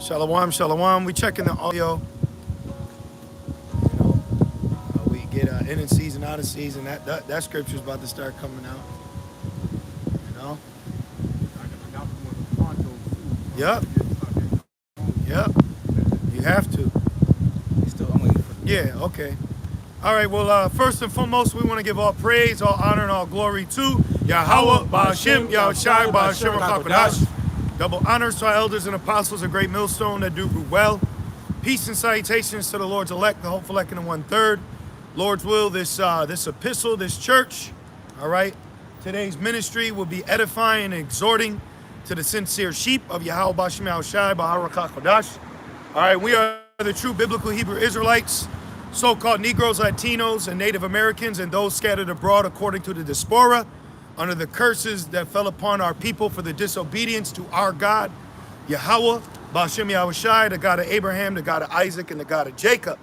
Shalom, shalom. We checking the audio. We get in season, out of season. That scripture's about to start coming out. You know. Yep. Yep. You have to. Yeah. Okay. All right. Well, first and foremost, we want to give all praise, all honor, and all glory to Yahweh, Ba'Hashem, Yahushai, Ba'Hashem, Kakodash. Double honors to our elders and apostles, a great millstone that do well. Peace and salutations to the Lord's elect, the hopeful elect, and the 1/3. Lord's will, this epistle, this church, all right, today's ministry will be edifying and exhorting to the sincere sheep of Yahweh Ba'Shem Yahushai Ba'Harakah Kodash. All right, we are the true biblical Hebrew Israelites, so-called Negroes, Latinos, and Native Americans, and those scattered abroad according to the diaspora, under the curses that fell upon our people for the disobedience to our God, Yahweh, Ba'Shem Yahushai, the God of Abraham, the God of Isaac, and the God of Jacob.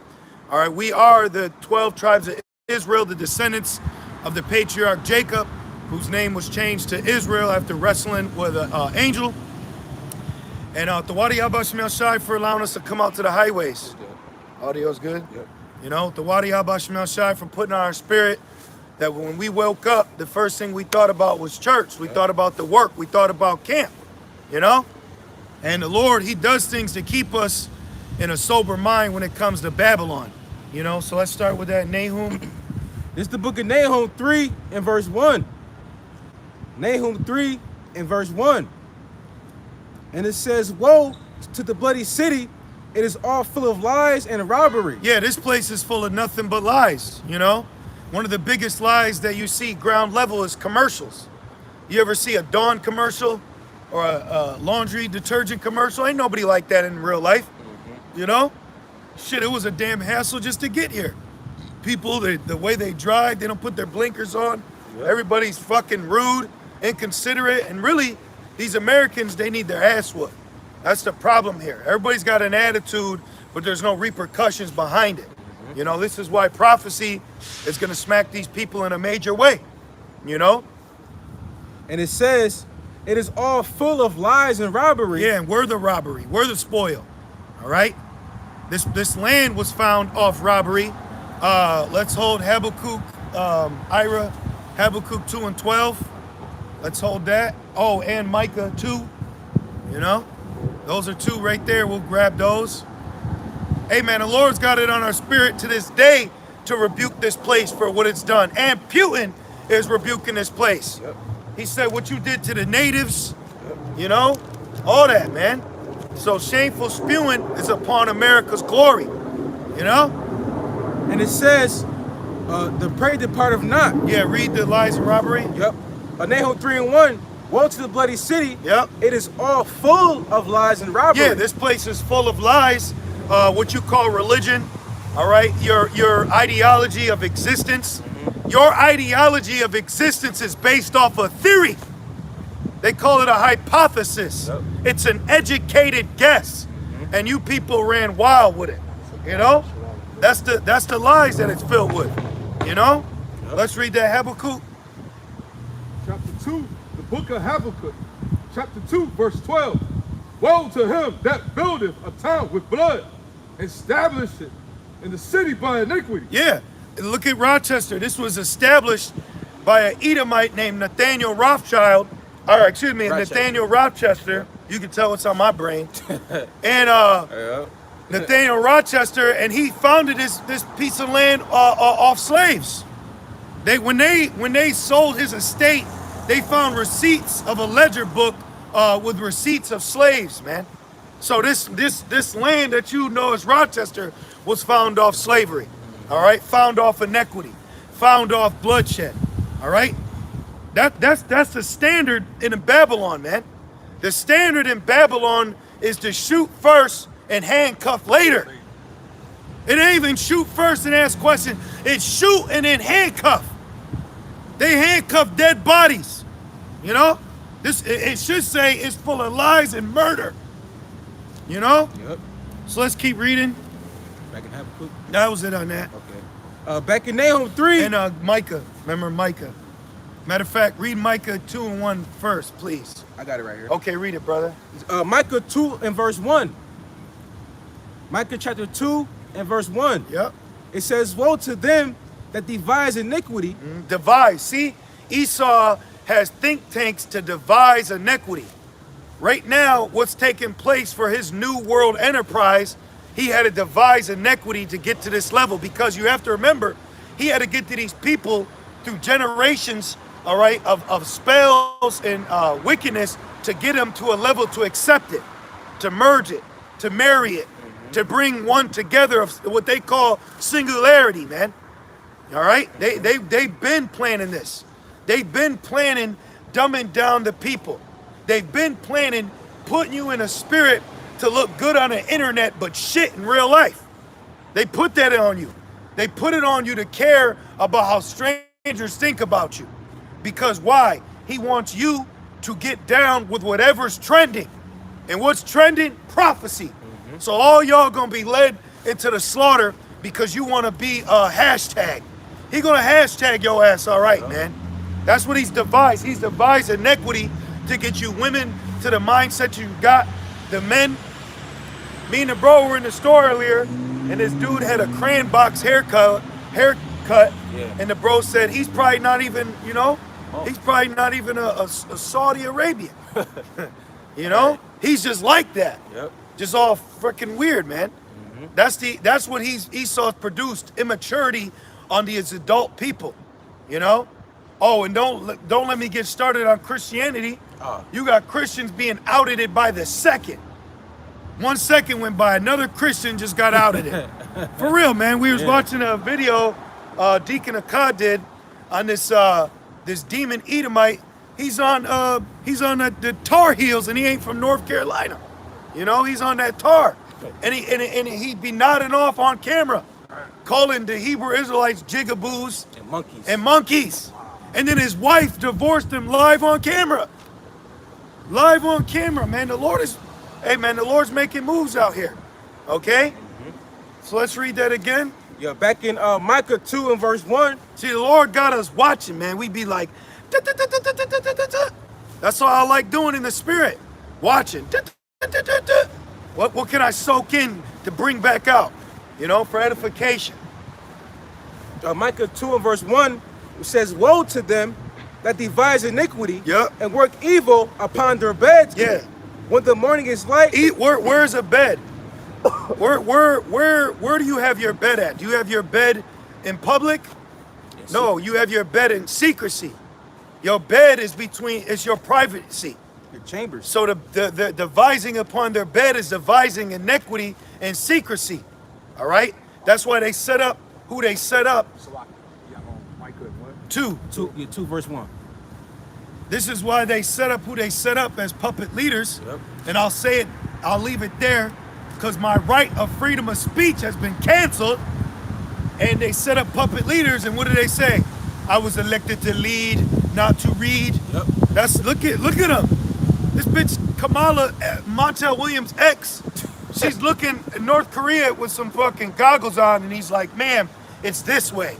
All right, we are the 12 tribes of Israel, the descendants of the patriarch Jacob, whose name was changed to Israel after wrestling with an angel. And Tawadi Ba'Shem Yahushai for allowing us to come out to the highways. Audio's good? Yep. You know, Tawadi Ba'Shem Yahushai for putting on our spirit that when we woke up, the first thing we thought about was church. We thought about the work. We thought about camp, you know? And the Lord, he does things to keep us in a sober mind when it comes to Babylon, you know? So let's start with that. Nahum. This is the book of Nahum 3 and verse 1. Nahum 3 and verse 1. And it says, woe to the bloody city. It is all full of lies and robbery. Yeah, this place is full of nothing but lies, you know? One of the biggest lies that you see ground level is commercials. You ever see a Dawn commercial or a laundry detergent commercial? Ain't nobody like that in real life, you know? Shit, it was a damn hassle just to get here. People, the way they drive, they don't put their blinkers on. Yep. Everybody's fucking rude, inconsiderate, and really, these Americans, they need their ass whooped. That's the problem here. Everybody's got an attitude, but there's no repercussions behind it. You know, this is why prophecy is going to smack these people in a major way, you know? And it says, it is all full of lies and robbery. Yeah, and we're the robbery. We're the spoil, all right? This land was found off robbery. Let's hold Habakkuk, Ira, Habakkuk 2 and 12. Let's hold that. Oh, and Micah 2, you know? Those are two right there. We'll grab those. Hey man, the Lord's got it on our spirit to this day to rebuke this place for what it's done. And Putin is rebuking this place. Yep. He said what you did to the natives, you know, all that, man. So shameful spewing is upon America's glory, you know? And it says, the prey departeth not. Yeah, read the lies and robbery. Yep. Nahum 3 and 1. Woe to the bloody city. Yep. It is all full of lies and robbery. Yeah, this place is full of lies. What you call religion, all right? Your ideology of existence. Your ideology of existence is based off a theory. They call it a hypothesis. Yep. It's an educated guess. And you people ran wild with it, you know? That's the lies that it's filled with, you know? Yep. Let's read that Habakkuk. Chapter 2, the book of Habakkuk, chapter 2, verse 12. Woe to him that buildeth a town with blood, establish it in the city by iniquity. Yeah, look at Rochester. This was established by an Edomite named Nathaniel Rothschild, or excuse me, Nathaniel Rochester. You can tell what's on my brain. And Nathaniel Rochester, and he founded this piece of land off slaves. When they sold his estate, they found receipts of a ledger book with receipts of slaves, man. So this land that you know as Rochester was found off slavery, all right? Found off inequity, found off bloodshed, all right? That's the standard in Babylon, man. The standard in Babylon is to shoot first and handcuff later. It ain't even shoot first and ask questions. It's shoot and then handcuff. They handcuff dead bodies, you know? It should say it's full of lies and murder. You know? Yep. So let's keep reading. Back in Habakkuk. That was it on that. Okay. Back in Nahum 3. And Micah. Remember Micah. Matter of fact, read Micah 2 and 1 first, please. I got it right here. Okay, read it, brother. Micah 2 and verse 1. Micah chapter 2 and verse 1. Yep. It says, woe to them that devise iniquity. Devise. See, Esau has think tanks to devise iniquity. Right now, what's taking place for his new world enterprise, he had to devise iniquity to get to this level, because you have to remember, he had to get to these people through generations, all right, of spells and wickedness to get them to a level to accept it, to merge it, to marry it, to bring one together of what they call singularity, man. All right? They've been planning this. They've been planning dumbing down the people. They've been planning putting you in a spirit to look good on the internet, but shit in real life. They put that on you. They put it on you to care about how strangers think about you. Because why? He wants you to get down with whatever's trending. And what's trending? Prophecy. So all y'all gonna be led into the slaughter because you wanna be a hashtag. He gonna hashtag your ass, all right, man. That's what he's devised. He's devised iniquity to get you women to the mindset you got. The men, me and the bro were in the store earlier, and this dude had a crayon box haircut, and the bro said he's probably not even, you know, he's probably not even a Saudi Arabian. You know, he's just like that. Yep. Just all freaking weird, man. That's what Esau's produced, immaturity on these adult people, you know. Oh, and don't let me get started on Christianity. You got Christians being outed it by the second. 1 second went by, another Christian just got outed it. For real, man. We was watching a video Deacon Akkad did on this this demon Edomite. He's on the Tar Heels, and he ain't from North Carolina. You know, he's on that tar, and he'd be nodding off on camera, calling the Hebrew Israelites jigaboos and monkeys. And then his wife divorced him live on camera. Live on camera, man. The Lord's making moves out here. Okay? So let's read that again. Yeah, back in Micah 2 and verse 1. See, the Lord got us watching, man. We be like, "Da, da, da, da, da, da, da, da, da." That's all I like doing in the spirit. Watching. Da, da, da, da, da. What can I soak in to bring back out? You know, for edification. Micah 2 and verse 1 says, woe to them that devise iniquity and work evil upon their beds. Yeah. When the morning is light. Where's a bed? Where do you have your bed at? Do you have your bed in public? Yes, no, you have your bed in secrecy. Your bed is it's your privacy. Your chambers. So the devising upon their bed is devising iniquity and secrecy. All right? That's why they set up who they set up. 2 verse 1. This is why they set up who they set up as puppet leaders. Yep. And I'll leave it there, because my right of freedom of speech has been canceled. And they set up puppet leaders, and what do they say? I was elected to lead, not to read. Yep. Look at them. This bitch Kamala Montel Williams' ex. She's looking at North Korea with some fucking goggles on, and he's like, ma'am, it's this way.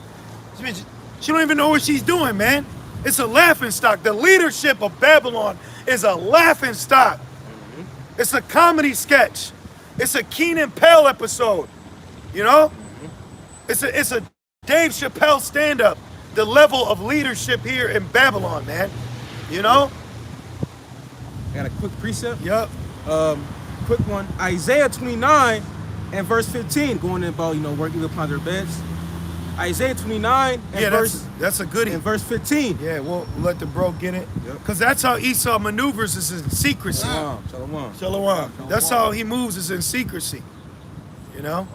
She don't even know what she's doing, man. It's a laughing stock. The leadership of Babylon is a laughing stock. It's a comedy sketch. It's a Keenan Pell episode. You know? It's a Dave Chappelle stand-up. The level of leadership here in Babylon, man. You know? I got a quick precept. Yep. Quick one. Isaiah 29 and verse 15, going in about, working upon their beds. Isaiah 29 and that's a goodie. And verse 15. Yeah, we'll let the bro get it. Because that's how Esau maneuvers, is in secrecy. Shalom. That's how he moves, is in secrecy. You know?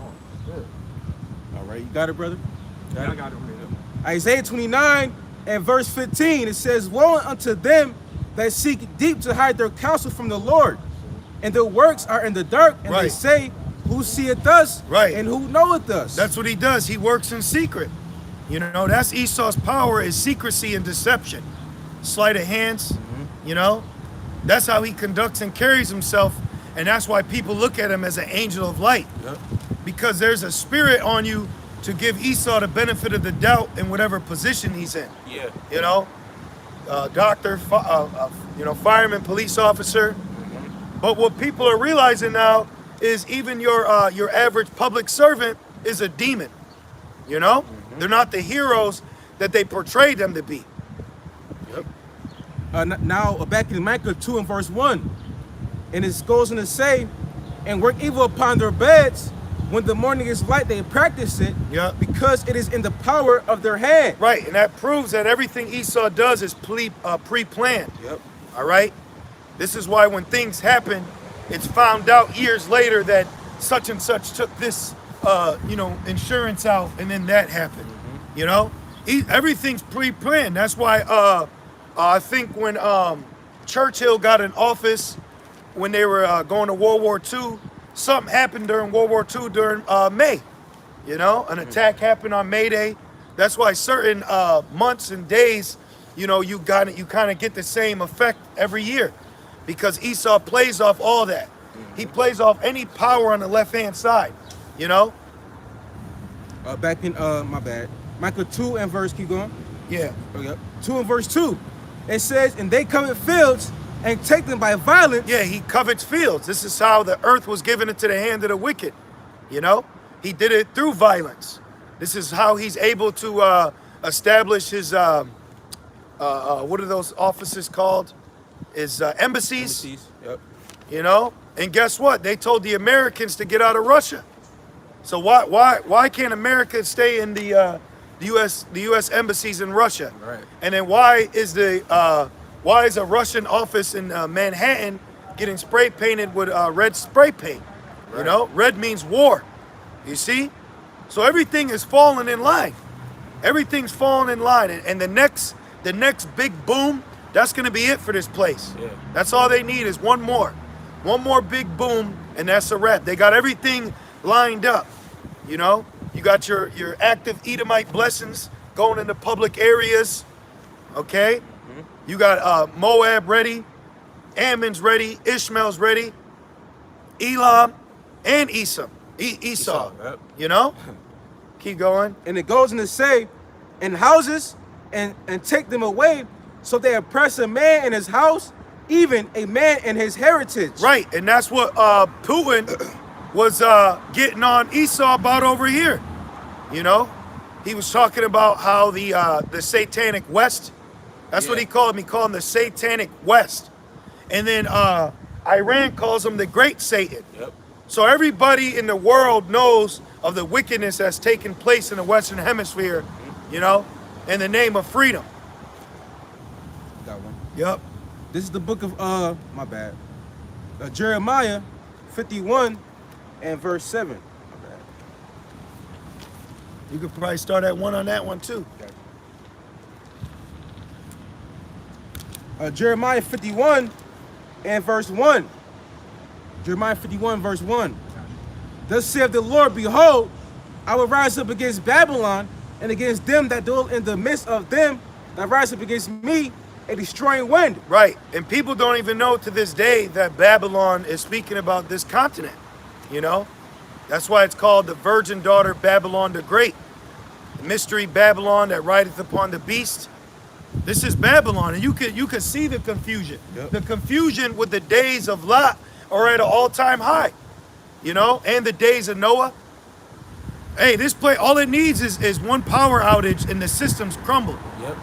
All right, you got it, brother? I got it. Isaiah 29 and verse 15, it says, woe unto them that seek deep to hide their counsel from the Lord, and their works are in the dark, and they say, who seeth us, and who knoweth us? That's what he does. He works in secret. You know, that's Esau's power, is secrecy and deception. Sleight of hands, you know? That's how he conducts and carries himself, and that's why people look at him as an angel of light. Because there's a spirit on you to give Esau the benefit of the doubt in whatever position he's in. You know? Doctor, fireman, police officer. But what people are realizing now is even your average public servant is a demon. You know, they're not the heroes that they portray them to be. Now back in Micah 2 and verse 1, and it goes on to say, and work evil upon their beds. When the morning is light, they practice it, because it is in the power of their hand. Right, and that proves that everything Esau does is pre-planned. All right? This is why when things happen, it's found out years later that such and such took this, insurance out, and then that happened. You know? Everything's pre-planned. That's why I think when Churchill got in office, when they were going to World War II, something happened during World War II during May. You know, an attack happened on May Day. That's why certain months and days, you kind of get the same effect every year, because Esau plays off all that. He plays off any power on the left-hand side. You know. Back in my bad, Micah 2 and verse. Keep going. Yeah. 2 and verse 2. It says, and they covet fields and take them by violence. Yeah, he covets fields. This is how the earth was given into the hand of the wicked. You know, he did it through violence. This is how he's able to establish his what are those offices called? His embassies. You know, and guess what? They told the Americans to get out of Russia. So why can't America stay in the U.S. embassies in Russia? Right. And then why is a Russian office in Manhattan getting spray painted with red spray paint? Right. You know, red means war. You see? So everything is falling in line. Everything's falling in line, and the next big boom, that's going to be it for this place. Yeah. That's all they need is one more big boom, and that's a wrap. They got everything lined up. You know, you got your active Edomite blessings going into public areas. Okay. You got Moab ready, Ammon's ready, Ishmael's ready, Elam, and Esau. Yep. You know? Keep going. And it goes on to say, in houses and take them away, so they oppress a man in his house, even a man in his heritage. Right, and that's what Putin was getting on Esau about over here. You know? He was talking about how the Satanic West, that's what he called him. He called him the Satanic West. And then Iran calls him the Great Satan. Yep. So everybody in the world knows of the wickedness that's taking place in the Western Hemisphere, you know, in the name of freedom. Got one. Yep. This is the book of, my bad, Jeremiah 51 and verse 7. My bad. You could probably start at one on that one too. Jeremiah 51 and verse 1. Jeremiah 51 verse 1. Thus saith the Lord, behold, I will rise up against Babylon and against them that dwell in the midst of them that rise up against me, a destroying wind. Right, and people don't even know to this day that Babylon is speaking about this continent, you know? That's why it's called the virgin daughter Babylon the Great. The mystery Babylon that rideth upon the beast. This is Babylon, and you could see the confusion. Yep. The confusion with the days of Lot are at an all-time high, you know, and the days of Noah. Hey, this place, all it needs is one power outage and the system's crumbled. Yep.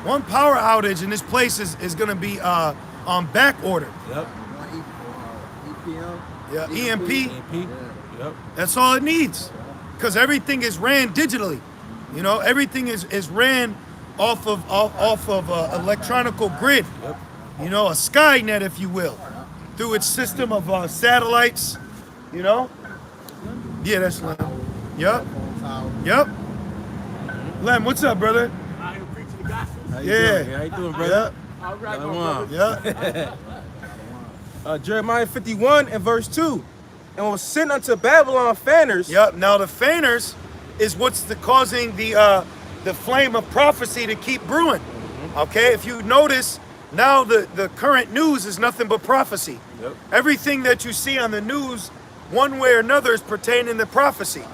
One power outage and this place is going to be on back order. Yep. EPM. Yeah, EMP. EMP. Yep. That's all it needs, because everything is ran digitally. You know, everything is ran off of electronical grid. Yep. You know, a Skynet, if you will, through its system of satellites. You know. Yeah, that's Lem. Yep. Yep. Lem, what's up, brother? I am preaching the gospel. How you Yeah. doing? How you doing, brother? All right, Shalom. Yep. Jeremiah 51 and verse 2. And was sent unto Babylon fanners. Yep. Now the fanners is what's causing the flame of prophecy to keep brewing. Okay, if you notice, now the current news is nothing but prophecy. Yep. Everything that you see on the news, one way or another, is pertaining to prophecy. Or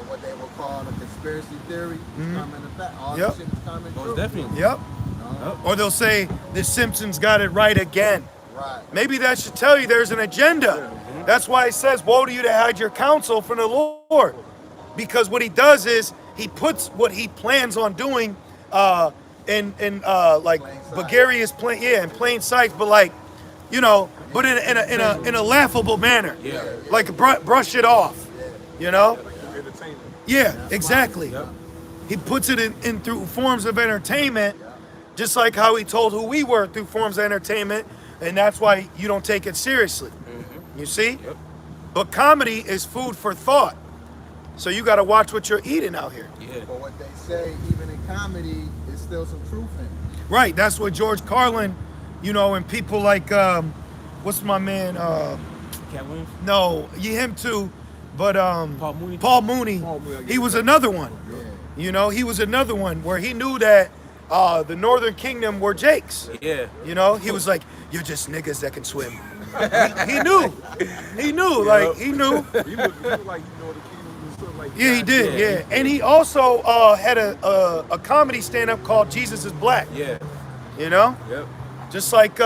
what they will call a conspiracy theory. Coming to fact. All Yep. this shit is coming Most true. definitely. Yep. No. Or they'll say the Simpsons got it right again. Right. Maybe that should tell you there's an agenda. That's why it says, woe to you that hide your counsel from the Lord. Because what he does is he puts what he plans on doing in like Bulgaria's in plain sight, but like, you know, but in a laughable manner. Yeah. Like brush it off. You know? Entertainment. Yeah, exactly. Yep. He puts it in through forms of entertainment, just like how he told who we were through forms of entertainment, and that's why you don't take it seriously. You see? Yep. But comedy is food for thought. So you got to watch what you're eating out here. Yeah. But what they say, even in comedy, is still some truth in it. Right. That's what George Carlin, you know, and people like, what's my man? Cat Williams? No, him too. But Paul Mooney? Paul Mooney, Paul Mooney, he was another one. Yeah. You know, he was another one where he knew that the Northern Kingdom were Jakes. Yeah. You know, he was like, you're just niggas that can swim. he knew. He knew. Like, he knew. He looked like you know the kingdom was sort of like. Yeah, he did. Yeah. Yeah. And he also had a comedy stand-up called Jesus is Black. Yeah. You know? Yep. Just like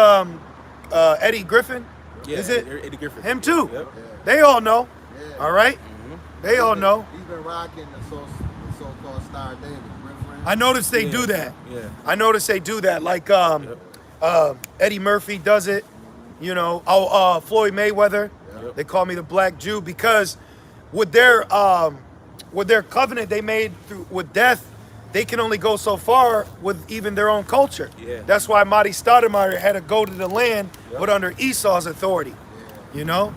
Eddie Griffin. Yeah. Is it? Eddie Griffin. Him too. Yep. They all know. Yeah. All right? They all know. He's been rocking the so-called Star David. I noticed they Yeah. do that. Yeah. I noticed they do that. Like Eddie Murphy does it. You know, Floyd Mayweather. Yep. They call me the Black Jew because with their covenant they made with death, they can only go so far with even their own culture. Yeah. That's why Marty Stoudemire had to go to the land, Yep. but under Esau's authority. You know?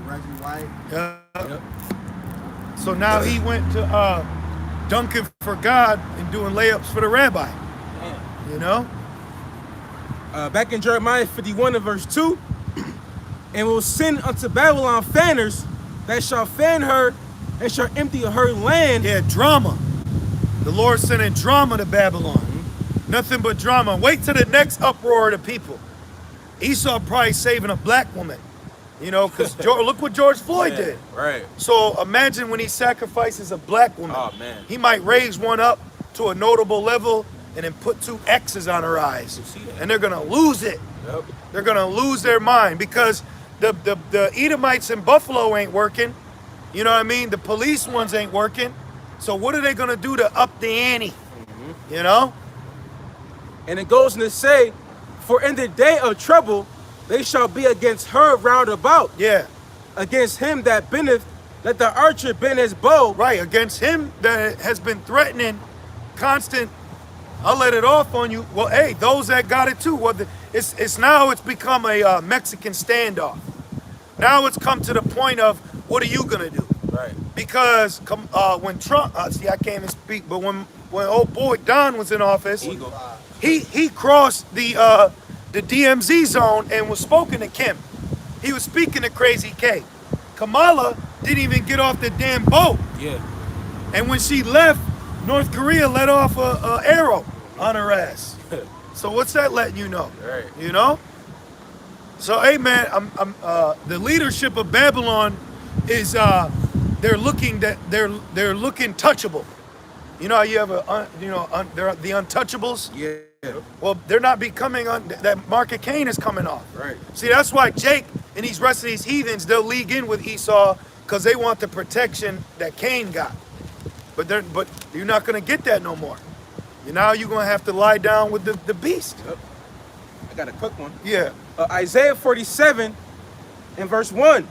Reggie White. Yeah. Yep. So now he went to dunking for God and doing layups for the rabbi. Damn. You know? Back in Jeremiah 51 and verse 2, and will send unto Babylon fanners that shall fan her and shall empty her land. Yeah, drama. The Lord sending drama to Babylon. Nothing but drama. Wait till the next uproar of the people. Esau probably saving a black woman. You know, because look what George Floyd Yeah, did. Right. So imagine when he sacrifices a black woman. Oh, man. He might raise one up to a notable level and then put two X's on her eyes. You see that. And they're going to lose it. Yep. They're going to lose their mind because the Edomites in Buffalo ain't working. You know what I mean? The police ones ain't working. So what are they going to do to up the ante? You know? And it goes on to say, for in the day of trouble, they shall be against her round about. Yeah. Against him that bendeth, let the archer bend his bow. Right. Against him that has been threatening constant, I'll let it off on you. Well, hey, those that got it too. Well, it's become a Mexican standoff. Now it's come to the point of, what are you going to do? Right. Because when Trump, see, I can't even speak, but when old boy Don was in office, Eagle. he crossed the DMZ zone and was spoken to Kim. He was speaking to Crazy K. Kamala didn't even get off the damn boat. Yeah. And when she left, North Korea let off a arrow on her ass. So what's that letting you know? Right. You know? So hey man, the leadership of Babylon is they're looking touchable. You know how you have they're the untouchables? Yeah. Well, they're not becoming that Mark of Cain is coming off. Right. See, that's why Jake and these rest of these heathens, they'll league in with Esau because they want the protection that Cain got. But you're not gonna get that no more. Now you're gonna have to lie down with the beast. Yep. I got a quick one. Yeah. Isaiah 47 and verse 1.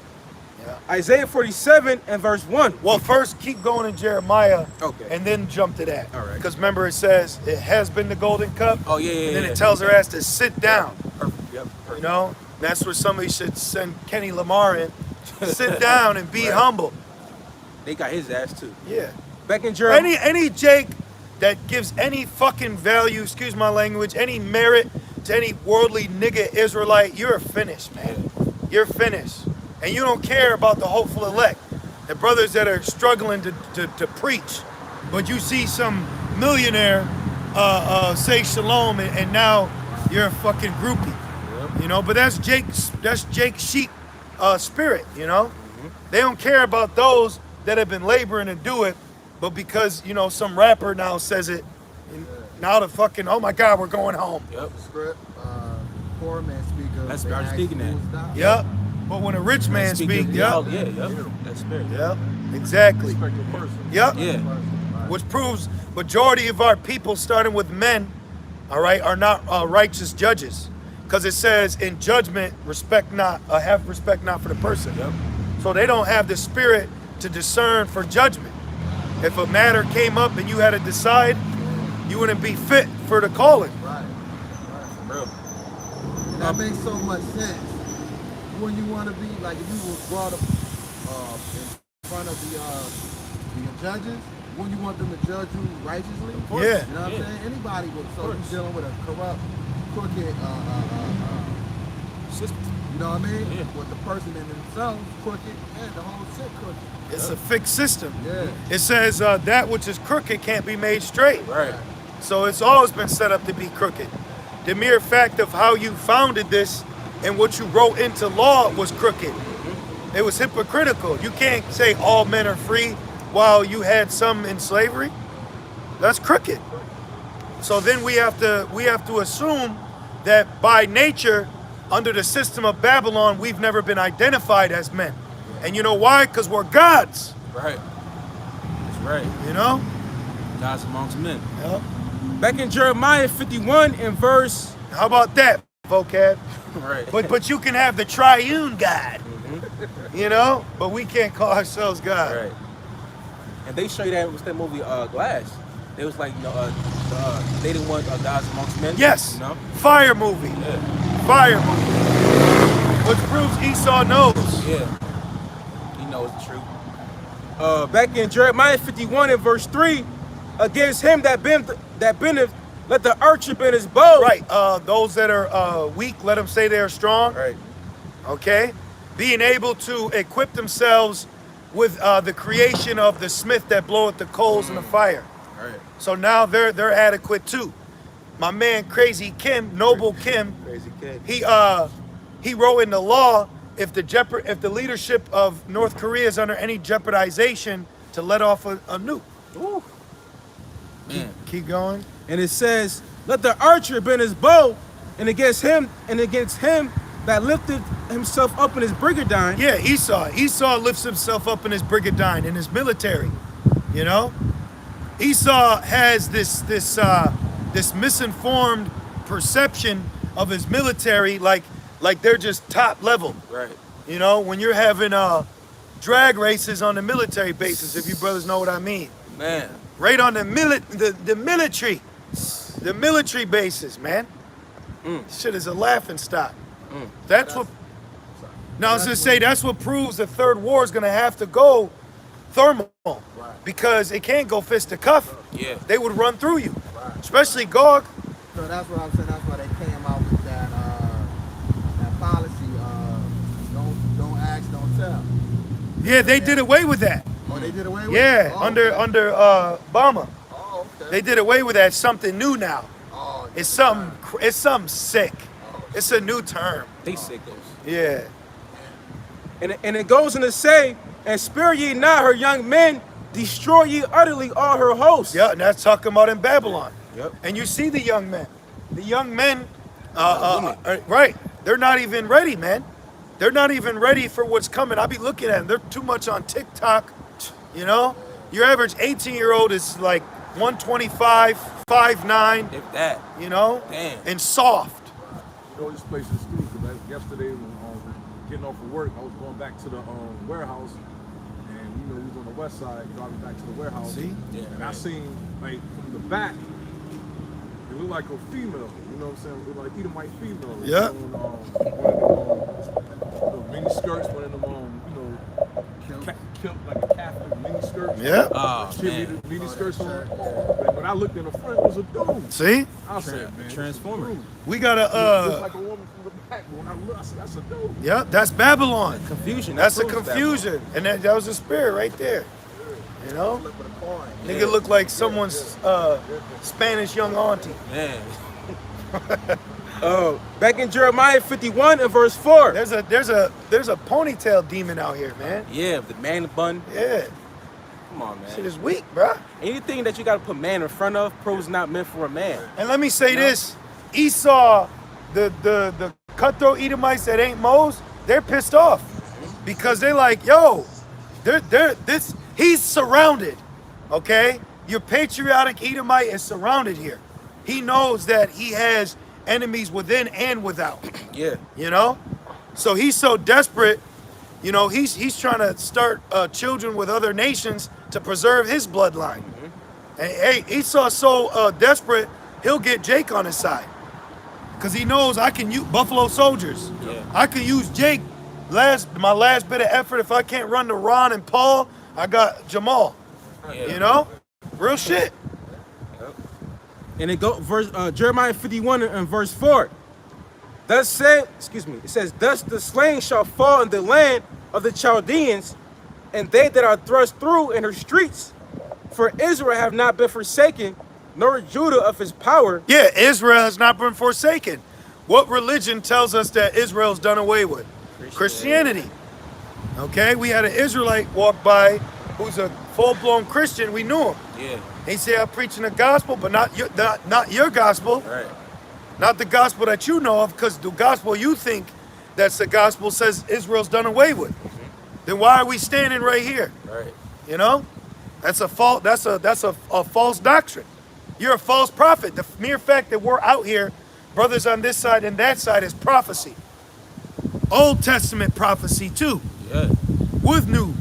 Yeah. Isaiah 47 and verse 1. Well, first keep going in Jeremiah, Okay. and then jump to that. All right. Because remember, it says it has been the golden cup. Oh, yeah, yeah, And then yeah. it tells her ass to sit down. Perfect. Yep. You Perfect. know, that's where somebody should send Kenny Lamar in. Sit down and be Right. humble. They got his ass too. Yeah. Back in Jeremiah. Any Jake that gives any fucking value, excuse my language, any merit to any worldly nigga Israelite, you're finished, man. You're finished. And you don't care about the hopeful elect, the brothers that are struggling to preach. But you see some millionaire say shalom and now you're a fucking groupie. Yep. You know, but that's Jake's sheep spirit, you know? They don't care about those that have been laboring to do it, but because, you know, some rapper now says it, and now the fucking, oh my God, we're going home. Yep. Script, poor man speaker. That's what I was thinking that. Yep. But when a rich man speaks, yeah, that spirit. Yep, exactly. Respect the person. Yep. Yeah. Which proves majority of our people, starting with men, all right, are not righteous judges. Because it says in judgment, have respect not for the person. Yep. So they don't have the spirit to discern for judgment. If a matter came up and you had to decide, you wouldn't be fit for the calling. Right. For real. And that makes so much sense. When you want to be, like if you were brought up in front of the judges, when you want them to judge you righteously, Yeah. you know what I'm saying? Anybody would, so you're dealing with a corrupt, crooked System. you know what I mean? Yeah. With the person in themselves crooked and the whole shit crooked. It's a fixed system. Yeah. It says that which is crooked can't be made straight. Right. So it's always been set up to be crooked. The mere fact of how you founded this and what you wrote into law was crooked. It was hypocritical. You can't say all men are free while you had some in slavery. That's crooked. So then we have to assume that by nature, under the system of Babylon, we've never been identified as men. And you know why? Because we're gods. Right. That's right. You know? Gods amongst men. Yeah. Back in Jeremiah 51 and verse. How about that, vocab? Right. But you can have the triune God. You know? But we can't call ourselves God. Right. And they show you that what's that movie Glass. They was like, you know, they didn't want gods amongst men. Yes. You know? Fire movie. Yeah. Fire movie. Which proves Esau knows. Yeah. He knows the truth. Back in Jeremiah 51 and verse 3, against him that bendeth, let the archer bend his bow. Right. Those that are weak, let them say they are strong. Right. Okay. Being able to equip themselves with the creation of the smith that bloweth the coals in the fire. Right. So now they're adequate too. My man Crazy Kim, Noble Kim, Crazy kid. he wrote in the law if the leadership of North Korea is under any jeopardization to let off a nuke. Ooh. Man. Keep going. And it says, let the archer bend his bow, and against him that lifted himself up in his brigandine. Yeah, Esau lifts himself up in his brigandine, in his military. You know? Esau has this misinformed perception of his military like they're just top level. Right. You know, when you're having drag races on the military bases, if you brothers know what I mean. Man. Right on the military bases, man. Shit is a laughing stock. That's what. Now I was gonna say that's what proves the third war is gonna have to go thermal, because it can't go fist to cuff. Yeah. They would run through you, especially Gog. So that's what I'm saying. That's why they came out with that policy. Don't ask, don't tell. Yeah, they did away with that. Oh, they did away with it? Yeah, Oh, under Obama, Oh, okay. they did away with that. It's something new now. Oh, It's something sick. It's a new term. They sickos. Yeah. And it goes on to say, and spare ye not her young men, destroy ye utterly all her hosts. Yeah, and that's talking about in Babylon. Yep. And you see the young men. The young men, right, they're not even ready, man. They're not even ready for what's coming. I be looking at them. They're too much on TikTok, you know? Your average 18-year-old is like 125, 5'9", If that. you know? Damn. And soft. You know, this place is stupid. Because yesterday, when getting off of work, I was going back to the warehouse, and we was on the west side, driving back to the warehouse. See? Yeah, And I right. seen, like, from the back, it looked like a female. You know what I'm saying? It looked like Edomite female. Yeah. One of them mini skirts, one of them, kilt like a Catholic mini skirt. Yeah. Oh, Cheerleader man. mini skirts on. But when I looked in the front, it was a dude. See? I said, man, Transformer. We just gotta, like a woman from the back. But when I looked, I said, that's a dude. yeah, that's Babylon. Confusion. That's the proves confusion. And that was the spirit right there. You know? Flip of the coin. Nigga look like someone's Spanish young auntie. Man. Back in Jeremiah 51 and verse 4. There's a ponytail demon out here, man. Yeah, the man bun. Yeah. Come on, Shit man. is weak, bruh. Anything that you got to put man in front of proves not meant for a man. And let me say this. Esau, the cutthroat Edomites that ain't Moses, they're pissed off because they're like, yo, he's surrounded, okay? Your patriotic Edomite is surrounded here. He knows that he has enemies within and without. Yeah. You know? So he's so desperate, you know, he's trying to start children with other nations to preserve his bloodline. And hey, Esau's so desperate, he'll get Jake on his side. Because he knows I can use Buffalo Soldiers. Yeah. I can use Jake. My last bit of effort, if I can't run to Ron and Paul, I got Jamal. Yeah. You know? Real shit. And it go Jeremiah 51 and verse 4. It says, thus the slain shall fall in the land of the Chaldeans, and they that are thrust through in her streets. For Israel have not been forsaken, nor Judah of his power. Yeah, Israel has not been forsaken. What religion tells us that Israel's done away with? Christianity. Okay, we had an Israelite walk by who's a full-blown Christian. We knew him. Yeah. He said, I'm preaching the gospel, but not your gospel. Right. Not the gospel that you know of, because the gospel you think that's the gospel says Israel's done away with. Then why are we standing right here? Right. You know? That's a false doctrine. You're a false prophet. The mere fact that we're out here, brothers on this side and that side, is prophecy. Old Testament prophecy too. Yeah. With New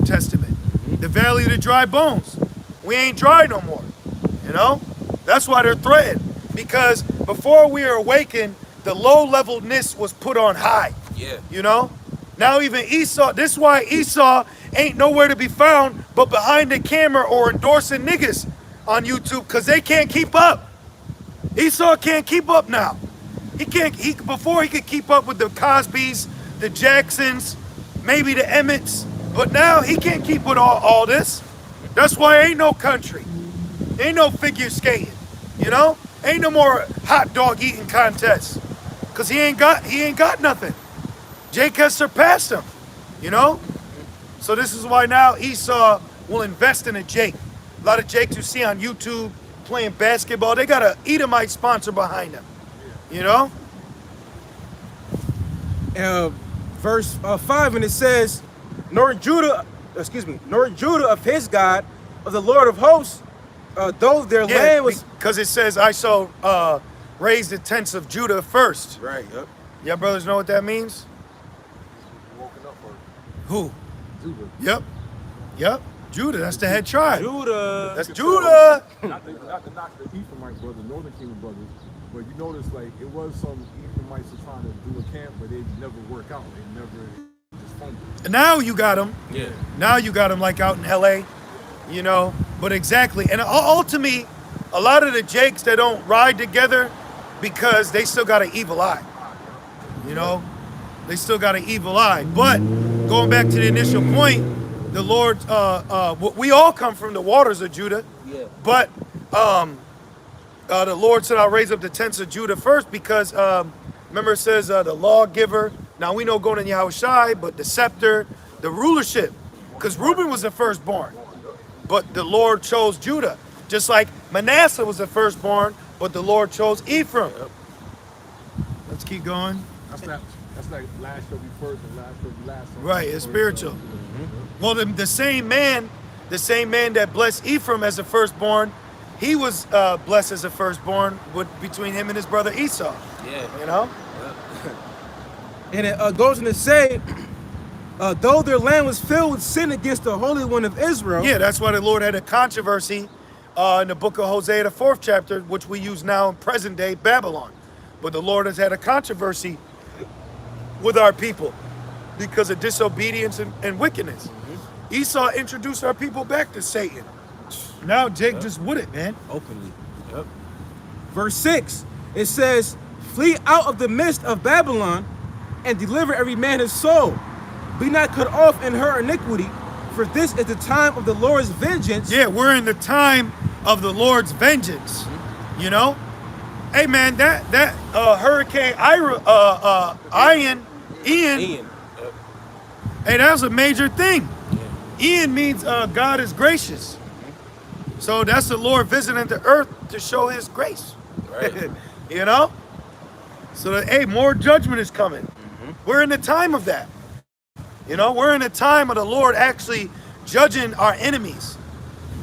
Testament. The valley of the dry bones. We ain't dry no more. You know? That's why they're threatened. Because before we were awakened, the low-levelness was put on high. Yeah. You know? Now even Esau, this is why Esau ain't nowhere to be found but behind the camera or endorsing niggas on YouTube, because they can't keep up. Esau can't keep up now. Before he could keep up with the Cosbys, the Jacksons, maybe the Emmets, but now he can't keep with all this. That's why ain't no country. Ain't no figure skating. You know? Ain't no more hot dog eating contests. Cause he ain't got nothing. Jake has surpassed him. You know? So this is why now Esau will invest in a Jake. A lot of Jakes you see on YouTube playing basketball, they got an Edomite sponsor behind them. You know? Verse 5, and it says, nor Judah of his God, of the Lord of hosts, though their land was... Because it says, I shall raise the tents of Judah first. Right, yep. Y'all brothers know what that means? Woken up first. Who? Judah. Yep. Judah, that's the head tribe. Judah. That's Judah. Not to knock the Ephraimite brothers, Northern Kingdom brothers, but you notice like it was some Ephraimites were trying to do a camp, but they never work out. They never just fumble. Now you got them. Yeah. Now you got them like out in LA, you know. But exactly. And ultimately, a lot of the Jakes, they don't ride together because they still got an evil eye. You know, they still got an evil eye. But going back to the initial point, the Lord, we all come from the waters of Judah. Yeah. But the Lord said, I'll raise up the tents of Judah first because, remember it says the lawgiver. Now we know going in Yahushai, but the scepter, the rulership. Because Reuben was the firstborn. But the Lord chose Judah. Just like Manasseh was the firstborn, but the Lord chose Ephraim. Let's keep going. That's like last shall be first and last shall be last. Right, it's spiritual. Well, the same man that blessed Ephraim as the firstborn, he was blessed as a firstborn between him and his brother Esau. Yeah. You know? And it goes on to say, though their land was filled with sin against the Holy One of Israel. Yeah, that's why the Lord had a controversy in the book of Hosea, the 4th chapter, which we use now in present day Babylon. But the Lord has had a controversy with our people because of disobedience and wickedness. Esau introduced our people back to Satan. Now Jake just with it, man. Openly. Yep. Verse 6, it says, flee out of the midst of Babylon and deliver every man his soul. Be not cut off in her iniquity, for this is the time of the Lord's vengeance. Yeah, we're in the time of the Lord's vengeance. You know? Hey man, that Hurricane Ian. Yep. Hey, that was a major thing. Ian means God is gracious. So that's the Lord visiting the earth to show his grace. Right. You know? So that, hey, more judgment is coming. We're in the time of that. You know, we're in a time of the Lord actually judging our enemies.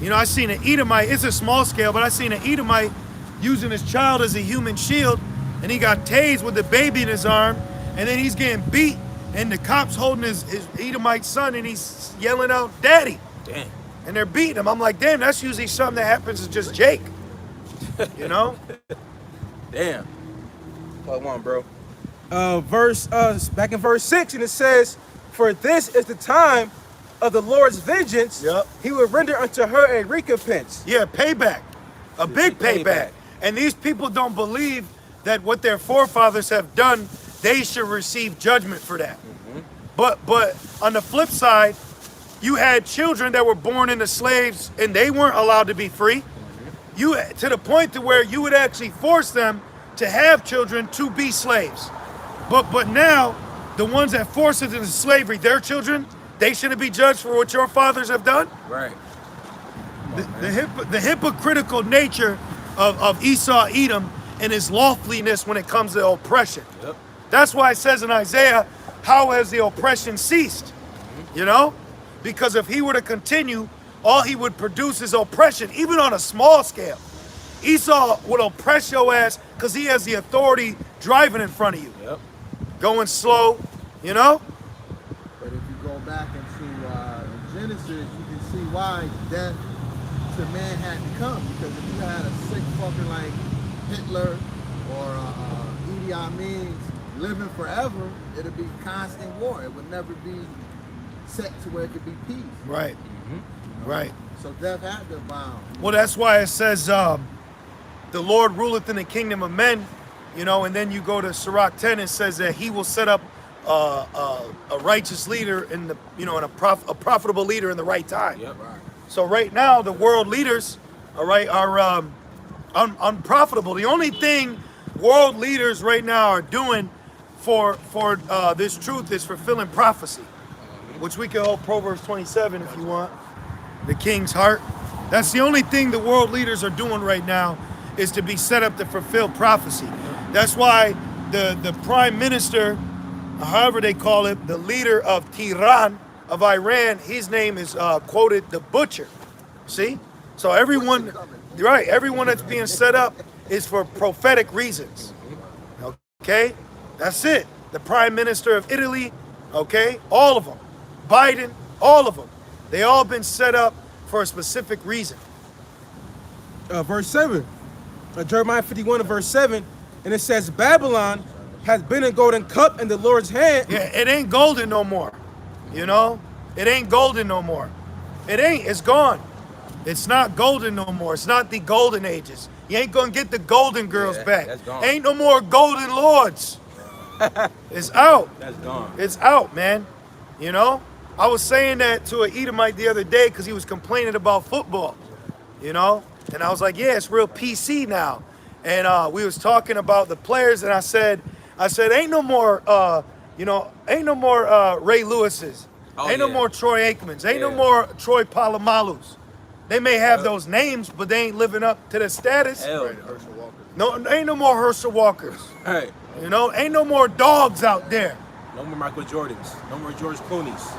You know, I seen an Edomite, it's a small scale, but I seen an Edomite using his child as a human shield, and he got tased with the baby in his arm, and then he's getting beat, and the cops holding his Edomite son, and he's yelling out, "Daddy." Damn. And they're beating him. I'm like, damn, that's usually something that happens to just Jake. You know? Damn. Part one, bro. Back in verse 6, and it says, "For this is the time of the Lord's vengeance. Yep. He will render unto her a recompense." Yeah, payback. A big payback. And these people don't believe that what their forefathers have done, they should receive judgment for that. But on the flip side, you had children that were born into slaves and they weren't allowed to be free. You to the point to where you would actually force them to have children to be slaves. But now, the ones that force it into slavery, their children, they shouldn't be judged for what your fathers have done. Right. The hypocritical nature of Esau, Edom, and his lawfulness when it comes to oppression. Yep. That's why it says in Isaiah, how has the oppression ceased? You know? Because if he were to continue, all he would produce is oppression, even on a small scale. Esau would oppress your ass because he has the authority driving in front of you. Yep. Going slow, you know? But if you go back into Genesis, you can see why death to man had to come. Because if you had a sick fucker like Hitler or Idi Amin living forever, it'd be constant war. It would never be set to where it could be peace. Right. Right. So death had to abound. Well, that's why it says, the Lord ruleth in the kingdom of men, you know, and then you go to Sirach 10, it says that he will set up a righteous leader in the, you know, and a profitable leader in the right time. Yep. Right. So right now, the world leaders, all right, are unprofitable. The only thing world leaders right now are doing for this truth is fulfilling prophecy, which we can hold Proverbs 27 if you want. The king's heart. That's the only thing the world leaders are doing right now, is to be set up to fulfill prophecy. That's why the prime minister, however they call it, the leader of Tehran, of Iran, his name is quoted the butcher. See? So everyone, right, everyone that's being set up is for prophetic reasons. Okay? That's it. The prime minister of Italy, okay? All of them. Biden, all of them. They all been set up for a specific reason. Verse 7. Jeremiah 51 and verse 7. And it says, "Babylon has been a golden cup in the Lord's hand." Yeah, it ain't golden no more. You know? It ain't golden no more. It ain't. It's gone. It's not golden no more. It's not the golden ages. You ain't gonna get the golden girls back. That's gone. Ain't no more golden lords. It's out. That's gone. It's out, man. You know? I was saying that to an Edomite the other day because he was complaining about football. You know? And I was like, yeah, it's real PC now. And we was talking about the players, and I said, ain't no more, ain't no more Ray Lewis's. Oh, ain't no yeah. more Troy Aikmans. Ain't no Yeah. more Troy Palomalus. They may have those names, but they ain't living up to the status. Hell No, ain't no more Herschel Walkers. no. Hey, You know, ain't no more dogs out there. no more Michael Jordans. No more George Clooney's.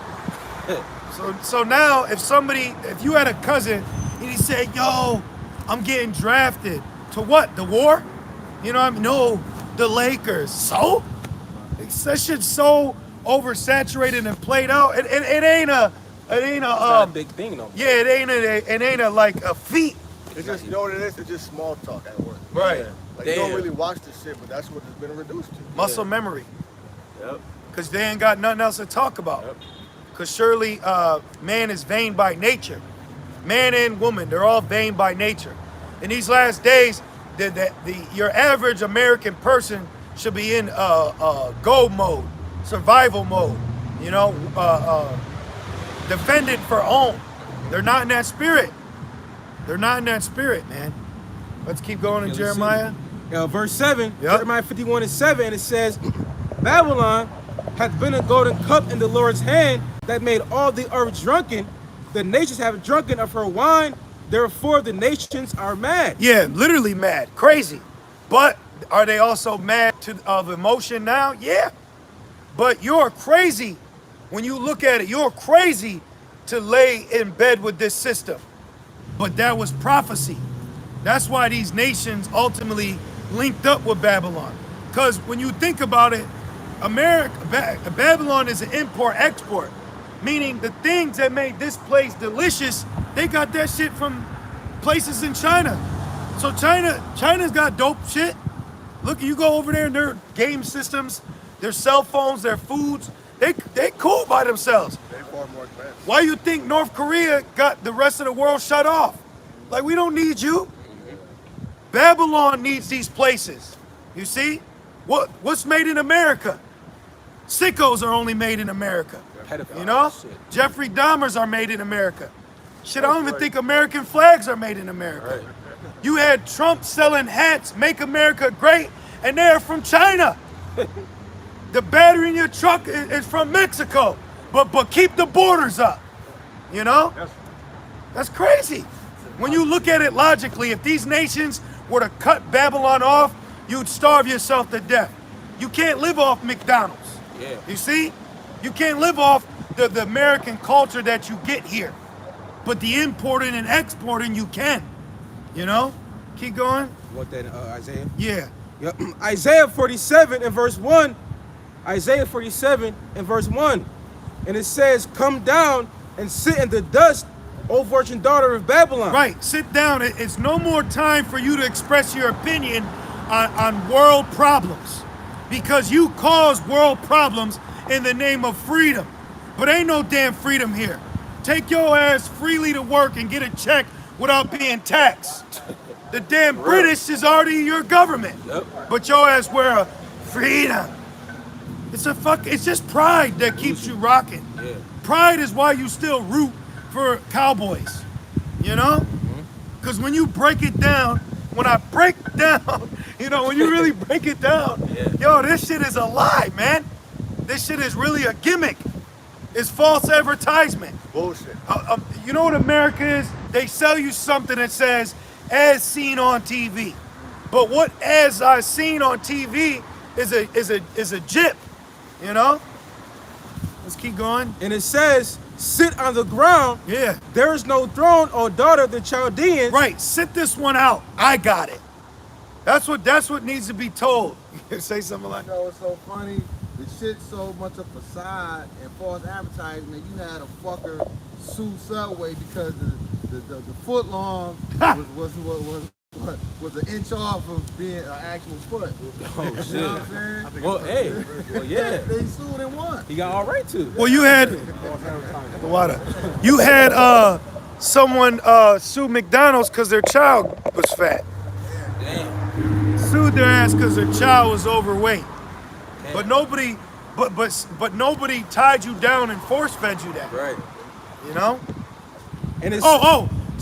So now, if you had a cousin and he said, yo, I'm getting drafted to what? The war? You know what I mean? No, the Lakers. So? That shit's so oversaturated and played out. It ain't a It's not a big thing no more. yeah, it ain't a like a feat. It's just, you know what it is? It's just small talk at work. Right. Like, you don't Damn. really watch this shit, but that's what it's been reduced to. Muscle memory. Yep. Because they ain't got nothing else to talk about. Yep. Because surely man is vain by nature. Man and woman, they're all vain by nature. In these last days, your average American person should be in go mode, survival mode, you know, defended for own. They're not in that spirit. They're not in that spirit, man. Let's keep going in let's Jeremiah. Verse 7, Yep. Jeremiah 51 and 7, and it says, "Babylon hath been a golden cup in the Lord's hand that made all the earth drunken. The nations have drunken of her wine, therefore the nations are mad." Yeah, literally mad, crazy. But are they also mad of emotion now? Yeah. But you're crazy when you look at it. You're crazy to lay in bed with this system. But that was prophecy. That's why these nations ultimately linked up with Babylon. Because when you think about it, Babylon is an import-export, meaning the things that made this place delicious, they got that shit from places in China. So China's got dope shit. Look, you go over there and their game systems, their cell phones, their foods, they cool by themselves. They're far more advanced. Why you think North Korea got the rest of the world shut off? Like, we don't need you. Babylon needs these places. You see? What's made in America? Sickos are only made in America. You know? Jeffrey Dahmers are made in America. Shit, I don't even think American flags are made in America. You had Trump selling hats, Make America Great, and they're from China. The battery in your truck is from Mexico, but keep the borders up. You know? That's crazy. When you look at it logically, if these nations were to cut Babylon off, you'd starve yourself to death. You can't live off McDonald's. Yeah. You see? You can't live off the American culture that you get here. But the importing and exporting, you can. You know? Keep going. What that, Isaiah? Yeah. Yep. Isaiah 47 and verse 1. Isaiah 47 and verse 1. And it says, come down and sit in the dust, O virgin daughter of Babylon. Right. Sit down. It's no more time for you to express your opinion on world problems. Because you cause world problems in the name of freedom. But ain't no damn freedom here. Take your ass freely to work and get a check without being taxed. The damn British is already your government. Yep. But your ass wear a freedom. It's just pride that keeps you rocking. Yeah. Pride is why you still root for Cowboys. You know? Because when you break it down, when I break down, you know, when you really break it down, yo, this shit is a lie, man. This shit is really a gimmick. It's false advertisement. Bullshit. You know what America is? They sell you something that says, as seen on TV. But what as I seen on TV is a jip, you know? Let's keep going. And it says, sit on the ground. Yeah. There is no throne, O daughter of the Chaldeans. Right, sit this one out. I got it. That's what needs to be told. Say something like You know, it's so funny. The shit's so much a facade and false advertisement. You had a fucker sue Subway because the foot long was an inch off of being an actual foot. Oh, You know shit. what I'm saying? Well, hey. Well, yeah. They sued and won. He got all right to. Well, you had the water. You had someone sue McDonald's because their child was fat. Damn. Sued their ass because their child was overweight. But nobody, but nobody tied you down and force fed you that. Right. You know. And it's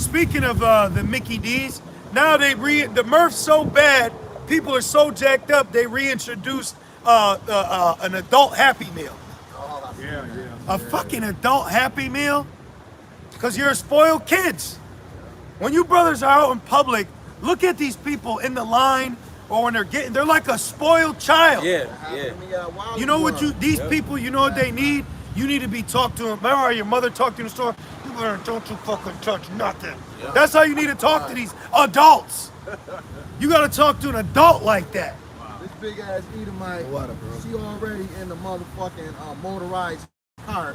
Speaking of the Mickey D's, now the Murph's so bad, people are so jacked up. They reintroduced an adult Happy Meal. A fucking adult Happy Meal? Because you're spoiled kids. When you brothers are out in public, look at these people in the line or when they're like a spoiled child. Yeah. You know what these people, you know what they need? You need to be talked to them. Remember how your mother talked to you in the store? You better don't you fucking touch nothing. Yeah. That's how you need to talk to these adults. You gotta talk to an adult like that. This big ass Edomite, she already in the motherfucking motorized cart.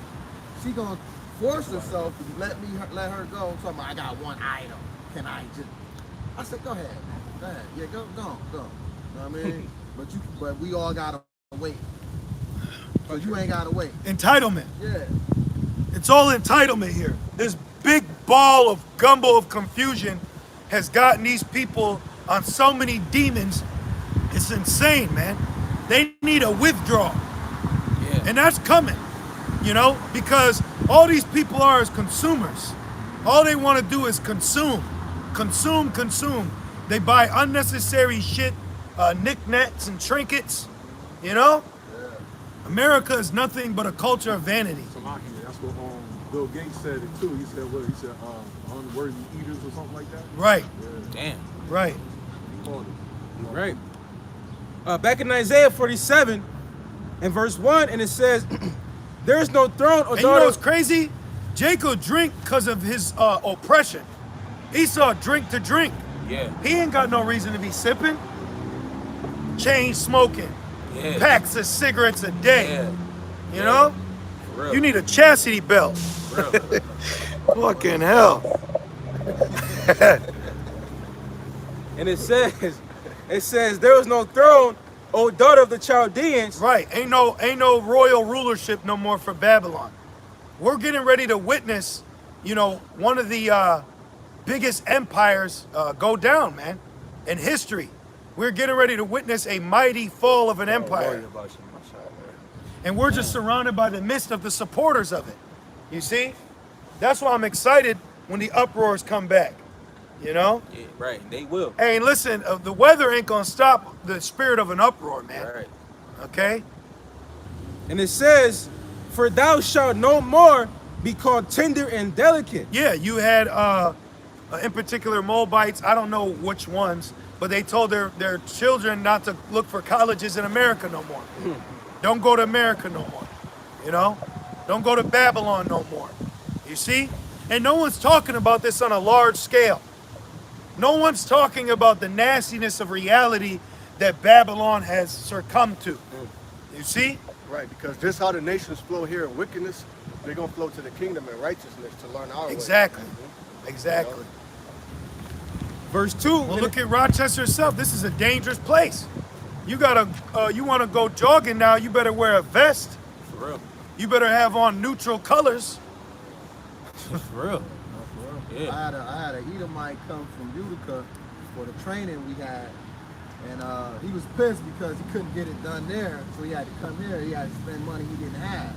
She gonna force herself to let her go. I'm talking about, I got one item. Can I just? I said, go ahead. Yeah, go. You know what I mean? but we all gotta wait. So you ain't gotta wait. Entitlement. Yeah. It's all entitlement here. This big ball of gumbo of confusion has gotten these people on so many demons. It's insane, man. They need a withdrawal. Yeah. And that's coming, you know, because all these people are is consumers. All they want to do is consume. Consume. They buy unnecessary shit, knickknacks and trinkets, you know? America is nothing but a culture of vanity. That's what Bill Gates said it too. He said unworthy eaters or something like that. Right. Damn. Right. He called it. Right. Back in Isaiah 47, in verse 1, and it says, there is no throne or And you know daughter. what's crazy? Jacob drink because of his oppression. Esau drink to drink. Yeah. He ain't got no reason to be sipping. Chain smoking. Yeah. Packs of cigarettes a day. Yeah. You know? For real. You need a chastity belt. For real. Fucking hell. And it says, there was no throne, O daughter of the Chaldeans. Right. Ain't no royal rulership no more for Babylon. We're getting ready to witness, you know, one of the biggest empires go down, man, in history. We're getting ready to witness a mighty fall of an empire. And we're just surrounded by the mist of the supporters of it. You see? That's why I'm excited when the uproars come back. You know? Yeah, right. They will. Hey, listen, the weather ain't gonna stop the spirit of an uproar, man. Right. Okay? And it says, for thou shalt no more be called tender and delicate. Yeah, you had, in particular, Moabites, I don't know which ones, but they told their children not to look for colleges in America no more. Don't go to America no more. You know? Don't go to Babylon no more. You see? And no one's talking about this on a large scale. No one's talking about the nastiness of reality that Babylon has succumbed to. You see? Right, because just how the nations flow here in wickedness, they're going to flow to the kingdom in righteousness to learn our way. Exactly. Exactly. Verse 2. Well, look at Rochester itself. This is a dangerous place. You want to go jogging now, you better wear a vest. For real. You better have on neutral colors. For real. Yeah. I had a Edomite come from Utica for the training we had, and he was pissed because he couldn't get it done there, so he had to come here. He had to spend money he didn't have.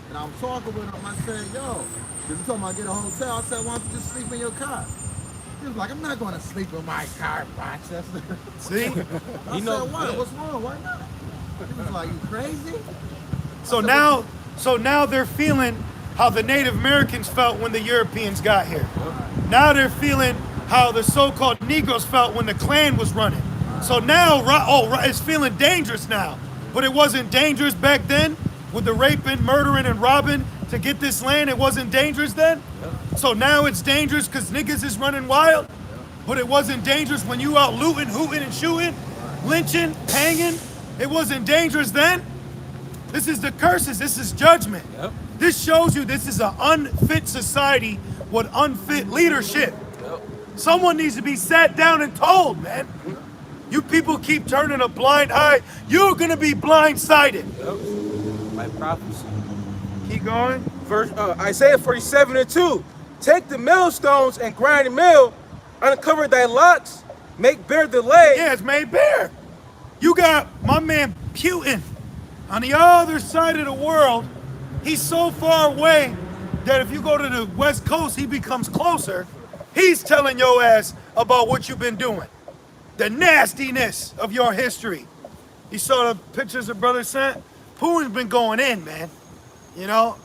And I was talking with him. I said, "Yo, because he told me I get a hotel." I said, "Why don't you just sleep in your car?" He was like, "I'm not going to sleep in my car, Rochester." See? I said, "Why? What's wrong? Why not?" He was like, "You crazy?" So now they're feeling how the Native Americans felt when the Europeans got here. Now they're feeling how the so-called Negroes felt when the Klan was running. So now, it's feeling dangerous now. But it wasn't dangerous back then with the raping, murdering, and robbing to get this land. It wasn't dangerous then. So now it's dangerous because niggas is running wild. But it wasn't dangerous when you out looting, hooting, and shooting, lynching, hanging. It wasn't dangerous then. This is the curses. This is judgment. Yep. This shows you this is an unfit society with unfit leadership. Yep. Someone needs to be sat down and told, man. You people keep turning a blind eye. You're going to be blindsided. Yep. By prophecy. Keep going. Verse Isaiah 47:2. Take the millstones and grind the mill, uncover thy locks, make bare the lay. Yeah, it's made bare. You got my man Putin on the other side of the world. He's so far away that if you go to the West Coast, he becomes closer. He's telling your ass about what you've been doing. The nastiness of your history. You saw the pictures of Brother sent? Putin's been going in, man. You know,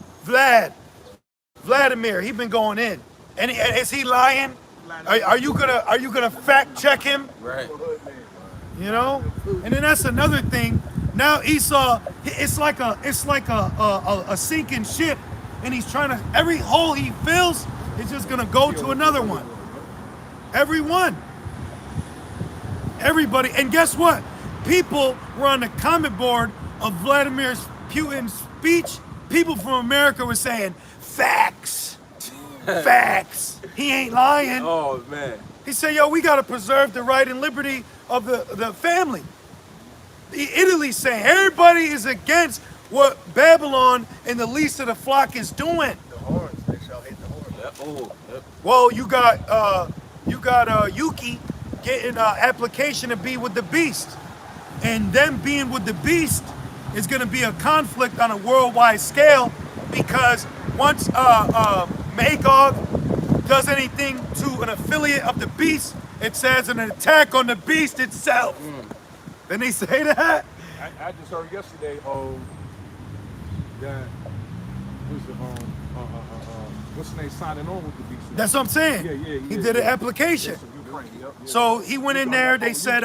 Vladimir, he's been going in. And is he lying? Are you gonna fact check him? Right. You know? And then that's another thing. Now Esau, it's like a sinking ship, and he's trying to, every hole he fills is just gonna go to another one. Every one. Everybody, and guess what? People were on the comment board of Vladimir Putin's speech. People from America were saying, facts, facts. He ain't lying. Oh man. He said, yo, we gotta preserve the right and liberty of the family. Italy's saying everybody is against what Babylon and the least of the flock is doing. The horns, they shall hate the horns. Yep. Oh, yep. Well, you got Yuki getting an application to be with the beast, and them being with the beast is going to be a conflict on a worldwide scale, because once Magog does anything to an affiliate of the beast, it says an attack on the beast itself. Didn't he say that? I just heard yesterday, that what's the name signing on with the beast? That's what I'm saying. He did an application. So he went in there. They said,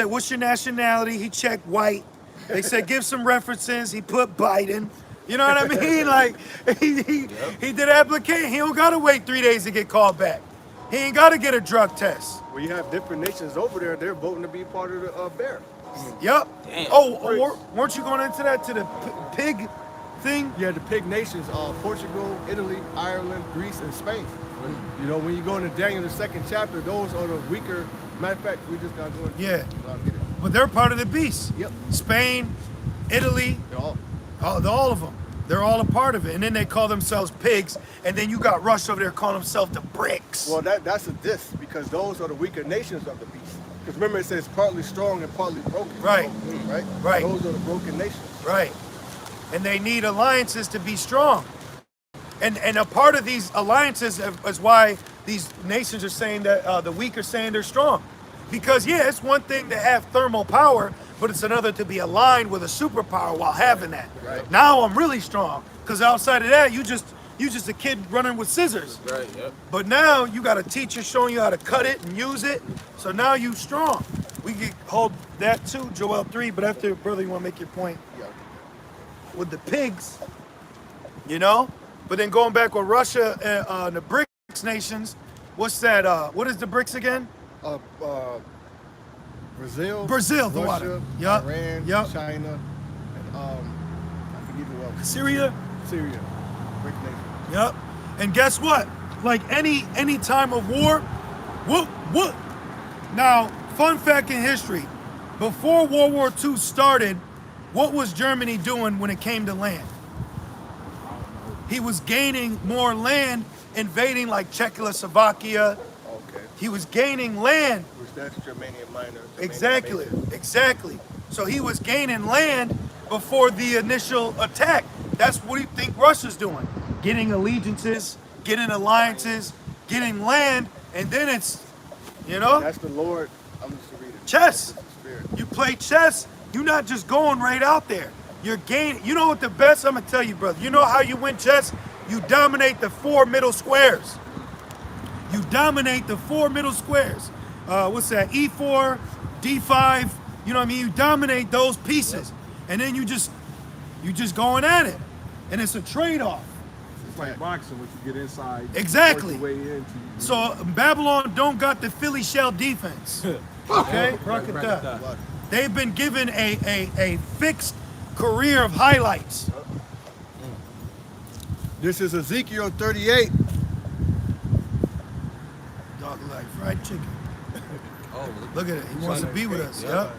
what's your nationality? He checked white. They said give some references. He put Biden. You know what I mean? Like he did application. He don't gotta wait 3 days to get called back. He ain't gotta get a drug test. Well, you have different nations over there. They're voting to be part of the bear. Yep. Damn. Weren't you going into that to the pig thing? Yeah, the pig nations: Portugal, Italy, Ireland, Greece, and Spain. You know, when you go into Daniel the 2nd chapter, those are the weaker. Matter of fact, we just got going. Yeah. But they're part of the beast. Yep. Spain, Italy, They're all. all of them. They're all a part of it. And then they call themselves pigs. And then you got Russia over there calling themselves the bricks. Well, that's a diss because those are the weaker nations of the beast. Because remember, it says partly strong and partly broken. Right. Right. Right. Those are the broken nations. Right. And they need alliances to be strong. And a part of these alliances is why these nations are saying that the weak are saying they're strong. Because yeah, it's one thing to have thermal power, but it's another to be aligned with a superpower while having that. Right. Now I'm really strong. Because outside of that, you just a kid running with scissors. Right, yep. But now you got a teacher showing you how to cut it and use it. So now you strong. We can hold that too, Joel 3. But after, brother, you want to make your point Yeah. with the pigs, you know? But then going back with Russia and the BRICS nations, what's that? What is the BRICS again? Brazil, the water. Russia, Yup. Iran, Yup. China, and I forget who else. Syria. Syria, great nation. Yep. And guess what? Like any time of war, what? Now, fun fact in history, before World War II started, what was Germany doing when it came to land? He was gaining more land, invading like Czechoslovakia. Okay. He was gaining land. Which that's Germanium Minor. Germanium Exactly, Major. exactly. So he was gaining land before the initial attack. That's what you think Russia's doing. Getting allegiances, getting alliances, getting land, and then it's, you know, That's the Lord. I'm just reading. chess. That's the Spirit. You play chess, you're not just going right out there. You're gaining. You know what the best, I'm gonna tell you, brother. You know how you win chess? You dominate the 4 middle squares. You dominate the 4 middle squares. What's that? E4, D5. You know what I mean? You dominate those pieces, and then you just going at it, and it's a trade-off. It's like boxing, once you get inside. Exactly. Work your way into. So Babylon don't got the Philly shell defense. Okay, rock it up. They've been given a fixed career of highlights. This is Ezekiel 38. Dog like fried chicken. Oh, Look at it. He wants to be with us. Yep.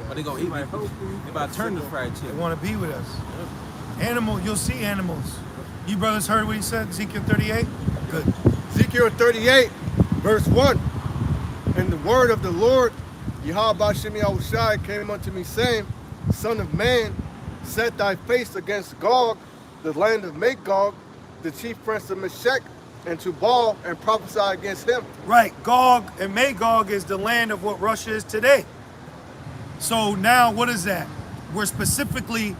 But they gonna eat me. They about to turn the fried They chicken. want to be with us. Animal, you'll see animals. You brothers heard what he said, Ezekiel 38? Good. Ezekiel 38, verse 1. And the word of the Lord, Yahweh Shemi Yahushai, came unto me, saying, Son of man, set thy face against Gog, the land of Magog, the chief prince of Meshech, and Tubal, and prophesy against him. Right, Gog and Magog is the land of what Russia is today. So now what is that? We're specifically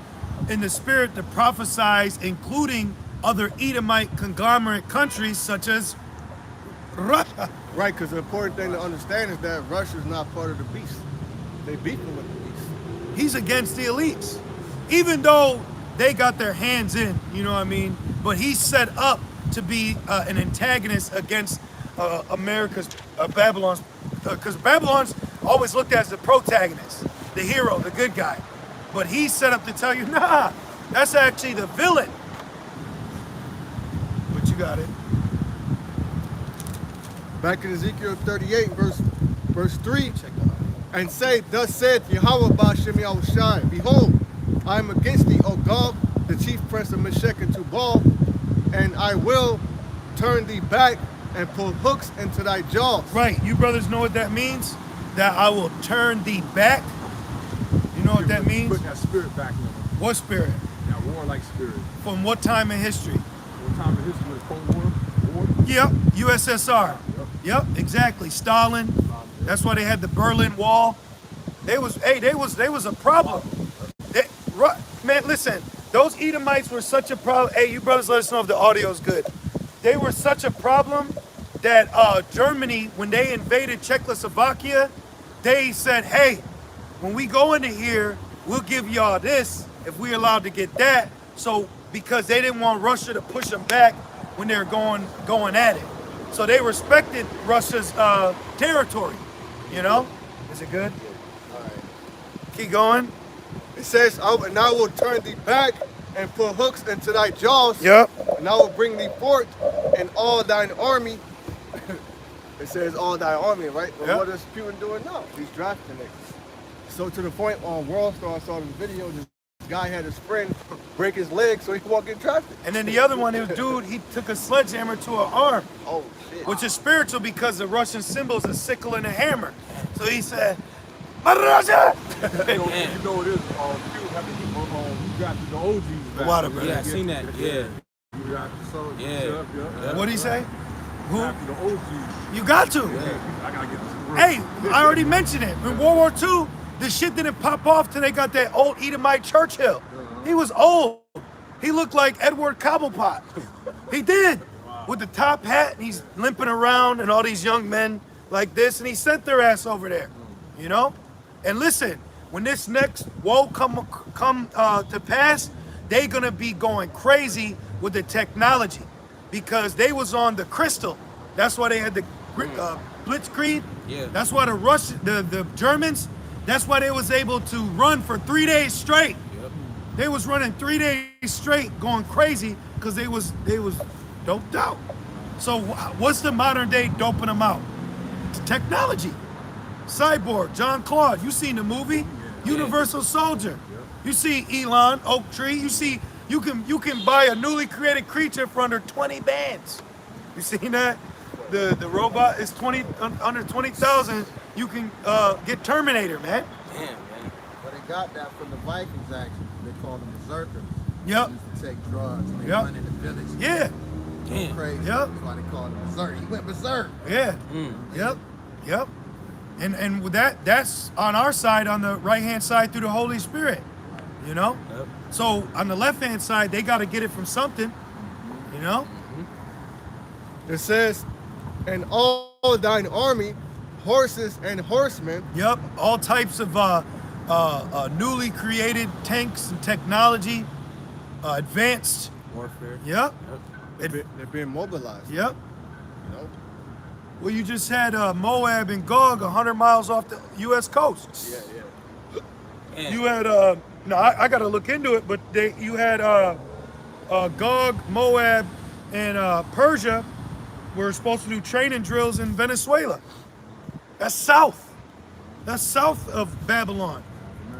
in the spirit to prophesize, including other Edomite conglomerate countries such as Russia. Right, because the important thing to understand is that Russia's not part of the beast. They beefing with the beast. He's against the elites. Even though they got their hands in, you know what I mean? But he's set up to be an antagonist against America's, Babylon's, because Babylon's always looked at as the protagonist, the hero, the good guy. But he's set up to tell you, nah, that's actually the villain. But you got it. Back in Ezekiel 38, verse 3, and say, Thus saith Yahweh Ba'Shem Yahushai, Behold, I am against thee, O Gog, the chief prince of Meshech and Tubal, and I will turn thee back and put hooks into thy jaws. Right, you brothers know what that means? That I will turn thee back. You know what that means? Put that spirit back in them. What spirit? That warlike spirit. From what time in history? What time in history was Cold War? Yep, USSR. Yep, exactly. Stalin. That's why they had the Berlin Wall. They was a problem. Man, listen, those Edomites were such a problem. Hey, you brothers, let us know if the audio's good. They were such a problem that Germany, when they invaded Czechoslovakia, they said, hey, when we go into here, we'll give y'all this if we're allowed to get that. So because they didn't want Russia to push them back when they were going at it. So they respected Russia's territory, you know? Is it good? All right. Keep going. It says, and I will turn thee back and put hooks into thy jaws. Yep. And I will bring thee forth and all thine army. It says all thy army, right? But Yep. what is Putin doing now? He's drafting it. So to the point on World Star, I saw this video, this guy had his friend break his leg so he won't get drafted. And then the other one, it was dude, he took a sledgehammer to an arm, Oh, shit. which is spiritual because the Russian symbol is a sickle and a hammer. So he said, Russia! You know what it is? Q having you drafted the OGs back. Water, brother. Yeah, I seen that. Yeah. You drafted the soldiers. Yeah. What'd he say? Who? Drafted the OGs. You got to. I gotta get this. Hey, I already mentioned it. In World War II, this shit didn't pop off till they got that old Edomite Churchill. He was old. He looked like Edward Cobblepot. He did. With the top hat, and he's limping around, and all these young men like this, and he sent their ass over there, you know? And listen, when this next woe come to pass, they gonna be going crazy with the technology because they was on the crystal. That's why they had the Blitzkrieg. Yeah. That's why the Germans, that's why they was able to run for 3 days straight. Yep. They was running 3 days straight, going crazy because they was doped out. So what's the modern day doping them out? Technology. Cyborg, John Claude. You seen the movie? Universal Soldier. You see Elon, Oak Tree. You see you can buy a newly created creature for under 20 bands. You seen that? The robot is under 20,000. You can get Terminator, man. Damn, man. But they got that from the Vikings, actually. They call them berserkers. Yep. They used to take drugs and they Yep. run in the village. Yeah. Damn. Crazy. Yep. That's why they call them berserk. He went berserk. Yeah. Yep. Yep. And with that's on our side, on the right hand side through the Holy Spirit. You know? Yep. So on the left hand side, they gotta get it from something. You know? It says, and all thine army, horses and horsemen. Yep. All types of newly created tanks and technology, advanced. Warfare. Yep. They're being mobilized. Yep. You know? Well, you just had Moab and Gog 100 miles off the U.S. coast. Man. You had no, I got to look into it, but you had Gog, Moab, and Persia were supposed to do training drills in Venezuela. That's south. That's south of Babylon.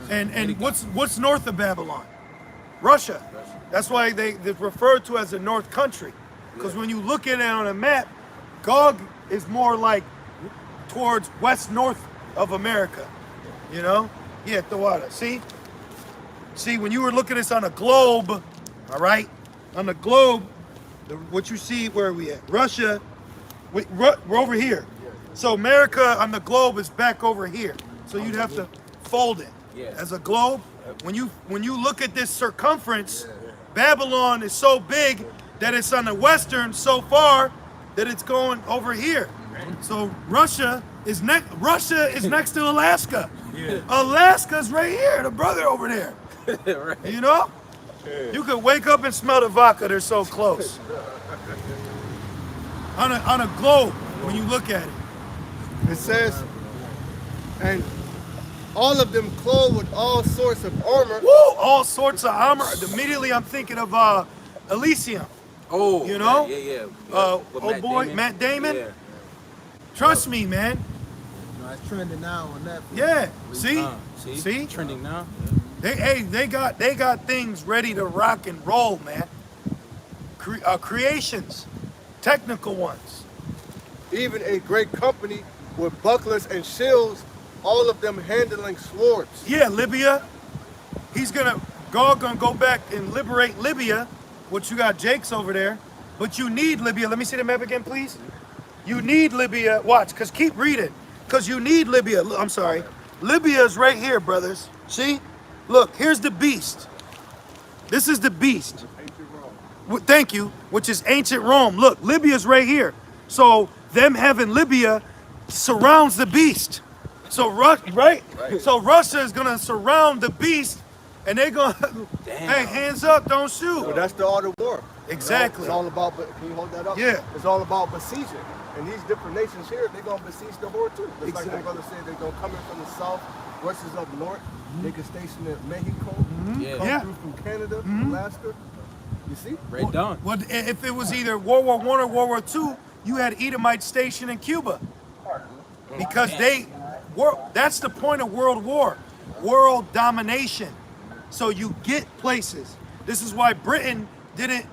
And what's north of Babylon? Russia. That's why they're referred to as the North Country. Because when you look at it on a map, Gog is more like towards west-north of America. You know? Yeah, the water. See, when you were looking at this on a globe, all right? On the globe, what you see, where are we at? Russia, we're over here. So America on the globe is back over here. So you'd have to fold it as a globe. When you look at this circumference, Babylon is so big that it's on the western so far that it's going over here. So Russia is next to Alaska. Alaska's right here, the brother over there. Right. You know? You could wake up and smell the vodka, they're so close. On a globe, when you look at it. It says, and all of them clothed with all sorts of armor. Woo! All sorts of armor. Immediately I'm thinking of Elysium. Oh, You know? Yeah. Oh boy, Matt Damon. Yeah. Trust me, man. You know, it's trending now on Netflix. Yeah. See? See? Trending now. They got things ready to rock and roll, man. Creations, technical ones. Even a great company with bucklers and shields, all of them handling swords. Yeah, Libya. Gog gonna go back and liberate Libya, which you got Jake's over there. But you need Libya. Let me see the map again, please. You need Libya. Watch, because keep reading. Because you need Libya. I'm sorry. Libya is right here, brothers. See? Look, here's the beast. This is the beast. Thank you, which is ancient Rome. Look, Libya's right here. So them having Libya surrounds the beast. So right? So Russia is gonna surround the beast, and they're gonna, hey, hands up, don't shoot. But that's the art of war. Exactly. It's all about, can you hold that up? Yeah. It's all about besieging. And these different nations here, they're going to besiege the horde too. Just like the brother said, they're going to come in from the south, Russia's up north. They can station in Mexico, come through from Canada, Alaska. You see? Right down. Well, if it was either World War I or World War II, you had Edomites stationed in Cuba. Because that's the point of world war, world domination. So you get places. This is why Britain didn't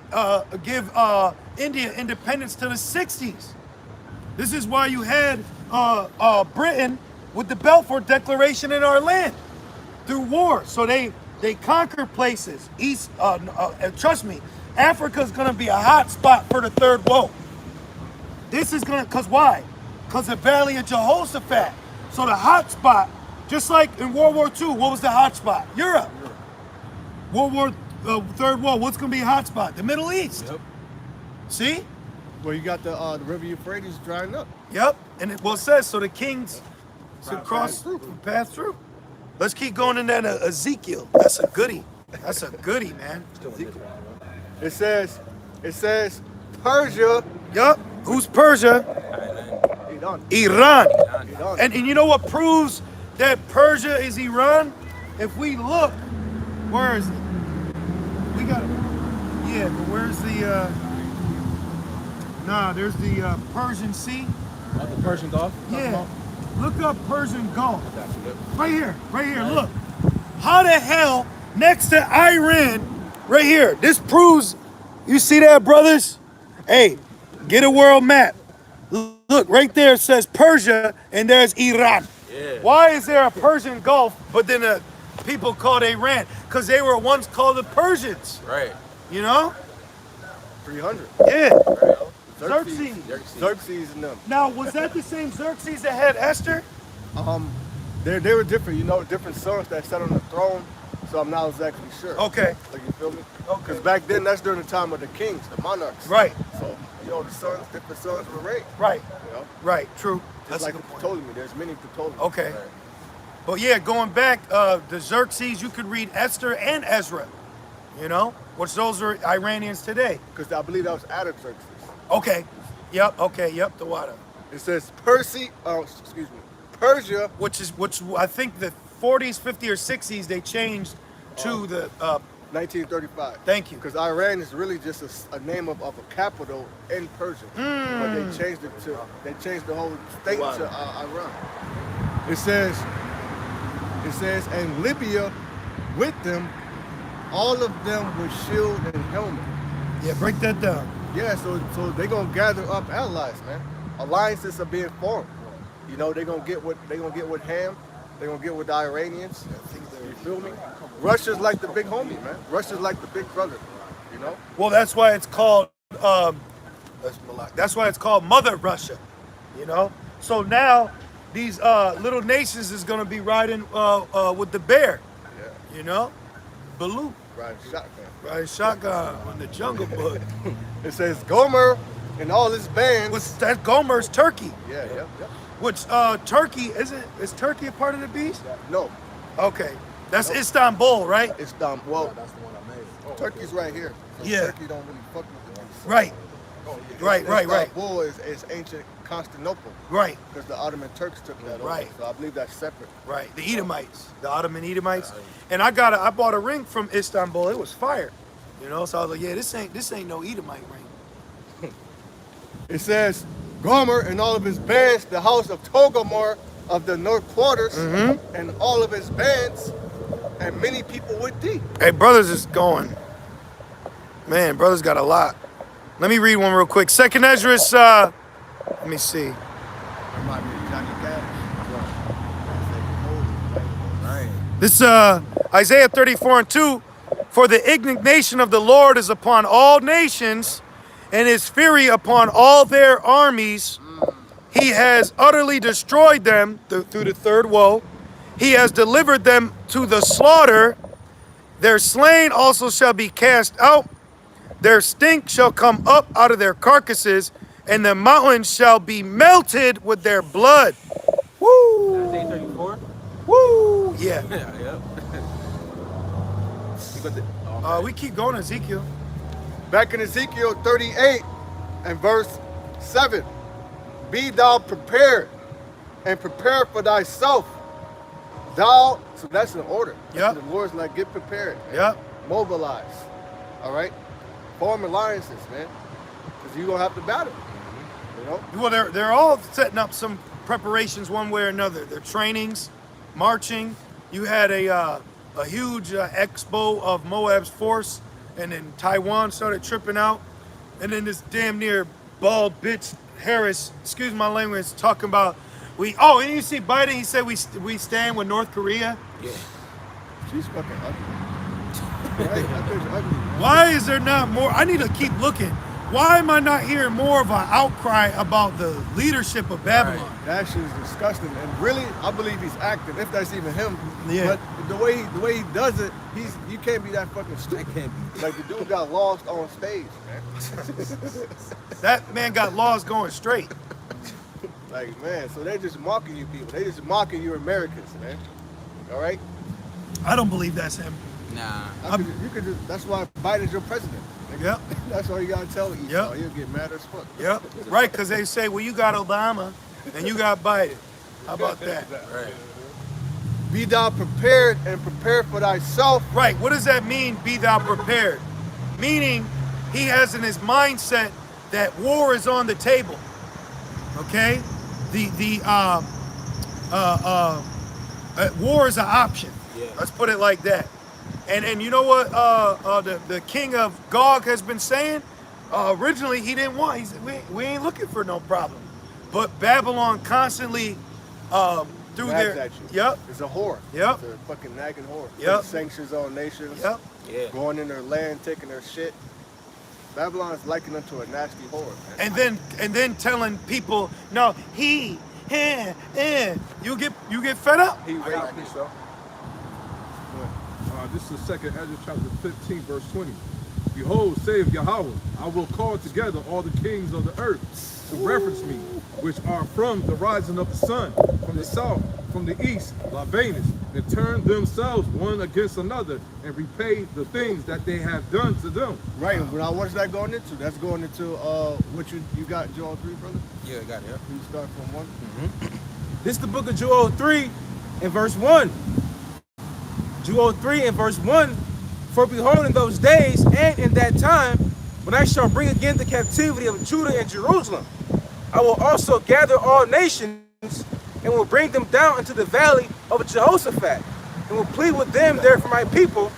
give India independence till the 60s. This is why you had Britain with the Balfour Declaration in our land through war. So they conquered places. Trust me, Africa's gonna be a hot spot for the third woe. This is gonna, cause why? Cause the Valley of Jehoshaphat. So the hot spot, just like in World War II, what was the hot spot? Europe. Third War, what's gonna be a hot spot? The Middle East. Yep. See? Well, you got the River Euphrates drying up. Yep. And it says so the kings should pass through. Let's keep going in that Ezekiel. That's a goodie. That's a goodie, man. It says Persia. Yup. Who's Persia? Iran. And you know what proves that Persia is Iran? If we look, where is it? We got it. Yeah, but where's the there's the Persian Sea. The Persian Gulf? Yeah. Look up Persian Gulf. Right here, look. How the hell next to Iran, right here, this proves, you see that, brothers? Hey, get a world map. Look, right there it says Persia, and there's Iran. Yeah. Why is there a Persian Gulf, but then people called Iran? Because they were once called the Persians. Right. You know? 300. Yeah. Xerxes. Xerxes. Xerxes and them. Now, was that the same Xerxes that had Esther? They were different, different sons that sat on the throne. So I'm not exactly sure. Okay. Like, you feel me? Okay. Because back then, that's during the time of the kings, the monarchs. Right. So, the sons, different sons were raised. Right. You know? Right. True. Just That's like a good point. Ptolemy. There's many Ptolemies. Okay. But yeah, going back, the Xerxes, you could read Esther and Ezra, which those are Iranians today. Because I believe that was Artaxerxes. Okay. Yep, the water. It says Persia, Which I think the 40s, 50s, or 60s, they changed to the, 1935. Thank you. Because Iran is really just a name of a capital in Persia. But they changed the whole state to Iran. It says, and Libya with them, all of them with shield and helmet. Yeah, break that down. Yeah, so they're gonna gather up allies, man. Alliances are being formed. They're gonna get with Ham, they're gonna get with the Iranians. You feel me? Russia's like the big homie, man. Russia's like the big brother. Well, that's why it's called, Mother Russia, So now, these little nations is gonna be riding with the bear, Baloo. Riding shotgun on the Jungle Book. It says Gomer and all his bands. That Gomer's Turkey. Yeah. Which Turkey is Turkey a part of the beast? No. Okay, that's Istanbul, right? Istanbul. Well, Turkey's right here. So Yeah. Turkey don't really fuck with the beast. Right. Right. Istanbul is ancient Constantinople. Right. Because the Ottoman Turks took that over. Right. So I believe that's separate. Right. The Edomites, the Ottoman Edomites, and I bought a ring from Istanbul. It was fire, So I was like, yeah, this ain't no Edomite ring. It says Gomer and all of his bands, the house of Togomar of the north quarters, and all of his bands, and many people with thee. Hey, brothers is going. Man, brothers got a lot. Let me read one real quick. Second Esdras, let me see. Remind me of Johnny Cash. Right. This Isaiah 34:2. For the indignation of the Lord is upon all nations, and his fury upon all their armies. He has utterly destroyed them through the third woe. He has delivered them to the slaughter. Their slain also shall be cast out. Their stink shall come up out of their carcasses, and the mountains shall be melted with their blood. Woo! Yeah. Yep. You got the- We keep going, Ezekiel. Back in Ezekiel 38 and verse 7. Be thou prepared and prepare for thyself. Thou, so that's an order. Yep. The Lord's like, get prepared. Man. Yep. Mobilize. All right? Form alliances, man. Because you're going to have to battle. You know? Well, they're all setting up some preparations one way or another. Their trainings, marching. You had a huge expo of Moab's force, and then Taiwan started tripping out, and then this damn near bald bitch Harris, excuse my language, talking about and you see Biden, he said we stand with North Korea. Yeah. She's fucking ugly. Right? That bitch ugly, man. Why is there not more? I need to keep looking. Why am I not hearing more of an outcry about the leadership of Babylon? That shit is disgusting. And really, I believe he's acting, if that's even him. Yeah. But the way he does it, you can't be that fucking stupid. That can't be. Like the dude got lost on stage, man. That man got laws going straight. Like, man, so they're just mocking you people. They just mocking you Americans, man. All right? I don't believe that's him. Nah. You could just, that's why Biden's your president. Nigga. Yep. That's all you gotta tell Esau. Yep. You'll get mad as fuck. Yep. Right, because they say, well, you got Obama and you got Biden. How about that? Right. Be thou prepared and prepare for thyself. Right. What does that mean, be thou prepared? Meaning he has in his mindset that war is on the table. Okay? War is an option. Yeah. Let's put it like that. And you know what the king of Gog has been saying? Originally he didn't want. He said we ain't looking for no problem. But Babylon constantly through Nags their at you. Yep. It's a whore. Yep. It's a fucking nagging whore. Yep. Putting sanctions on nations. Yep. Yeah. Going in their land, taking their shit. Babylon's likened them to a nasty whore, man. And then telling people, no, you get fed up. He raped me, so. This is 2nd Ezra chapter 15, verse 20. Behold, saith Yahweh, I will call together all the kings of the earth to reference me, which are from the rising of the sun, from the south, from the east, Libanus, and turn themselves one against another, and repay the things that they have done to them. Right, but what's that going into? That's going into what you got, Joel 3, brother? Yeah, I got it. Yep. You start from 1? This is the book of Joel 3 and verse 1. Joel 3 and verse 1. For behold, in those days and in that time, when I shall bring again the captivity of Judah and Jerusalem, I will also gather all nations and will bring them down into the valley of Jehoshaphat, and will plead with them there for my people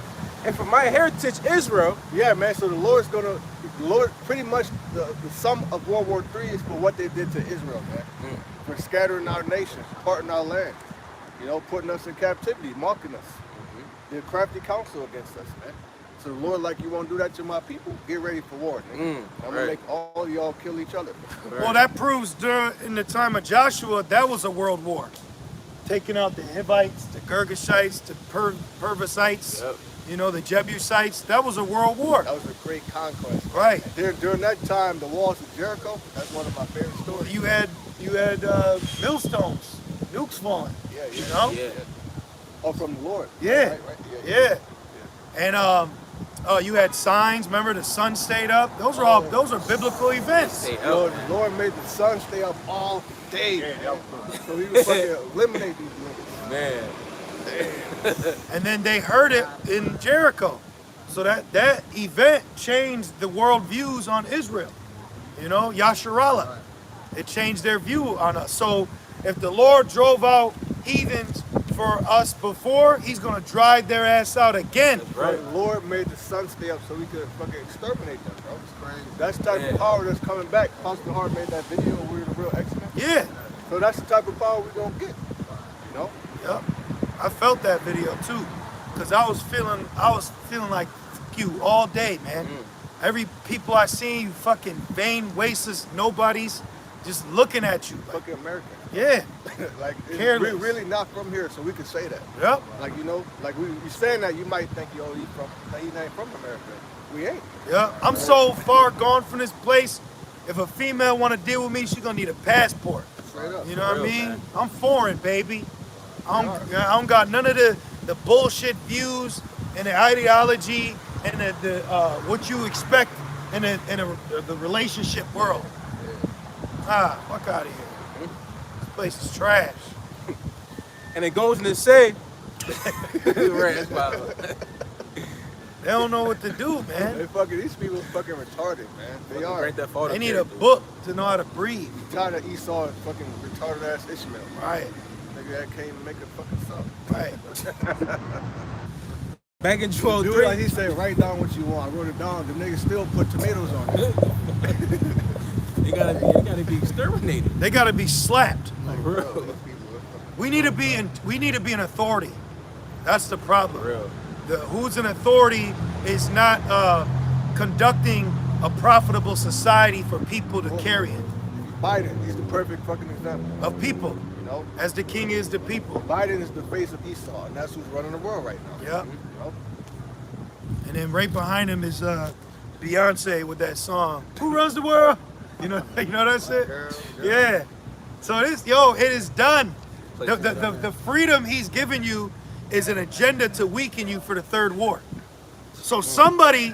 and for my heritage Israel. Yeah, man, so the Lord, pretty much the sum of World War III is for what they did to Israel, man. For scattering our nation, parting our land, putting us in captivity, mocking us. They're crafty counsel against us, man. So the Lord, like, you won't do that to my people? Get ready for war, nigga. I'm gonna make all of y'all kill each other. Well, that proves in the time of Joshua, that was a world war. Taking out the Hivites, the Girgashites, the Pervasites, the Jebusites. That was a world war. That was a great conquest. Right. During that time, the walls of Jericho, that's one of my favorite stories. You had millstones, nukes falling. Yeah. You know? Yeah. Oh, from the Lord. Yeah. Right. Yeah. And you had signs. Remember, the sun stayed up. Those are biblical events. The Lord made the sun stay up all day. So he would fucking eliminate these niggas. Man. And then they heard it in Jericho. So that event changed the world views on Israel. Yasharallah. It changed their view on us. So if the Lord drove out heathens for us before, he's going to drive their ass out again. Right. The Lord made the sun stay up so we could fucking exterminate them, bro. It's crazy. That's the type of power that's coming back. Pastor Hart made that video, We're the Real X-Men. Yeah. So that's the type of power we're going to get. Yep. I felt that video too. Because I was feeling like fuck you all day, man. Every people I seen, you fucking vain, wasteless, nobodies, just looking at you. Fucking American. Yeah. Like, Careless. we're really not from here, so we can say that. Yep. Like, you saying that, you might think, he ain't from America. We ain't. Yeah. I'm so far gone from this place. If a female want to deal with me, she gonna need a passport. Straight up. You know what I mean? I'm foreign, baby. I don't got none of the bullshit views and the ideology and the what you expect in the relationship world. Fuck out of here. This place is trash. And it goes on to say, They don't know what to do, man. These people fucking retarded, man. They are. They need a book to know how to breathe. Tired of Esau and fucking retarded ass Ishmael. Right. Nigga that can't even make a fucking song. Right. back in Dude, 12:3. like he said, write down what you want. I wrote it down. The nigga still put tomatoes on it. They gotta be exterminated. They gotta be slapped. Like, Bro. these people are fucking- We need to be an authority. That's the problem. Real. Who's an authority is not conducting a profitable society for people to carry it. Biden, he's the perfect fucking example. Of people. You know? As the king is the people. Biden is the face of Esau, and that's who's running the world right now. Yep. You know? And then right behind him is Beyonce with that song. Who runs the world? You know that shit? Yeah. So it is done. The freedom he's given you is an agenda to weaken you for the third war. So somebody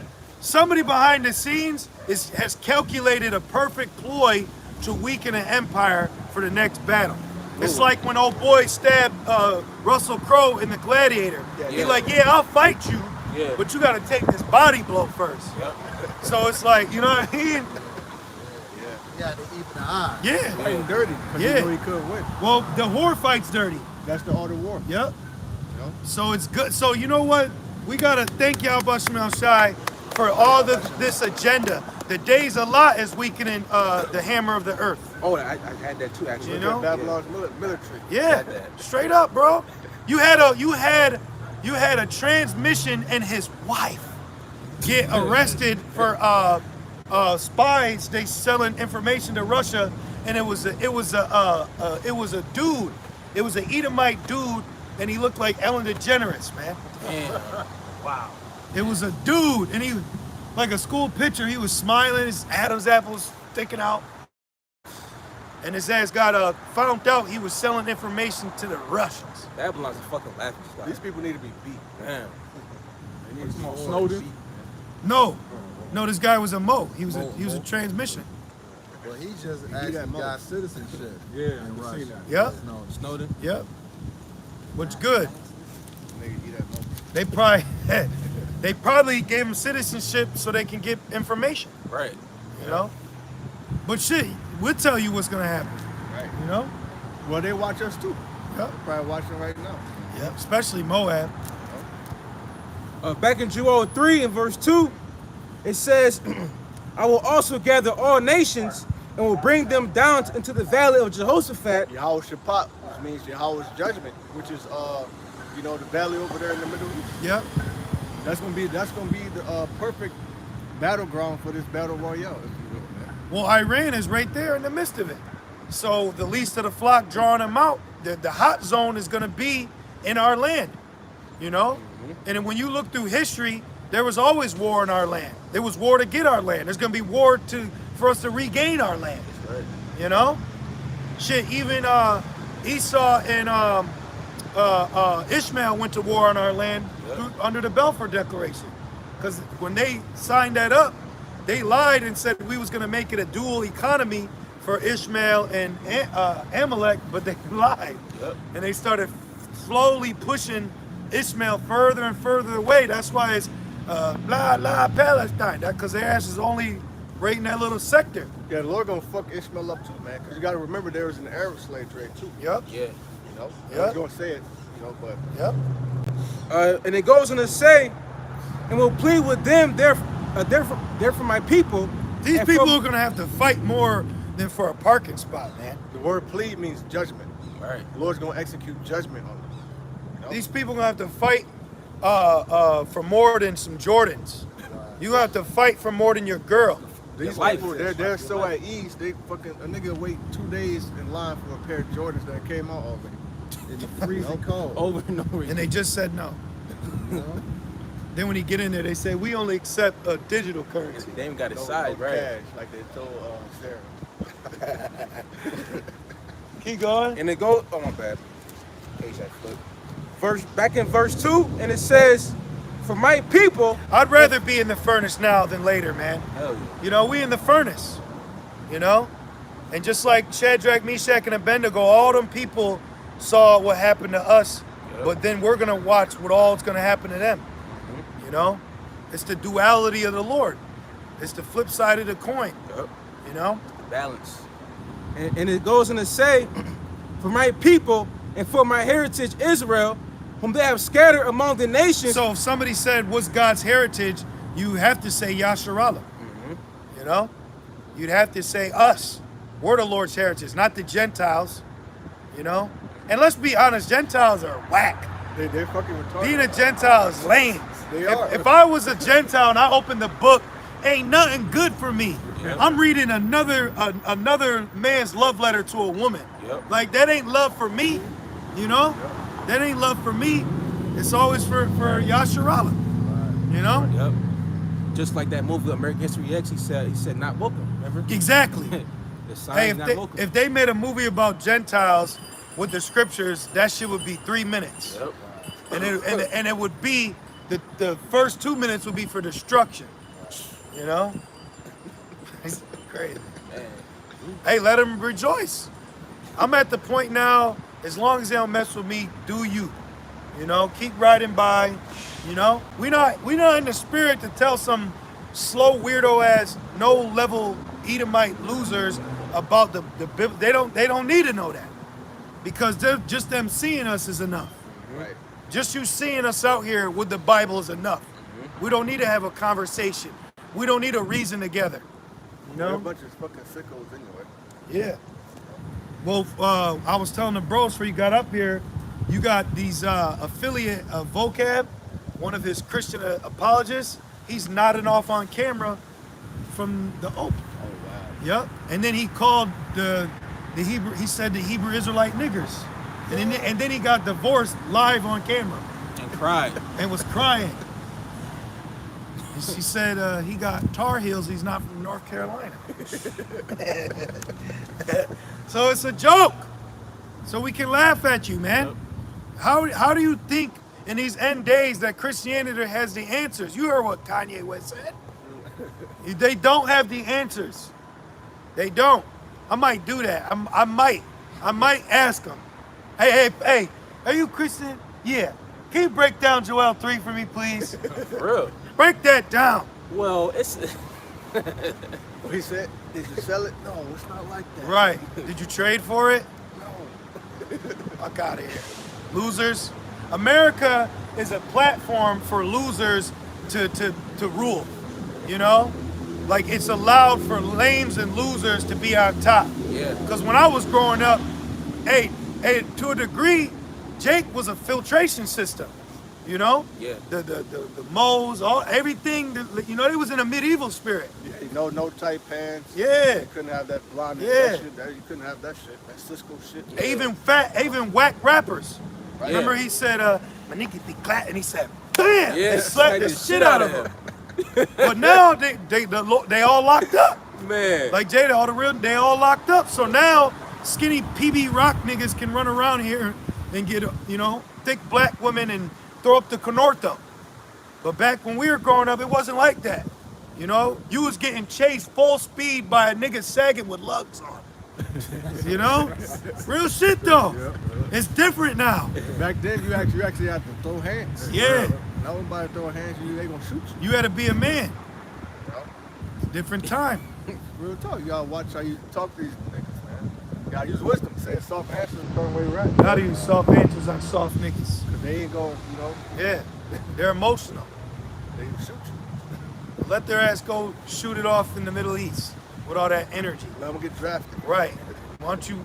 behind the scenes has calculated a perfect ploy to weaken an empire for the next battle. It's like when old boy stabbed Russell Crowe in The Gladiator. He's like, yeah, I'll fight you, but you gotta take this body blow first. So it's like, you know what I mean? Yeah, to even the eye. Yeah. Fighting dirty, because Yeah. he knew he couldn't win. Well, the whore fight's dirty. That's the art of war. Yep. You know? So it's good. So you know what? We gotta thank y'all Bashim El Shai for all this agenda. The days a lot is weakening the hammer of the earth. Oh, I had that too, actually. You know? Babylon's military. Yeah, Got that. straight up, bro. You had a transmission and his wife get arrested for spies. They selling information to Russia, and it was a dude. It was an Edomite dude, and he looked like Ellen DeGeneres, man. Damn. Wow. It was a dude, and he, like a school picture, he was smiling, his Adam's apple was sticking out. And his ass got found out he was selling information to the Russians. Babylon's a fucking laughing stock. These people need to be beat. Damn. They need to be Snowden? No, this guy was a Mo. He was a transmission. Well, he just actually got citizenship. Yeah, in I've Russia. seen that. Yep, Snowden. yep. Which good. Nigga eat that moment. They probably gave him citizenship so they can get information. Right. You know. But shit, we'll tell you what's gonna happen. Right. You know. Well, they watch us too. Yep. They're probably watching right now. Yep. Especially Moab. Back in Joel 3 and verse 2, it says, I will also gather all nations and will bring them down into the valley of Jehoshaphat. Yahweh Shaphat, which means Yahweh's judgment, which is the valley over there in the Middle East. Yep. That's gonna be the perfect battleground for this battle royale, if you will, man. Well, Iran is right there in the midst of it. So the least of the flock drawing them out. The hot zone is gonna be in our land. You know? And then when you look through history, there was always war in our land. There was war to get our land. There's gonna be war for us to regain our land. Right. You know? Shit, even Esau and Ishmael went to war on our land under the Balfour Declaration. Because when they signed that up, they lied and said we was gonna make it a dual economy for Ishmael and Amalek, but they lied. Yep. And they started slowly pushing Ishmael further and further away. That's why it's blah blah Palestine. Because their ass is only right in that little sector. Yeah, the Lord gonna fuck Ishmael up too, man. Because you gotta remember there was an Arab slave trade too. Yep. Yeah. You know? Yeah. I was gonna say it, but Yep. And it goes on to say, and will plead with them, they're for my people. These and people for- are gonna have to fight more than for a parking spot, man. the word plead means judgment. Right. The Lord's gonna execute judgment on them. You know? These people gonna have to fight for more than some Jordans. You gonna have to fight for more than your girl. These life. people, they're so at ease. They fucking a nigga wait 2 days in line for a pair of Jordans that came out already. In the freezing cold. Over and over And again. they just said no. You know? Then when you get in there, they say we only accept a digital currency. They even got it No, side, no right? cash, like they told Sarah. Keep going. And it goes, oh my bad. Page that flip. Back in verse 2, and it says, "For my people." I'd rather be in the furnace now than later, man. Hell yeah. You know, we in the furnace, you know? And just like Shadrach, Meshach, and Abednego, all them people saw what happened to us, but then we're going to watch what all's going to happen to them, you know? It's the duality of the Lord. It's the flip side of the coin, you know? The balance. And it goes on to say, "For my people and for my heritage Israel, whom they have scattered among the nations." So if somebody said, what's God's heritage, you have to say Yasharallah, you know? You'd have to say us. We're the Lord's heritage, not the Gentiles, you know? And let's be honest, Gentiles are whack. They're fucking retarded. Being a Gentile is lame. They are. If I was a Gentile and I opened the book, ain't nothing good for me. Yep. I'm reading another man's love letter to a woman. Yep. Like, that ain't love for me, you know? That ain't love for me. It's always for Yasharallah, you know? Yep. Just like that movie American History X, he said not welcome. Remember? Exactly. The sign Hey, not welcome. if they made a movie about Gentiles with the scriptures, that shit would be 3 minutes. Yep. And it would be, the first 2 minutes would be for destruction, you know? It's crazy. Man. Hey, let them rejoice. I'm at the point now, as long as they don't mess with me, do you. You know, keep riding by, you know? We not in the spirit to tell some slow weirdo ass, no level Edomite losers about the they don't need to know that. Because just them seeing us is enough. Right. Just you seeing us out here with the Bible is enough. We don't need to have a conversation. We don't need a reason together. You They're a know? bunch of fucking sickos anyway. Yeah. Well, I was telling the bros before you got up here, you got these affiliate of Vocab, one of his Christian apologists. He's nodding off on camera from the Open. Oh wow. Yep. And then he called the Hebrew. He said the Hebrew Israelite niggers, and then he got divorced live on camera And cried. and was crying. And she said he got Tar Heels. He's not from North Carolina. So it's a joke. So we can laugh at you, man. Yep. How do you think in these end days that Christianity has the answers? You heard what Kanye West said. They don't have the answers. They don't. I might do that. I might ask them. Hey, are you Christian? Yeah. Can you break down Joel 3 for me, please? For real. Break that down. Well, it's What he said? Did you sell it? No, it's not like that. Right. Did you trade for it? No. Fuck out of here. Losers. America is a platform for losers to rule. You know? Like, it's allowed for lames and losers to be on top. Yeah. Because when I was growing up, hey, to a degree, Jake was a filtration system. You know? Yeah. The moles, everything, you know, it was in a medieval spirit. Yeah, no tight pants. Yeah. You couldn't have that blonde. Yeah. That shit, you couldn't have that shit. That Cisco shit. Even whack rappers. Right. Remember he said, my nigga be clap, and he said, bam! Yeah, and slapped the shit out of him. him. But now they all locked up. Man. Like Jada, they all locked up. So now skinny PB Rock niggas can run around here and get, you know, thick black women and throw up the Conorto. But back when we were growing up, it wasn't like that. You know, you was getting chased full speed by a nigga sagging with lugs on. You know? Real shit though. It's different now. Back then, you actually had to throw hands. Yeah. Now nobody throw hands, they gonna shoot you. You had to be a man. Different time. Real talk, you gotta watch how you talk to these niggas, man. You gotta use wisdom. Say soft answers the certain way right. How do you soft answers on soft niggas? Cause they ain't gonna, Yeah. They're emotional. they shoot you. Let their ass go shoot it off in the Middle East with all that energy. Let them get drafted. Right. Why don't you,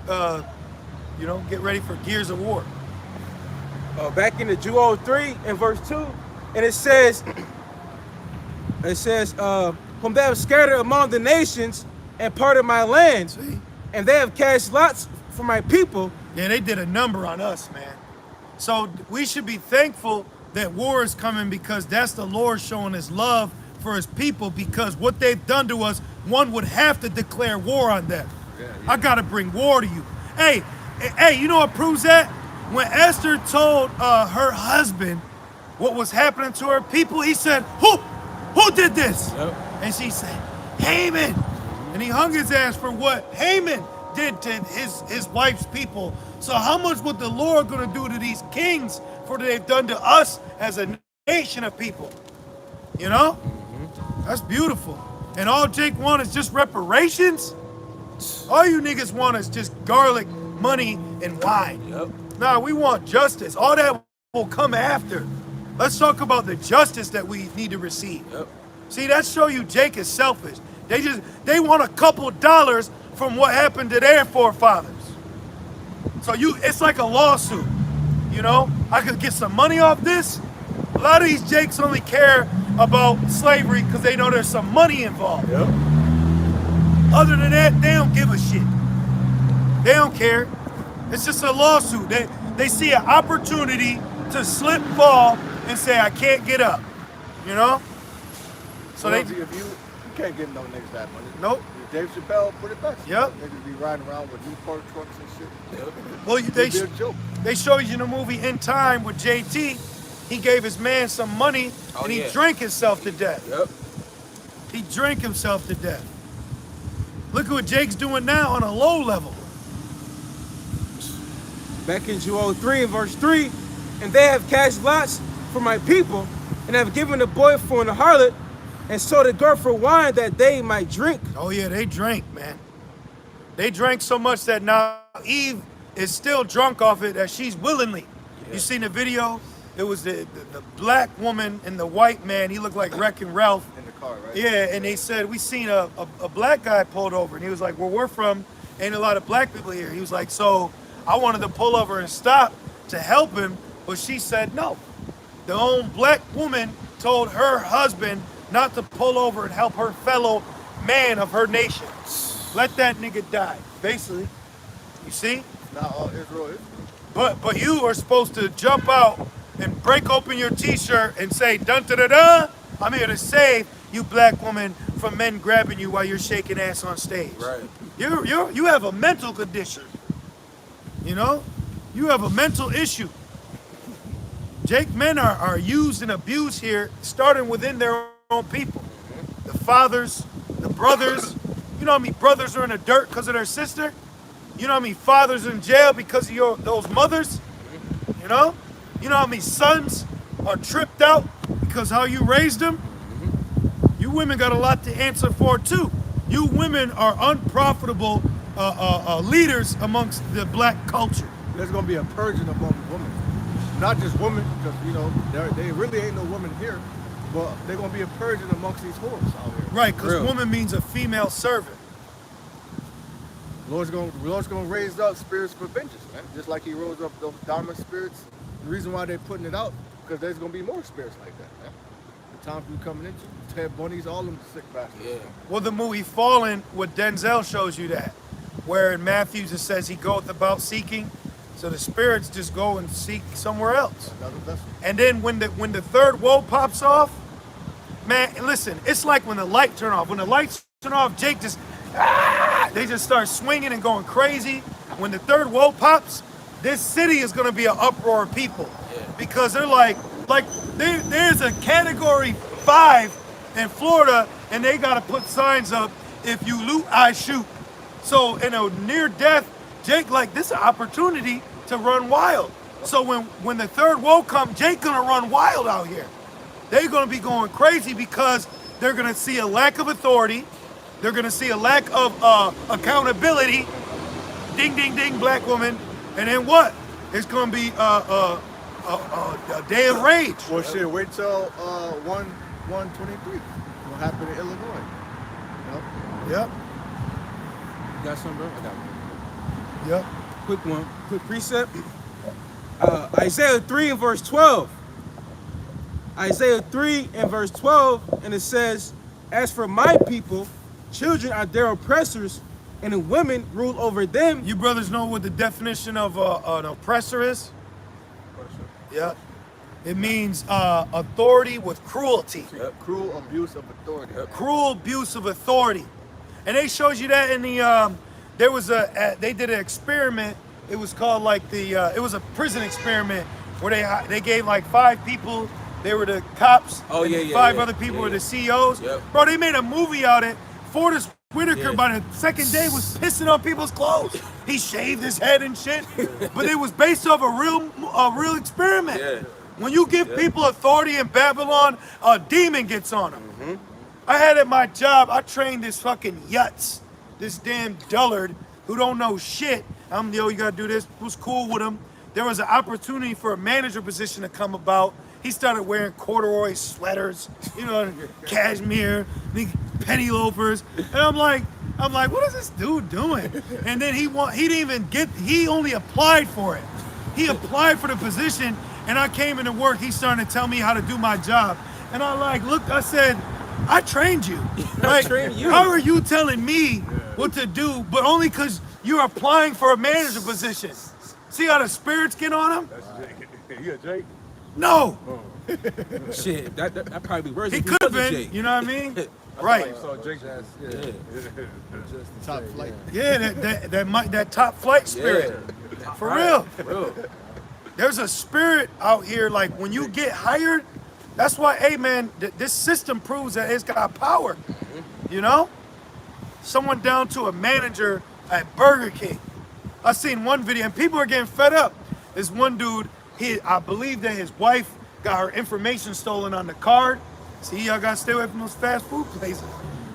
you know, get ready for Gears of War? Back in the Joel 3 and verse 2, and it says, whom they have scattered among the nations and parted my land, See? and they have cast lots for my people. Yeah, they did a number on us, man. So we should be thankful that war is coming because that's the Lord showing his love for his people, because what they've done to us, one would have to declare war on them. I gotta bring war to you. Hey, you know what proves that? When Esther told her husband what was happening to her people, he said, who did this? Yep. And she said, Haman. And he hung his ass for what Haman did to his wife's people. So how much would the Lord gonna do to these kings for what they've done to us as a nation of people? You know? That's beautiful. And all Jake wants is just reparations? All you niggas want is just garlic, money, and wine. Yep. Nah, we want justice. All that will come after. Let's talk about the justice that we need to receive. Yep. See, that show you Jake is selfish. They want a couple dollars from what happened to their forefathers. So it's like a lawsuit, you know? I could get some money off this. A lot of these Jakes only care about slavery because they know there's some money involved. Yep. Other than that, they don't give a shit. They don't care. It's just a lawsuit. They see an opportunity to slip, fall, and say, I can't get up. You know? So Well, they... if you can't get no niggas that money. Nope. Dave Chappelle put it best. Yep. Niggas be riding around with Newport trucks and shit. Yep. Well, It'd be a joke. they show you in the movie In Time with JT, he gave his man some money and he drank himself to death. Yep. He drank himself to death. Look at what Jake's doing now on a low level. Back in Joel 3 and verse 3, and they have cast lots for my people, and have given the boy for an harlot, and sold the girl for wine that they might drink. Oh yeah, they drank, man. They drank so much that now Eve is still drunk off it that she's willingly. Yeah. You seen the video? It was the black woman and the white man. He looked like Wreck-It Ralph. In the car, right? Yeah, and they said, we seen a black guy pulled over. And he was like, where we're from, ain't a lot of black people here. He was like, so I wanted to pull over and stop to help him, but she said no. The own black woman told her husband not to pull over and help her fellow man of her nation. Let that nigga die, basically. You see? Not all Israel is. But you are supposed to jump out and break open your t-shirt and say, dun da da da, I'm here to save you black woman from men grabbing you while you're shaking ass on stage. Right. You have a mental condition. You know? You have a mental issue. Jake, men are used and abused here, starting within their own people. The fathers, the brothers. You know how many brothers are in the dirt because of their sister? You know how many fathers in jail because of those mothers? You know? You know how many sons are tripped out because how you raised them? You women got a lot to answer for too. You women are unprofitable leaders amongst the black culture. There's gonna be a purging among women. Not just women, because you know, they really ain't no women here, but they're gonna be a purging amongst these whores out here. Right, because Real. woman means a female servant. The Lord's gonna raise up spirits for vengeance, man. Just like he rose up those dominant spirits. The reason why they're putting it out, because there's gonna be more spirits like that, man. The time we coming into, Ted Bunny's, all them sick bastards. Yeah. Well, the movie Fallen with Denzel shows you that, where in Matthews it says he goeth about seeking, so the spirits just go and seek somewhere else. Another vessel. And then when the third woe pops off, man, listen, it's like when the light turn off. When the lights turn off, Jake just, they just start swinging and going crazy. When the third woe pops, this city is gonna be an uproar of people. Yeah. Because they're like there's a category 5 in Florida and they gotta put signs up, if you loot, I shoot. So in a near death, Jake like, this is an opportunity to run wild. So when the third woe comes, Jake gonna run wild out here. They're gonna be going crazy because they're gonna see a lack of authority. They're gonna see a lack of accountability. Ding, ding, ding, black woman. And then what? It's gonna be a day of rage. Well, shit, wait till 1/23. What happened in Illinois? You know? Yep, You got something, bro? I got one. yep. Quick one, quick precept. Isaiah 3 and verse 12. Isaiah 3 and verse 12, and it says, as for my people, children are their oppressors, and the women rule over them. You brothers know what the definition of an oppressor is? Yep. It means authority with cruelty. Yep. Cruel abuse of authority. Yep. Cruel abuse of authority. And they showed you that in the, they did an experiment It was called like it was a prison experiment where they gave like 5 people. They were the cops. Oh, and yeah, then yeah, 5 yeah. other people Yeah, were yeah. the CEOs. Yep. Bro, they made a movie out of it. Forrest Whitaker Yeah. by the second day was pissing on people's clothes. He shaved his head and shit. But it was based off a real experiment. Yeah. When you give people authority in Babylon, a demon gets on them. Mm-hmm. I had at my job, I trained this fucking yutz, this damn dullard who don't know shit. Yo, you gotta do this. Was cool with him. There was an opportunity for a manager position to come about. He started wearing corduroy sweaters, you know, cashmere, penny loafers, and I'm like, what is this dude doing? And then he only applied for it. He applied for the position, and I came into work. He started to tell me how to do my job, and I said, I trained you. Like, trained you. how are you telling me what to do, but only because you're applying for a manager position? See how the spirits get on him? That's Jake. You a Jake? No, Shit, that probably be worse. he if could have wasn't been. Jake. You know what I mean? Right. So Jake. Top flight. Yeah, that top flight spirit. For real. For real. There's a spirit out here, like when you get hired, that's why, hey man, this system proves that it's got power. You know? Someone down to a manager at Burger King. I seen one video and people are getting fed up. This one dude, I believe that his wife got her information stolen on the card. See, y'all gotta stay away from those fast food places.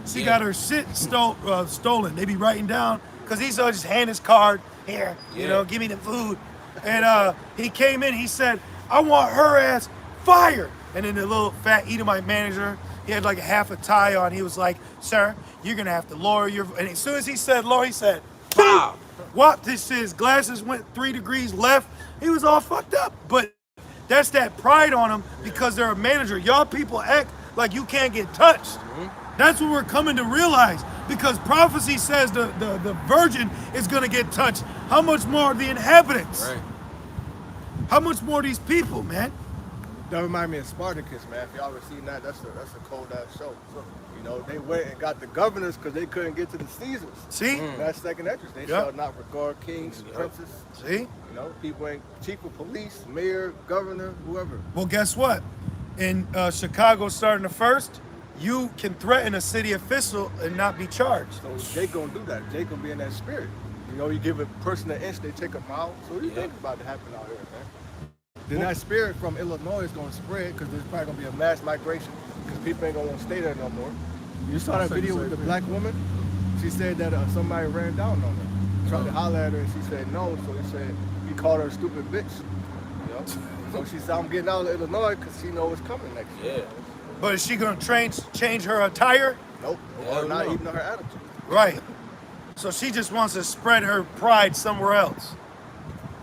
She got her shit stolen. They be writing down, cause he's just hand his card, here, you know, give me the food. And he came in, he said, I want her ass fired. And then the little fat Edomite manager, he had like a half a tie on. He was like, sir, you're gonna have to lower your, and as soon as he said lower, he said, Wow. whoop, this shit, his glasses went 3 degrees left. He was all fucked up. But that's that pride on him because they're a manager. Y'all people act like you can't get touched. That's what we're coming to realize, because prophecy says the virgin is gonna get touched. How much more the inhabitants? Right. How much more these people, man? That remind me of Spartacus, man. If y'all ever seen that, that's a cold ass show. You know, they went and got the governors because they couldn't get to the Caesars. See? That's second entrance. They shall not regard kings, princes. See? You know, people ain't chief of police, mayor, governor, whoever. Well, guess what? In Chicago starting the 1st, you can threaten a city official and not be charged. So Jake gonna do that. Jake gonna be in that spirit. You know, you give a person an inch, they take a mile. So what do you think about to happen out here, man? Then that spirit from Illinois is gonna spread because there's probably gonna be a mass migration because people ain't gonna want to stay there no more. You saw that video with the black woman? She said that somebody ran down on her, tried to holler at her, and she said no. So he said he called her a stupid bitch. You know? So she said, I'm getting out of Illinois because she knows what's coming next year. Yeah. But is she gonna change her attire? Nope. Hell Or not no. even her attitude. Right. So she just wants to spread her pride somewhere else.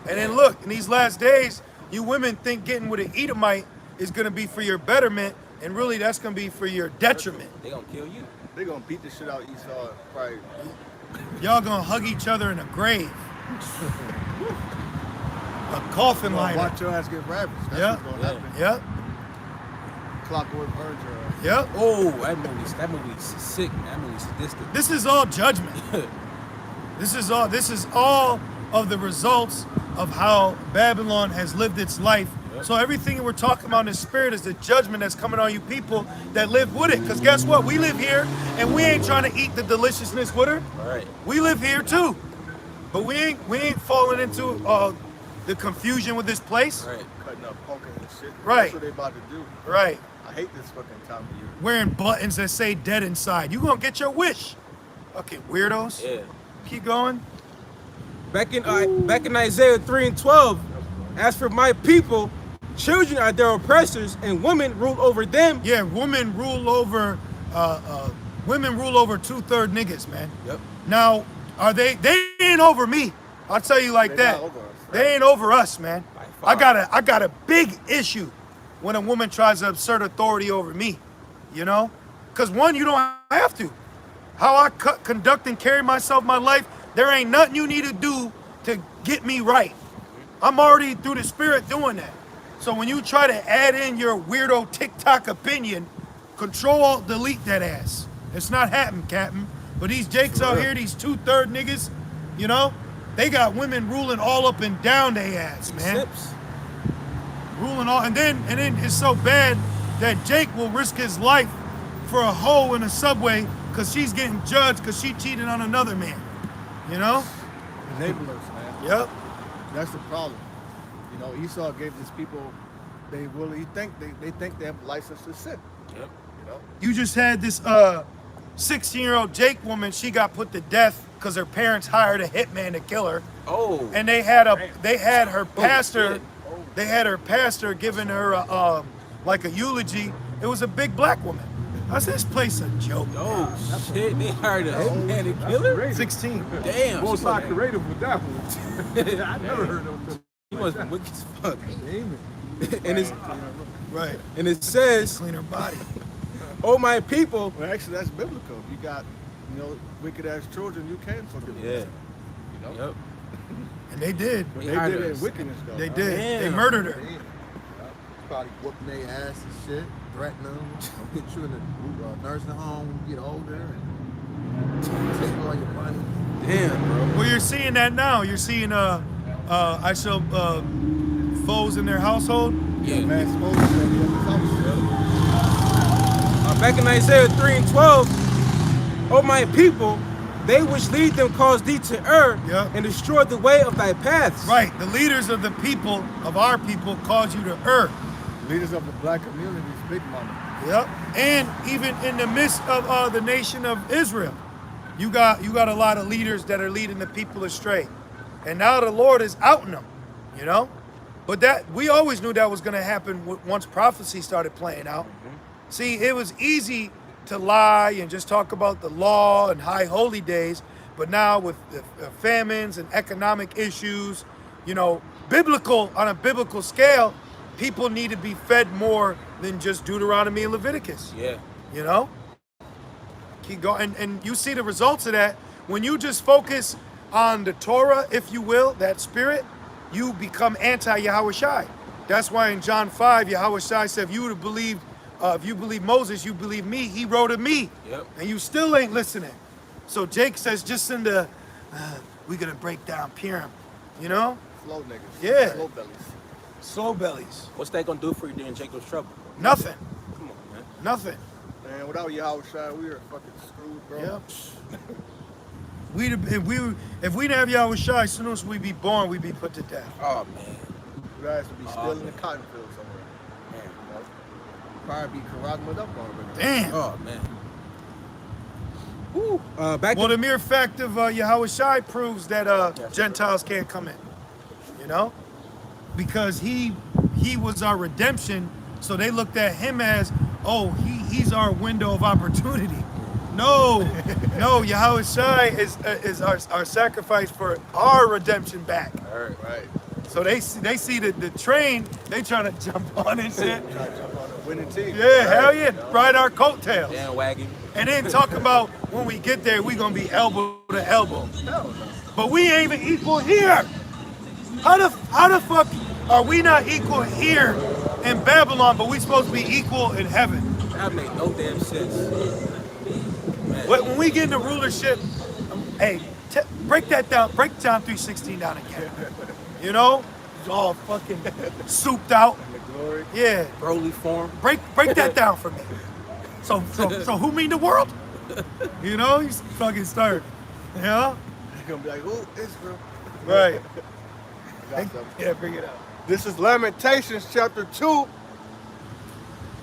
And then look, in these last days, you women think getting with an Edomite is gonna be for your betterment, and really that's gonna be for your detriment. They gonna kill you. They're gonna beat the shit out Esau probably. Y'all gonna hug each other in a grave. A coffin liner. Watch your ass get ravaged. That's Yep. what's gonna happen. Yep. Clockwork Orange. Yep. Oh, that movie's sick, man. That movie's sadistic. This is all judgment. This is all of the results of how Babylon has lived its life. So everything that we're talking about in the spirit is the judgment that's coming on you people that live with it. Because guess what? We live here and we ain't trying to eat the deliciousness with her. Right. We live here too. But we ain't falling into the confusion with this place. Right. Cutting up pumpkin and shit. Right. That's what they about to do. Right. I hate this fucking time of year. Wearing buttons that say dead inside. You gonna get your wish. Fucking weirdos. Yeah. Keep going. Back in Isaiah 3 and 12, as for my people, children are their oppressors, and women rule over them. Yeah, women rule over 2/3 niggas, man. Yep. Now, they ain't over me. I'll tell you like They that. not over us, right? They ain't over us, man. By I far. got a big issue when a woman tries to assert authority over me. You know? Cause one, you don't have to. How I conduct and carry myself, my life, there ain't nothing you need to do to get me right. I'm already through the spirit doing that. So when you try to add in your weirdo TikTok opinion, Control Alt Delete that ass. It's not happening, Captain. But these Jakes out here, these 2/3 niggas, you know, They got women ruling all up and down their ass, man. Sips. Ruling all, and then it's so bad that Jake will risk his life for a hoe in a subway because she's getting judged because she cheated on another man. You know? Enablers, man. Yep. That's the problem. You know, Esau gave these people, they think they have license to sin. Yep. You know? You just had this 16-year-old Jake woman. She got put to death because her parents hired a hitman to kill her. Oh. And they had her pastor. shit. They had her pastor giving her like a eulogy. It was a big black woman. I said, this place a joke. Oh shit! They hired a hitman to kill her. Crazy. 16. Damn. Both she side was- creative with that one. I never heard of them. He was wicked as fuck. Amen. Right. And it says, Clean her body. "Oh my people." Well, actually, that's biblical. You got, you know, wicked ass children, you can forgive them. Yeah. You know? Yep. And they did. But They they hired did it us. in wickedness, though. They huh? did. They Damn. murdered her. Damn. Probably whooping their ass and shit, threatening them. I'll get you in the nursing home when you get older and take all your money. Damn, bro. Well, you're seeing that now. You're seeing I show foes in their household. Yeah. Man, supposed to be in his house. Back in Isaiah 3:12, "O my people, they which lead them cause thee to err, Yep. and destroy the way of thy paths." Right. The leaders of the people, of our people, cause you to err. Leaders of the black communities, big mama. Yep. And even in the midst of the nation of Israel, you got a lot of leaders that are leading the people astray. And now the Lord is outing them, you know? But that we always knew that was going to happen once prophecy started playing out. See, it was easy to lie and just talk about the law and high holy days, but now with the famines and economic issues, you know, on a biblical scale, people need to be fed more than just Deuteronomy and Leviticus. Yeah. You know? Keep going. And you see the results of that. When you just focus on the Torah, if you will, that spirit, you become anti-Yahushai. That's why in John 5, Yahushai said, if you believe Moses, you believe me. He wrote of me. Yep. And you still ain't listening. So Jake says, just in the, we're going to break down Purim. You know? Slow niggas. Yeah. Slow bellies. Slow bellies. What's that gonna do for you during Jacob's trouble? Nothing. Come on, man. Nothing. Man, without Yahushua, we are fucking screwed, bro. Yep. If we didn't have Yahushai, as soon as we be born, we'd be put to death. Oh man. You guys would be still in the cotton field somewhere. Man. You know? Probably be carotid up already. Damn. Oh man. Woo. Back Well, the mere fact of Yahushai proves that Gentiles can't come in. You know? Because he was our redemption, so they looked at him as, oh, he's our window of opportunity. No, Yahushai is our sacrifice for our redemption back. All right. Right. So they see the train, they trying to jump on and shit. Try to jump on a winning team. Yeah, hell yeah, ride our coattails. Bandwagon. And then talk about when we get there, we gonna be elbow to elbow. But we ain't even equal here. How the fuck are we not equal here in Babylon, but we supposed to be equal in heaven? That made no damn sense. Man. When we get into rulership, hey, break that down. Break John 3:16 down again. You know, it's all fucking souped out. The glory. Yeah, Broly form. break that down for me. So who mean the world? You know, you fucking start. You know, They're gonna be like, ooh, Israel. right? Got something. Yeah, bring it up. This is Lamentations chapter 2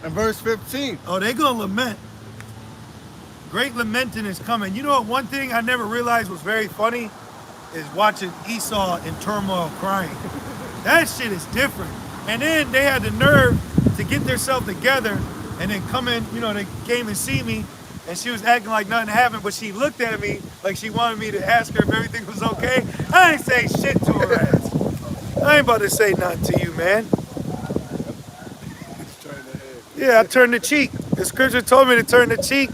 and verse 15. Oh, they gonna lament. Great lamenting is coming. You know what? One thing I never realized was very funny is watching Esau in turmoil crying. That shit is different. And then they had the nerve to get themselves together and then come in, you know, they came and see me and she was acting like nothing happened, but she looked at me like she wanted me to ask her if everything was okay. I ain't say shit to her ass. I ain't about to say nothing to you, man. He's turning the head. Yeah, I turned the cheek. The scripture told me to turn the cheek.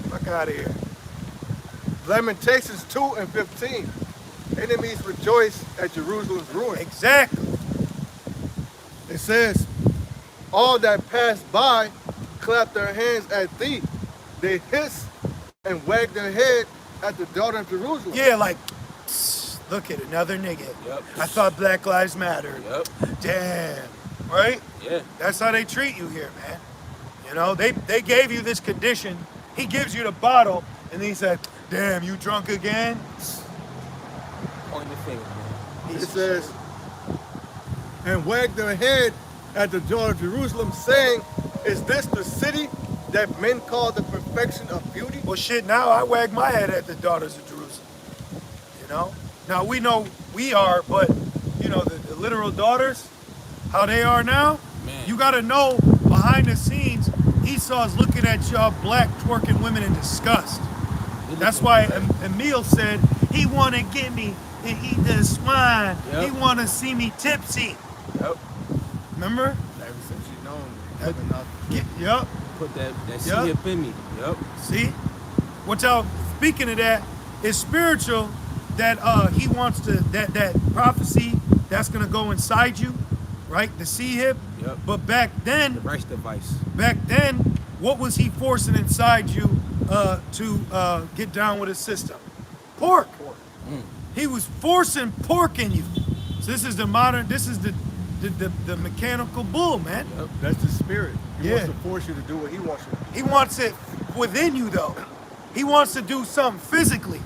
Fuck out of here. Lamentations 2 and 15. Enemies rejoice at Jerusalem's ruin. Exactly. It says, all that pass by clap their hands at thee. They hiss and wag their head at the daughter of Jerusalem. Yeah, like, look at another nigga. Yep. I thought Black Lives Mattered. Yep. Damn. Right? Yeah. That's how they treat you here, man. You know, they gave you this condition. He gives you the bottle, and then he said, damn, you drunk again? Point the finger, man. It says, and wagged their head at the daughter of Jerusalem, saying, is this the city that men call the perfection of beauty? Well, shit, now I wag my head at the daughters of Jerusalem. You know? Now, we know we are, but, you know, the literal daughters, how they are now, Man. you got to know behind the scenes, Esau's looking at y'all black twerking women in disgust. That's why Emil said he want to get me and eat the swine. Yep. He want to see me tipsy. Yep. Remember? Ever since you know That- him. Yep. Put that Yep. C up in me. Yep. See? What y'all, speaking of that, it's spiritual that he wants to, that prophecy that's going to go inside you, right? The C-hip. Yep. But back The then, rice device. what was he forcing inside you to get down with his system? Pork. He was forcing pork in you. So this is the mechanical bull, man. Yep. That's the spirit. He Yeah. wants to force you to do what he wants you to do. He wants it within you, though. He wants to do something physically.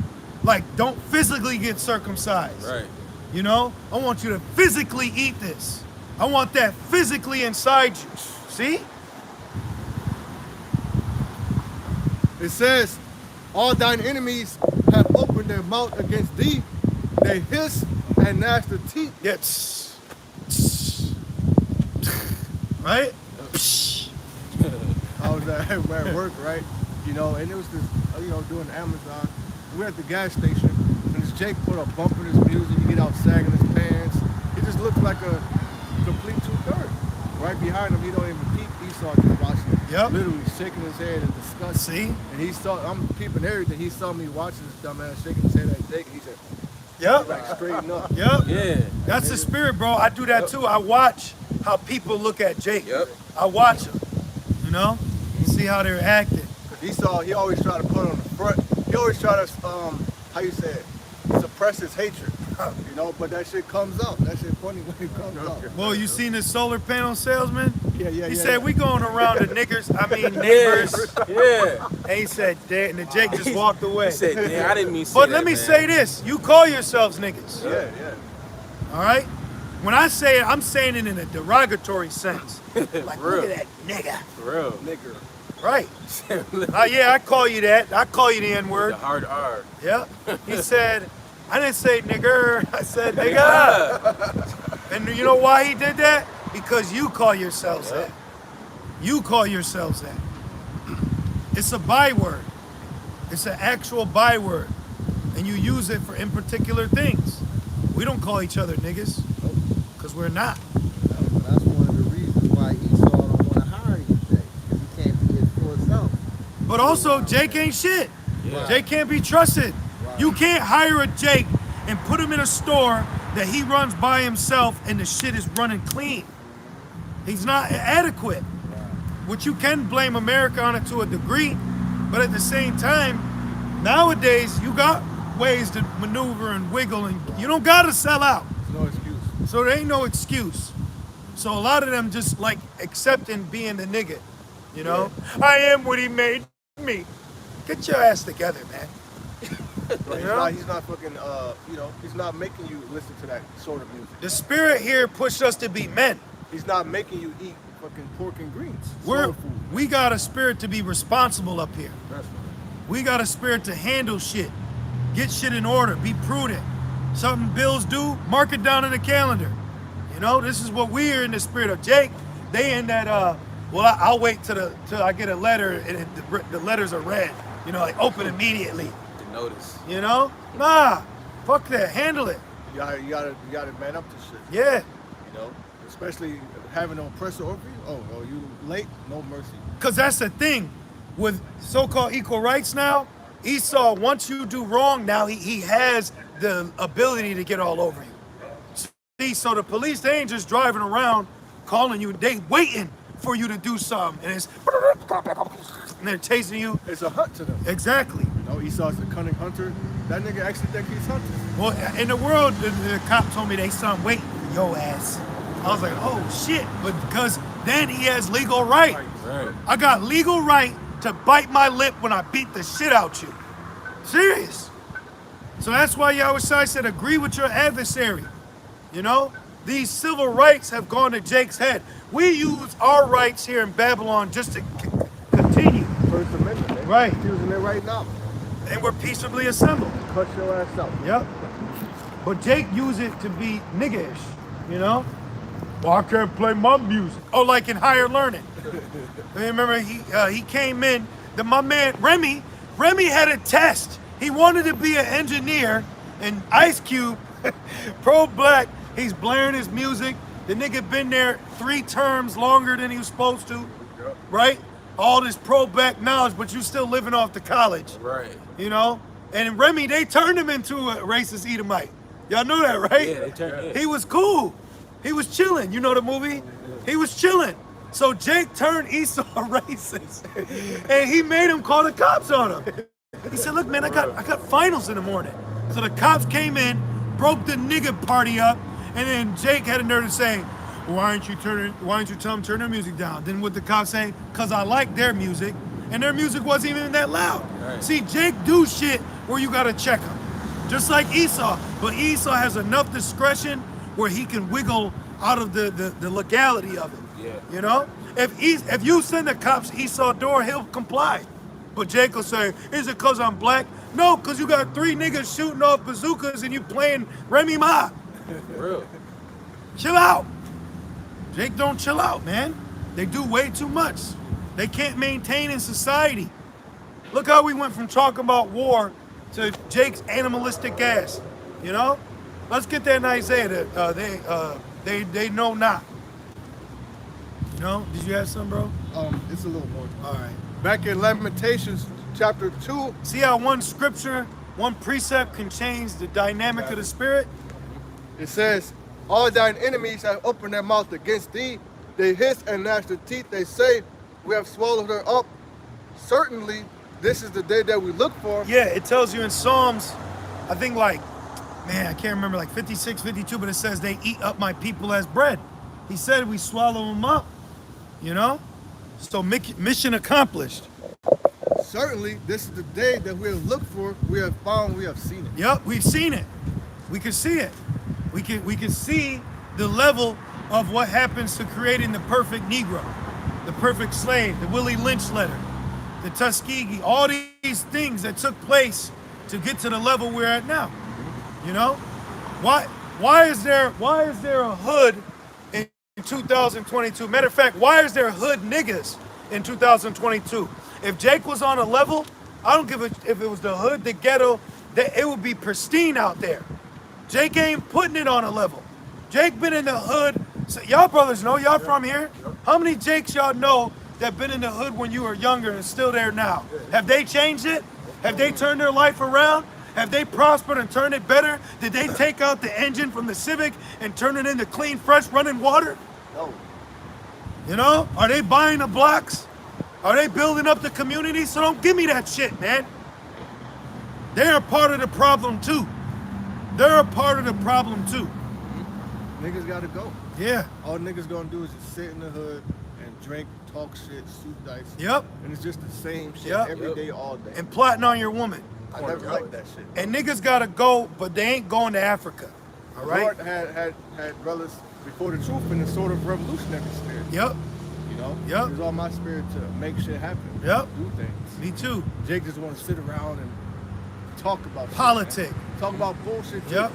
Like, don't physically get circumcised. Right. You know? I want you to physically eat this. I want that physically inside you. See? It says, all thine enemies have opened their mouth against thee. They hiss and gnash their teeth. Yeah. Right? I was at work, right? You know, and it was this, you know, doing Amazon. We're at the gas station, and this Jake put a bump in his music. He get out sagging his pants. He just looked like a complete two-third. Right behind him, he don't even peep. Esau just watching him. Yep. Literally shaking his head in disgust. See? And he saw, I'm peeping everything. He saw me watching this dumbass shaking his head at Jake, and he said, Yep. like, straighten up. Yep. Yeah. That's the spirit, bro. I do that too. I watch how people look at Jake. Yep. I watch them. You know? See how they're acting. Esau, he always try to put on the front. He always try to, how you say it, suppress his hatred. You know, but that shit comes out. That shit funny when it comes out. Well, you seen this solar panel salesman? Yeah. He said, we going around the neighbors, Yeah. neighbors. Yeah. And he said, and the Jake just walked away. He said, damn, I didn't mean to say But that, let me man. say this. You call yourselves niggas. Yeah. All right? When I say it, I'm saying it in a derogatory sense. Like, Real. look at that nigga. For real. Nigger. Right. Yeah, I call you that. I call you the N-word. The hard R. Yeah. He said, I didn't say nigger. I said nigga. And you know why he did that? Because you call yourselves that. You call yourselves that. It's a byword. It's an actual byword. And you use it for in particular things. We don't call each other niggas. Because we're not. That's one of the reasons why Esau don't want to hire you today. Because he can't be his full self. But also, Jake ain't shit. Yeah. Jake can't be trusted. Right. You can't hire a Jake and put him in a store that he runs by himself and the shit is running clean. He's not adequate. Which you can blame America on it to a degree, but at the same time, nowadays you got ways to maneuver and wiggle, and you don't gotta sell out. There's no excuse. So there ain't no excuse. So a lot of them just like accepting being the nigga, you know? I am what he made me. Get your ass together, man. But he's not fucking, you know, he's not making you listen to that sort of music. The spirit here pushed us to be men. He's not making you eat fucking pork and greens. We're, Soul food. we got a spirit to be responsible up here. That's right. We got a spirit to handle shit. Get shit in order. Be prudent. Something bills due, mark it down in the calendar. You know, this is what we're in the spirit of. Jake, they in that, I'll wait till I get a letter and the letters are read. You know, like open immediately. To notice. You know? Nah, fuck that. Handle it. You gotta man up to shit. Yeah. You know, especially having an oppressor over you. Oh, you late? No mercy. Because that's the thing with so-called equal rights now. Esau, once you do wrong, now he has the ability to get all over you. See, so the police, they ain't just driving around calling you. They waiting for you to do something. And it's, and they're chasing you. It's a hunt to them. Exactly. No, Esau's a cunning hunter. That nigga actually think he's hunting. Well, in the world, the cop told me they son waiting for your ass. I was like, oh shit, but because then he has legal right. Right. I got legal right to bite my lip when I beat the shit out you. Serious. So that's why Yahushua said, agree with your adversary. You know, these civil rights have gone to Jake's head. We use our rights here in Babylon just to continue. First Amendment, man. Right. He's using it right now. And we're peaceably assembled. Cut your ass out. Yep. But Jake used it to be niggish, you know? Well, I can't play my music. Oh, like in higher learning. I remember he came in, my man Remy had a test. He wanted to be an engineer, and Ice Cube, pro black, he's blaring his music. The nigga been there 3 terms longer than he was supposed to, right? All this pro black knowledge, but you still living off the college. Right. You know? And Remy, they turned him into a racist Edomite. Y'all know that, right? Yeah, they turned. Yeah. He was cool. He was chilling. You know the movie? He was chilling. So Jake turned Esau racist. And he made him call the cops on him. He said, look, man, I got finals in the morning. So the cops came in, broke the nigga party up, and then Jake had a nerve to say, why don't you tell them to turn their music down? Then what the cops say? Because I like their music, and their music wasn't even that loud. Right. See, Jake do shit where you gotta check him. Just like Esau. But Esau has enough discretion where he can wiggle out of the legality of it. Yeah. You know? If you send the cops Esau door, he'll comply. But Jake will say, is it because I'm black? No, because you got 3 niggas shooting off bazookas and you playing Remy Ma. For real. Chill out. Jake don't chill out, man. They do way too much. They can't maintain in society. Look how we went from talking about war to Jake's animalistic ass. You know? Let's get that in Isaiah that they know not. You know? Did you have something, bro? It's a little more. All right. Back in Lamentations chapter 2. See how one scripture, one precept can change the dynamic of the spirit? It says, all thine enemies have opened their mouth against thee. They hiss and gnash their teeth. They say, we have swallowed her up. Certainly, this is the day that we look for. Yeah, it tells you in Psalms, I think like, man, I can't remember, like 56, 52, but it says they eat up my people as bread. He said we swallow them up, you know? So mission accomplished. Certainly, this is the day that we have looked for. We have found, we have seen it. Yep, we've seen it. We can see it. We can see the level of what happens to creating the perfect Negro, the perfect slave, the Willie Lynch letter, the Tuskegee, all these things that took place to get to the level we're at now. You know? Why is there a hood in 2022? Matter of fact, why is there hood niggas in 2022? If Jake was on a level, I don't give a if it was the hood, the ghetto, that it would be pristine out there. Jake ain't putting it on a level. Jake been in the hood. So y'all brothers know, y'all from here. How many Jakes y'all know that been in the hood when you were younger and still there now? Have they changed it? Have they turned their life around? Have they prospered and turned it better? Did they take out the engine from the Civic and turn it into clean, fresh running water? No. You know? Are they buying the blocks? Are they building up the community? So don't give me that shit, man. They're a part of the problem too. They're a part of the problem too. Niggas gotta go. Yeah. All niggas gonna do is just sit in the hood and drink, talk shit, shoot dice. Yep. And it's just the same shit Yep. every day, all day. And plotting on your woman. I never liked that shit. And niggas gotta go, but they ain't going to Africa. All The right? Lord had brothers before the truth in the sort of revolutionary spirit. Yep. You know? Yep. It was all my spirit to make shit happen. Yep. Do things. Me too. Jake just want to sit around and talk about shit, Politic. man. Talk about bullshit. too. Yep.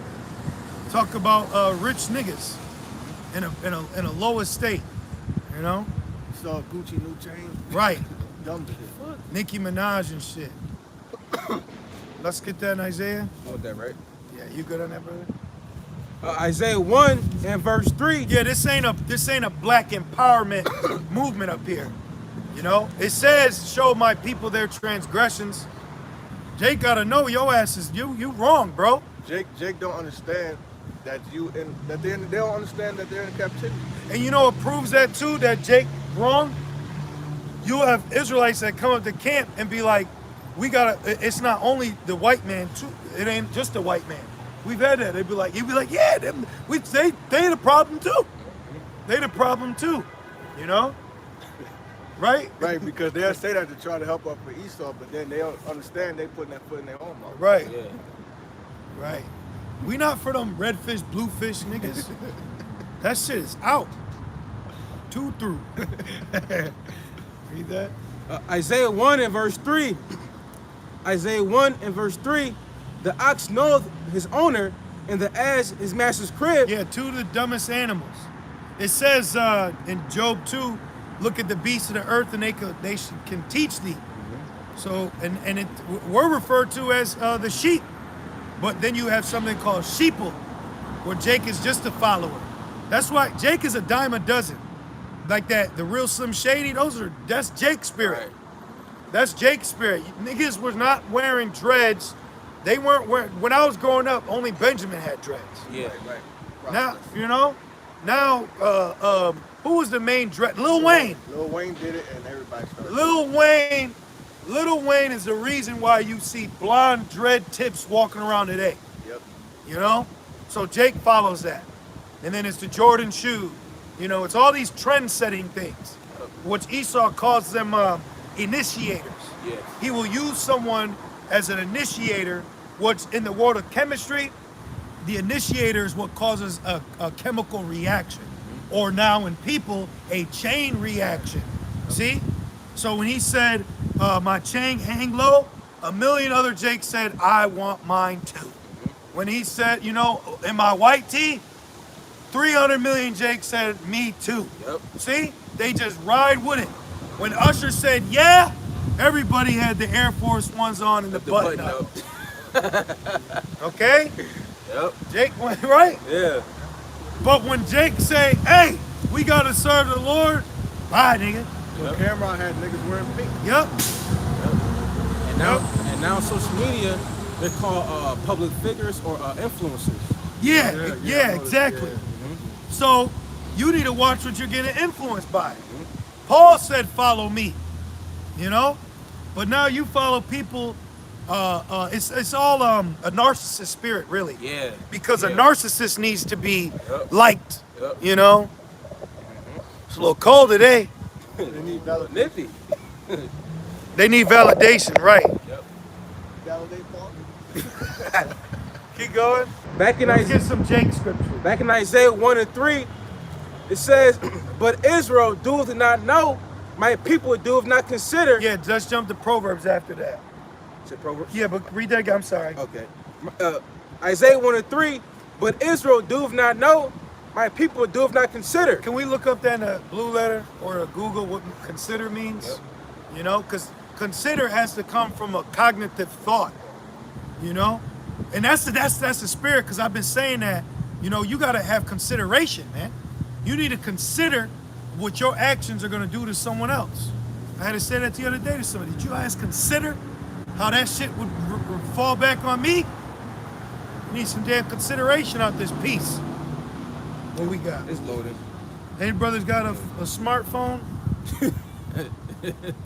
Talk about rich niggas in a low estate. You know? Saw Gucci new chain. Right. Dumb shit. Nicki Minaj and shit. Let's get that in Isaiah. You want that, right? Yeah, you good on that, brother? Isaiah 1 and verse 3. Yeah, this ain't a black empowerment movement up here. You know, it says, "Show my people their transgressions." Jake gotta know your ass is you wrong, bro. Jake don't understand that they don't understand that they're in captivity. And you know what proves that too? That Jake wrong. You have Israelites that come up to camp and be like, we gotta. It's not only the white man too. It ain't just the white man. We've had that. He'd be like, yeah, them, they the problem too. They the problem too. You know, right? Right, because they'll say that to try to help up for Esau, but then they don't understand they putting that foot in their own mouth. Right. Yeah. Right. We not for them red fish, blue fish niggas. That shit is out. 2 through. Read that. Isaiah 1 and verse 3. Isaiah 1 and verse 3. The ox knoweth his owner, and the ass his master's crib. Yeah, 2 of the dumbest animals. It says in Job 2, look at the beasts of the earth and they can teach thee. So, and we're referred to as the sheep. But then you have something called sheeple, where Jake is just a follower. That's why Jake is a dime a dozen. Like that, the real Slim Shady, that's Jake's spirit. Right. That's Jake's spirit. Niggas was not wearing dreads. They weren't wearing, when I was growing up, only Benjamin had dreads. Yeah. Right. Now, you know, now, who was the main dread? Lil Wayne. Lil Wayne did it, and everybody started. Lil Wayne is the reason why you see blonde dread tips walking around today. Yep. You know? So Jake follows that. And then it's the Jordan shoe. You know, it's all these trend-setting things, which Esau calls them initiators. Yes. He will use someone as an initiator, which in the world of chemistry, the initiator is what causes a chemical reaction. Or now in people, a chain reaction. See? So when he said, my chain hang low, a million other Jakes said, I want mine too. When he said, you know, in my white tee, 300 million Jakes said, me too. Yep. See? They just ride with it. When Usher said, yeah, everybody had the Air Force Ones on and the button up. Okay? Yep. Jake went, right? Yeah. But when Jake say, hey, we gotta serve the Lord, bye, nigga. So Cameron had niggas wearing pink. Yep. And now social media, they're called public figures or influencers. Yeah, exactly. So you need to watch what you're getting influenced by. Paul said, follow me, you know? But now you follow people, it's all a narcissist spirit, really. Yeah. Because a narcissist needs to be liked, you know? It's a little cold today. They need validation. Nippy. They need validation, right? Validate Paul. Keep going. Back in Let's Isaiah, get some Jake scripture. back in Isaiah 1 and 3, it says, but Israel doeth not know, my people doeth not consider. Yeah, just jump to Proverbs after that. Is it Proverbs? Yeah, but read that again, I'm sorry. Okay. Isaiah 1 and 3, but Israel doeth not know, my people doeth not consider. Can we look up that in a blue letter or a Google what consider means? Yep. You know, because consider has to come from a cognitive thought, you know? And that's the spirit, because I've been saying that, you know, you got to have consideration, man. You need to consider what your actions are going to do to someone else. I had to say that the other day to somebody. Did you guys consider how that shit would fall back on me? We need some damn consideration out this piece. What we got? It's loaded. Any brothers got a smartphone?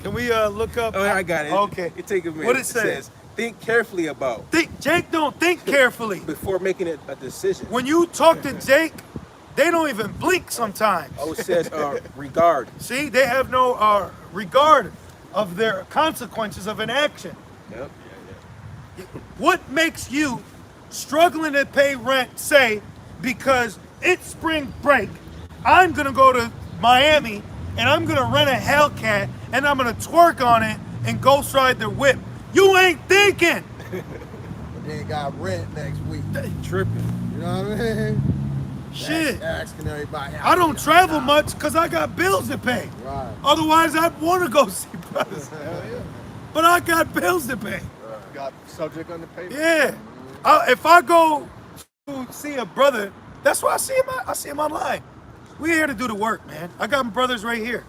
Can we look up? Oh, I got it. Okay. It take a minute. What it say? says, think carefully about Jake don't think carefully. before making a decision. When you talk to Jake, they don't even blink sometimes. Oh, it says regard. See, they have no regard of their consequences of an action. Yep. What makes you struggling to pay rent say, because it's spring break, I'm gonna go to Miami and I'm gonna rent a Hellcat and I'm gonna twerk on it and ghost ride the whip? You ain't thinking. But then got rent next week. Tripping. You know what I mean? Shit. Asking everybody. I don't travel much because I got bills to pay. Right. Otherwise, I'd want to go see brothers. Hell yeah. But I got bills to pay. Got subject on the paper. Yeah. If I go to see a brother, that's why I see him. I see him online. We're here to do the work, man. I got my brothers right here.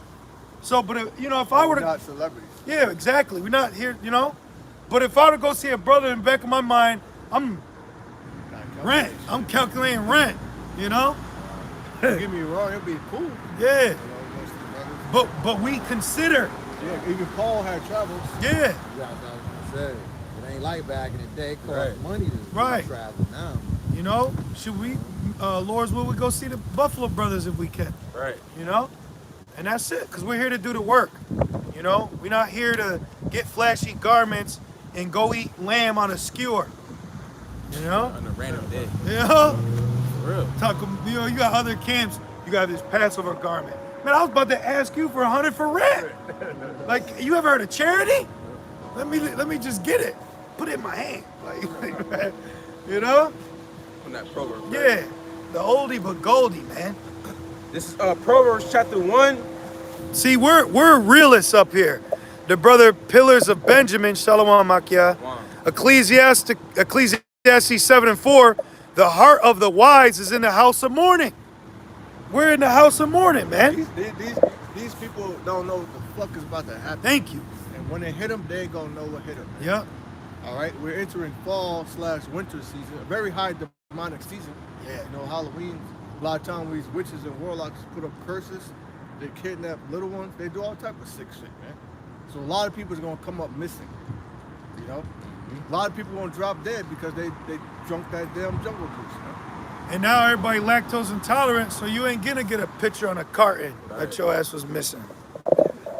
So, but if I were to, Not celebrities. yeah, exactly. We're not here, But if I were to go see a brother in the back of my mind, I'm rent. I'm calculating rent. Don't get me wrong, it'd be cool. Yeah. Most of the brothers. But we consider. Yeah, even Paul had travels. Yeah. Yeah, I said it ain't like back in the day. It cost Right. money to Right. travel now. You know, should we, Lord's will, we go see the Buffalo Brothers if we can? Right. You know? And that's it, because we're here to do the work. You know? We're not here to get flashy garments and go eat lamb on a skewer. You know? On a random day. You know? For real. You know, you got other camps, you got this Passover garment. Man, I was about to ask you for 100 for rent. Like, you ever heard of charity? Let me just get it. Put it in my hand. Like, you know? On that proverb. Yeah. The oldie but goldie, man. This is Proverbs chapter 1. See, we're realists up here. The brother Pillars of Benjamin, Shalom Makia. Wow. Ecclesiastes 7:4. The heart of the wise is in the house of mourning. We're in the house of mourning, man. These people don't know what the fuck is about to happen. Thank you. And when they hit them, they ain't gonna know what hit them. Yep. All right, we're entering fall/winter season, a very high demonic season. Yeah. You know, Halloween. A lot of times these witches and warlocks put up curses. They kidnap little ones. They do all type of sick shit, man. So a lot of people is gonna come up missing. You know, a lot of people gonna drop dead because they drunk that damn jungle juice. You know? And now everybody lactose intolerant, so you ain't gonna get a picture on a carton that your ass was missing.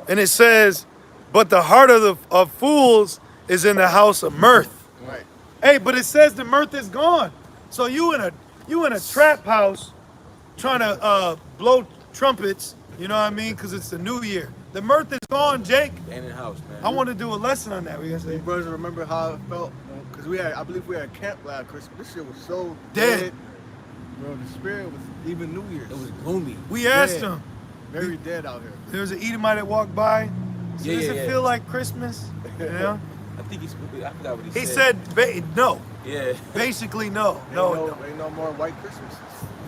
And it says, but the heart of fools is in the house of mirth. Right. Hey, but it says the mirth is gone. So you in a trap house trying to blow trumpets, you know what I mean? Because it's the new year. The mirth is gone, Jake. They in the house, man. I want to do a lesson on that. What you gonna say? You brothers remember how it felt? Because I believe we had camp last Christmas. This shit was so Dead. dead. Bro, the spirit was even New Year's. It was gloomy. We asked Yeah. him. Very dead out here. There was an Edomite that walked by. So Yeah, does yeah, it yeah. feel like Christmas? You know? I think I forgot what he He said. said, no. Yeah. Basically, no. Ain't no more white Christmases.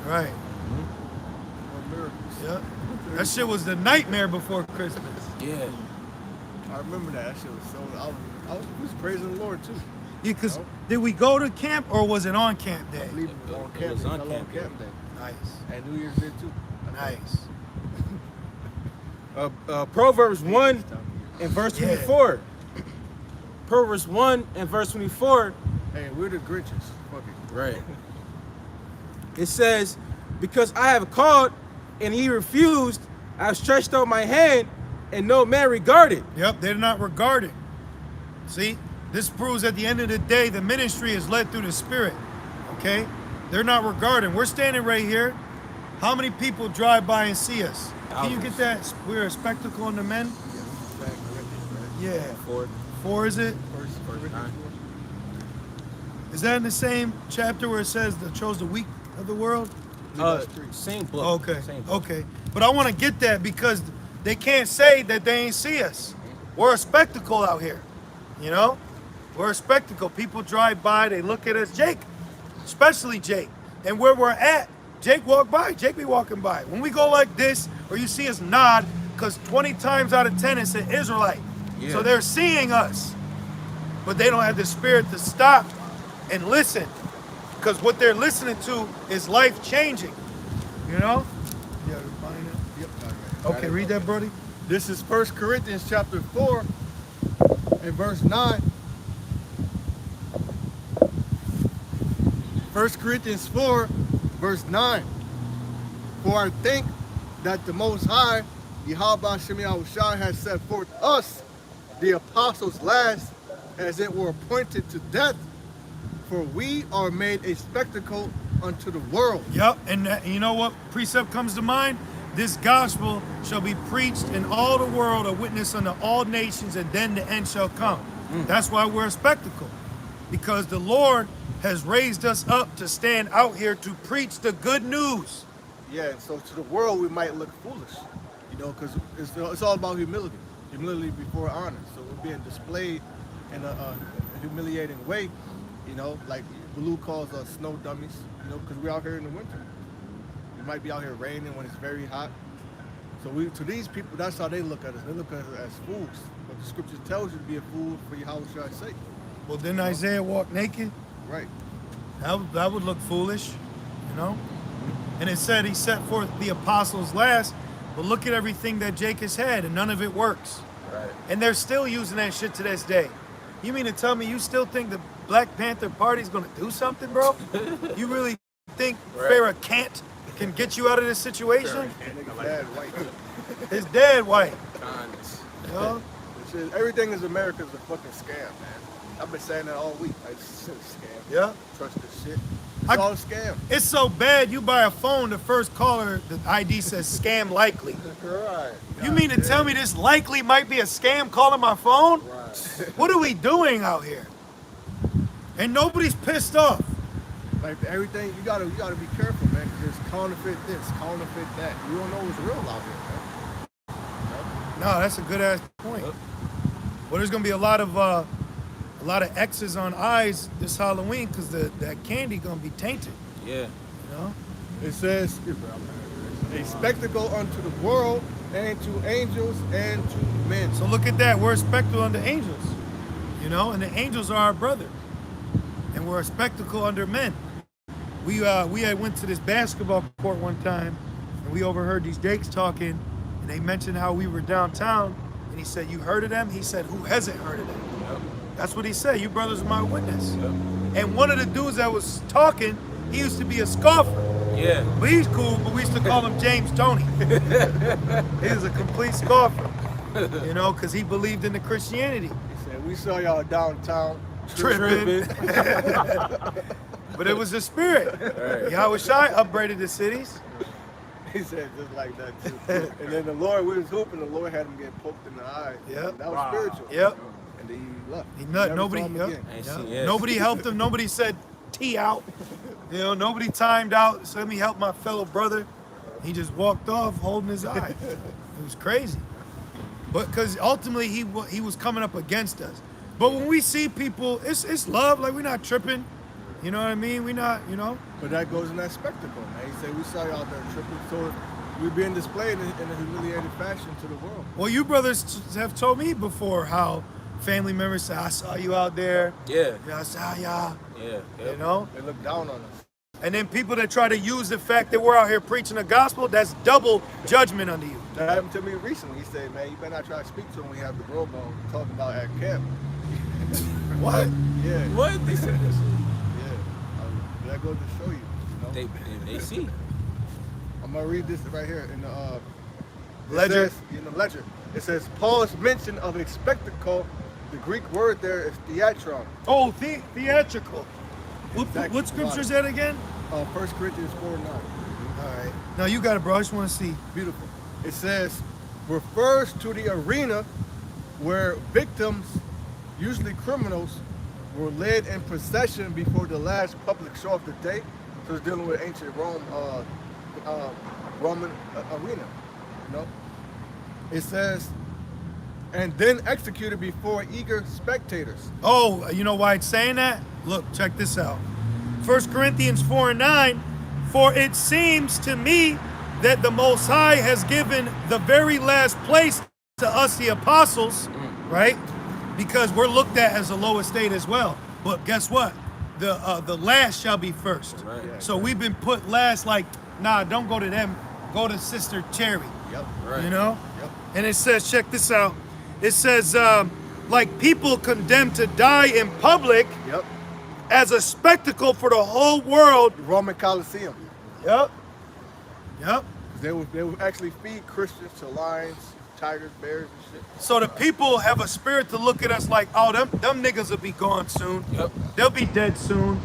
Right. No miracles. Yeah. That shit was the nightmare before Christmas. Yeah. I remember that. That shit was so. I was praising the Lord too. Yeah, because did we go to camp or was it on camp day? I believe it was on camp. was on It fell camp day. day. Nice. And New Year's Day too. Nice. Proverbs 1 and verse Yeah. 24. Proverbs 1 and verse 24. Hey, we're the Grinches. Fuck it. Right. It says, because I have called and he refused, I have stretched out my hand and no man regarded. Yep, they're not regarded. See, this proves at the end of the day, the ministry is led through the Spirit. Okay? They're not regarded. We're standing right here. How many people drive by and see us? Can you get that? We're a spectacle unto men? Yeah. 4 is it? First 9. Is that in the same chapter where it says the chose the weak of the world? Same book. Okay. Same book. Okay. But I want to get that because they can't say that they ain't see us. We're a spectacle out here. You know? We're a spectacle. People drive by, they look at us. Jake, especially Jake. And where we're at, Jake walk by. Jake be walking by. When we go like this, or you see us nod, because 20 times out of 10 it's an Israelite. Yeah. So they're seeing us. But they don't have the spirit to stop and listen. Because what they're listening to is life changing. You know? Yeah, find it. Yep. Okay, read that, Brody. This is 1 Corinthians chapter 4 and verse 9. 1 Corinthians 4, verse 9. For I think that the Most High, Yahweh Shem Yahushua, has set forth us, the apostles last, as it were appointed to death, for we are made a spectacle unto the world. Yep, and you know what precept comes to mind? This gospel shall be preached in all the world, a witness unto all nations, and then the end shall come. That's why we're a spectacle, because the Lord has raised us up to stand out here to preach the good news. Yeah, and so to the world we might look foolish, you know, because it's all about humility. Humility before honor. So we're being displayed in a humiliating way, you know, like Blue calls us snow dummies, you know, because we're out here in the winter. We might be out here raining when it's very hot. So to these people, that's how they look at us. They look at us as fools. But the scripture tells you to be a fool for Yahweh's sake. Well, didn't Isaiah walk naked? Right. That would look foolish, you know? And it said he set forth the apostles last, but look at everything that Jake has had, and none of it works. Right. And they're still using that shit to this day. You mean to tell me you still think the Black Panther Party's gonna do something, bro? You really think Farrah Kant can get you out of this situation? Bad white. His dad white. Kindness. You know? Everything is America's a fucking scam, man. I've been saying that all week. It's a scam. Yeah. Trust this shit. It's all a scam. It's so bad you buy a phone, the first caller, the ID says scam likely. Right. You mean to tell me this likely might be a scam calling my phone? Right. What are we doing out here? And nobody's pissed off. Like everything, you gotta be careful, man. Because it's counterfeit this, counterfeit that. You don't know what's real out here, man. No, that's a good ass point. Well, there's gonna be a lot of X's on eyes this Halloween because that candy gonna be tainted. Yeah. You know. It says, a spectacle unto the world, and to angels, and to men. So look at that. We're a spectacle unto angels. You know, and the angels are our brother, and we're a spectacle under men. We had went to this basketball court one time, and we overheard these Jakes talking, and they mentioned how we were downtown, and he said, "You heard of them?" He said, "Who hasn't heard of them?" Yep. That's what he said. You brothers are my witness. Yep. And one of the dudes that was talking, he used to be a scoffer. Yeah. But he's cool, but we used to call him James Tony. He was a complete scoffer, you know, because he believed in the Christianity. He said, we saw y'all downtown Tripping. But it was the spirit. Right. Yahweh Shai upbraided the cities. He said just like that too. And then the Lord, we was hooping, the Lord had him get poked in the eye. Yep. That was spiritual. Yep. And then he left. He nut. Never Nobody. saw him Yep. again. Ain't Yep. seen- yes. Nobody helped him. Nobody said tee out. You know, nobody timed out. So let me help my fellow brother. He just walked off holding his eye. It was crazy. But because ultimately he was coming up against us. But when we see people, it's love. Like we're not tripping. You know what I mean? We not. You know. But that goes in that spectacle, man. He said, we saw y'all there tripping, so we're being displayed in a humiliated fashion to the world. Well, you brothers have told me before how family members say, "I saw you out there. Yeah. Yeah, I saw y'all." Yeah. You know. They look down on us. And then people that try to use the fact that we're out here preaching the gospel, that's double judgment under you. That happened to me recently. He said, man, you better not try to speak to him when we have the bro bone talking about at camp. What? Yeah. What? They said this. Yeah. That goes to show you, you know? They see. I'm going to read this right here in the Ledger. It says, in the ledger. It says, Paul's mention of a spectacle, the Greek word there is theatron. Oh, theatrical. Exactly. What scripture is that again? 1 Corinthians 4:9. All right. No, you got it, bro. I just want to see. Beautiful. It says, refers to the arena where victims, usually criminals, were led in procession before the last public show of the day. So it's dealing with ancient Rome, Roman arena. You know? It says, and then executed before eager spectators. Oh, you know why it's saying that? Look, check this out. 1 Corinthians 4:9, for it seems to me that the Most High has given the very last place to us, the apostles, right? Because we're looked at as the lowest state as well. But guess what? The last shall be first. Right. So we've been put last, like, nah, don't go to them. Go to Sister Cherry. Yep. Right. You know? Yep. And it says, check this out. It says, like people condemned to die in public Yep. as a spectacle for the whole world. The Roman Colosseum. Yep. Yep. They would actually feed Christians to lions, tigers, bears, and shit. So the people have a spirit to look at us like, oh, them niggas will be gone soon. Yep. They'll be dead soon.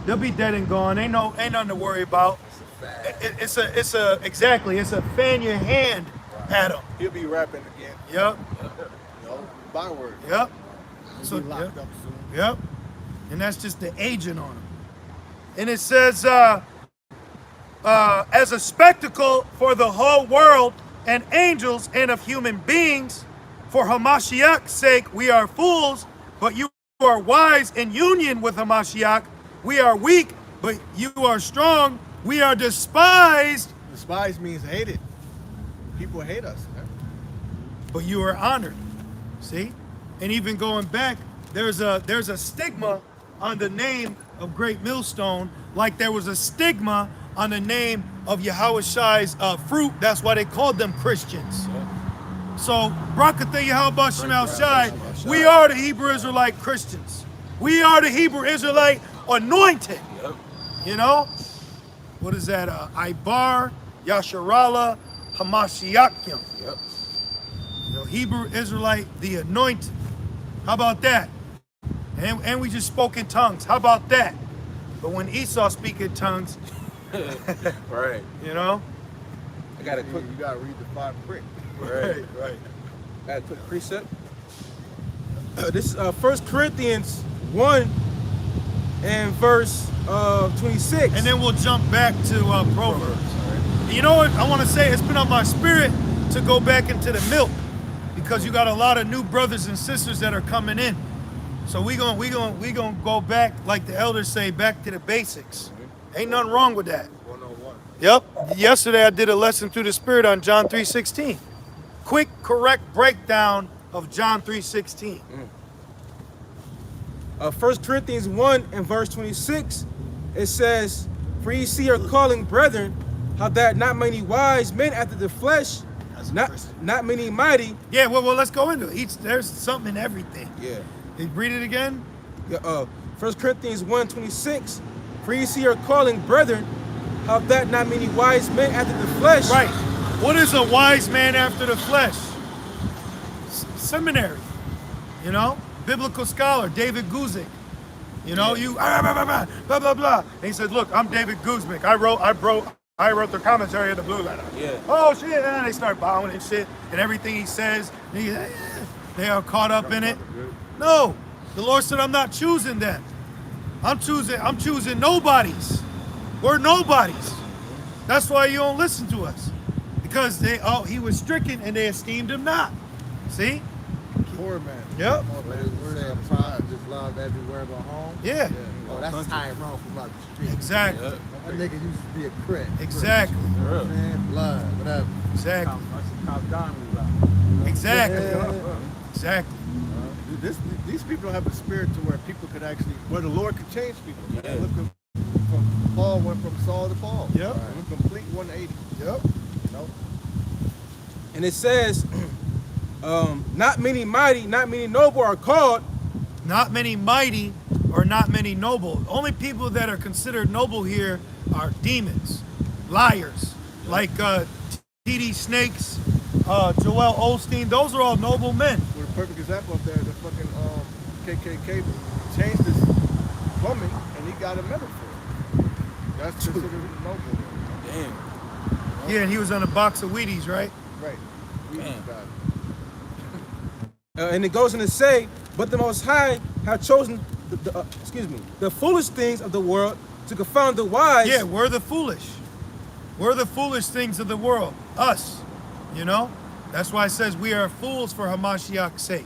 They'll be dead and gone. Ain't nothing to worry about. It's a fan your hand at them. He'll be rapping again. Yep. You know, byword. Yep. He'll So be locked yep. up soon. Yep. And that's just the agent on them. And it says, as a spectacle for the whole world and angels and of human beings, for Hamashiach's sake, we are fools, but you are wise in union with Hamashiach. We are weak, but you are strong. We are despised, Despise means hated. People hate us, man. but you are honored. See? And even going back, there's a stigma on the name of Great Millstone, like there was a stigma on the name of Yahweh Shai's fruit. That's why they called them Christians. So, Brakatha Yahweh Shem Al Shai, we are the Hebrew Israelite Christians. We are the Hebrew Israelite anointed. Yep. You know? What is that? Ibar, Yasharala, Hamashiachim. Yep. You know, Hebrew Israelite, the anointed. How about that? And we just spoke in tongues. How about that? But when Esau speak in tongues, Right. you know? I got a quick. You gotta read the fine print. Right. Right. Got a quick precept. This is 1 Corinthians 1 and verse 26. And then we'll jump back to Proverbs. You know what? I want to say it's been on my spirit to go back into the milk because you got a lot of new brothers and sisters that are coming in. So we gonna go back, like the elders say, back to the basics. Ain't nothing wrong with that. 101. Yep. Yesterday I did a lesson through the Spirit on John 3:16. Quick, correct breakdown of John 3:16. 1 Corinthians 1 and verse 26, it says, "For ye see are calling brethren, how that not many wise men after the flesh, not many mighty." Yeah, well, let's go into it. There's something in everything. Yeah. You read it again? 1 Corinthians 1, 26, "For ye see are calling brethren, how that not many wise men after the flesh." Right. What is a wise man after the flesh? Seminary. You know? Biblical scholar, David Guzik. You know, blah, blah, blah. And he said, look, I'm David Guzman. I wrote the commentary of the Blue Letter. Yeah. Oh, shit. And they start bowing and shit. And everything he says, they are caught up in it. No. The Lord said, I'm not choosing them. I'm choosing nobodies. We're nobodies. That's why you don't listen to us. Because he was stricken and they esteemed him not. See? Poor man. Yep. Say pride just loved everywhere but home. Yeah. Oh, that's Tyrone from up the street. Exactly. That nigga used to be a crit. Exactly. You know what I'm saying? Blood, whatever. Exactly. Exactly. Exactly. These people don't have the spirit to where people could actually, where the Lord could change people. Yeah. Look from Paul went from Saul to Paul. Yep. Complete 180. Yep. You know? And it says, not many mighty, not many noble are called. Not many mighty or not many noble. Only people that are considered noble here are demons, liars, like T.D. Snakes, Joel Osteen. Those are all noble men. With a perfect example up there, the fucking KKK changed his plumbing and he got a medal for it. That's considered noble. Damn. Yeah, and he was on a box of Wheaties, right? Right. Man. And it goes on to say, but the Most High have chosen the foolish things of the world to confound the wise. Yeah, we're the foolish. We're the foolish things of the world. Us. You know? That's why it says we are fools for Hamashiach's sake.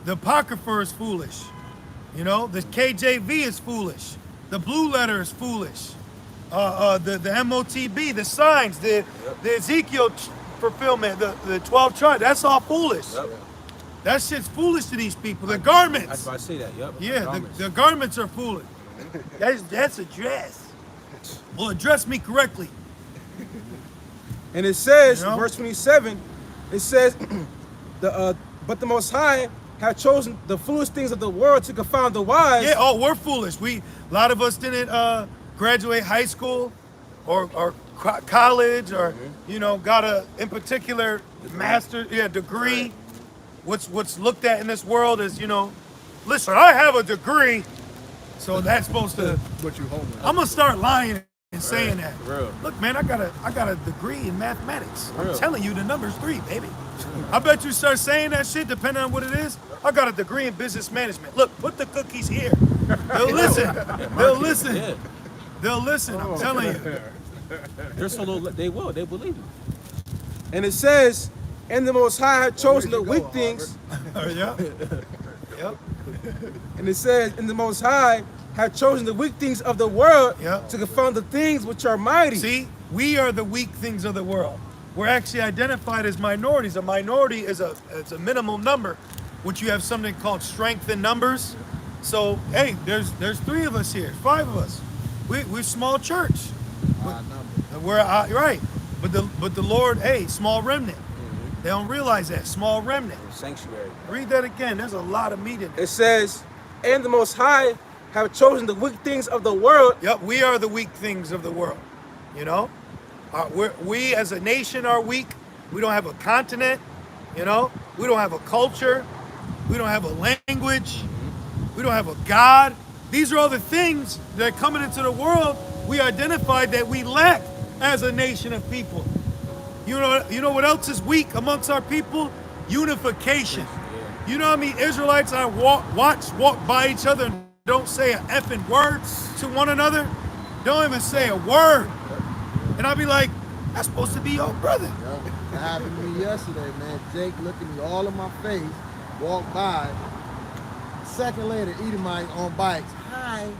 The Apocrypha is foolish. You know? The KJV is foolish. The Blue Letter is foolish. The MOTB, the signs, the Ezekiel fulfillment, the 12 tribes, that's all foolish. Yep. That shit's foolish to these people. The garments. That's why I say that. Yep. Yeah, the garments are foolish. That's a dress. Well, address me correctly. And it says, You know? verse 27, it says, but the Most High have chosen the foolish things of the world to confound the wise. Yeah, oh, we're foolish. A lot of us didn't graduate high school or college or, you know, got a, in particular, master degree. Right. What's looked at in this world is, you know, listen, I have a degree. So that's supposed to, But you homeless. I'm going to start lying and saying that. For real. Look, man, I got a degree in mathematics. For I'm real. telling you, the number's 3, baby. I bet you start saying that shit, depending on what it is. I got a degree in business management. Look, put the cookies here. They'll listen. They'll listen. Yeah. They'll listen. I'm telling you. They're so low, they believe it. And it says, and the Most High have chosen the weak things. Yep. Yep. And it says, and the Most High have chosen the weak things of the world Yep. to confound the things which are mighty. See, we are the weak things of the world. We're actually identified as minorities. A minority is a minimal number, which you have something called strength in numbers. So, hey, there's 3 of us here, 5 of us. We're small church. We're right, but the Lord, hey, small remnant. They don't realize that. Small remnant. Sanctuary. Read that again. There's a lot of meat in it. It says, and the Most High have chosen the weak things of the world. Yep, we are the weak things of the world. You know? We as a nation are weak. We don't have a continent. You know? We don't have a culture. We don't have a language. We don't have a God. These are all the things that are coming into the world we identified that we lack as a nation of people. You know what else is weak amongst our people? Unification. You know how many Israelites I walk by each other and don't say an effing word to one another? Don't even say a word. And I'll be like, that's supposed to be your brother. Yep. It happened to me yesterday, man. Jake looked at me all in my face, walked by. Second later, Edomite on bikes. Hi.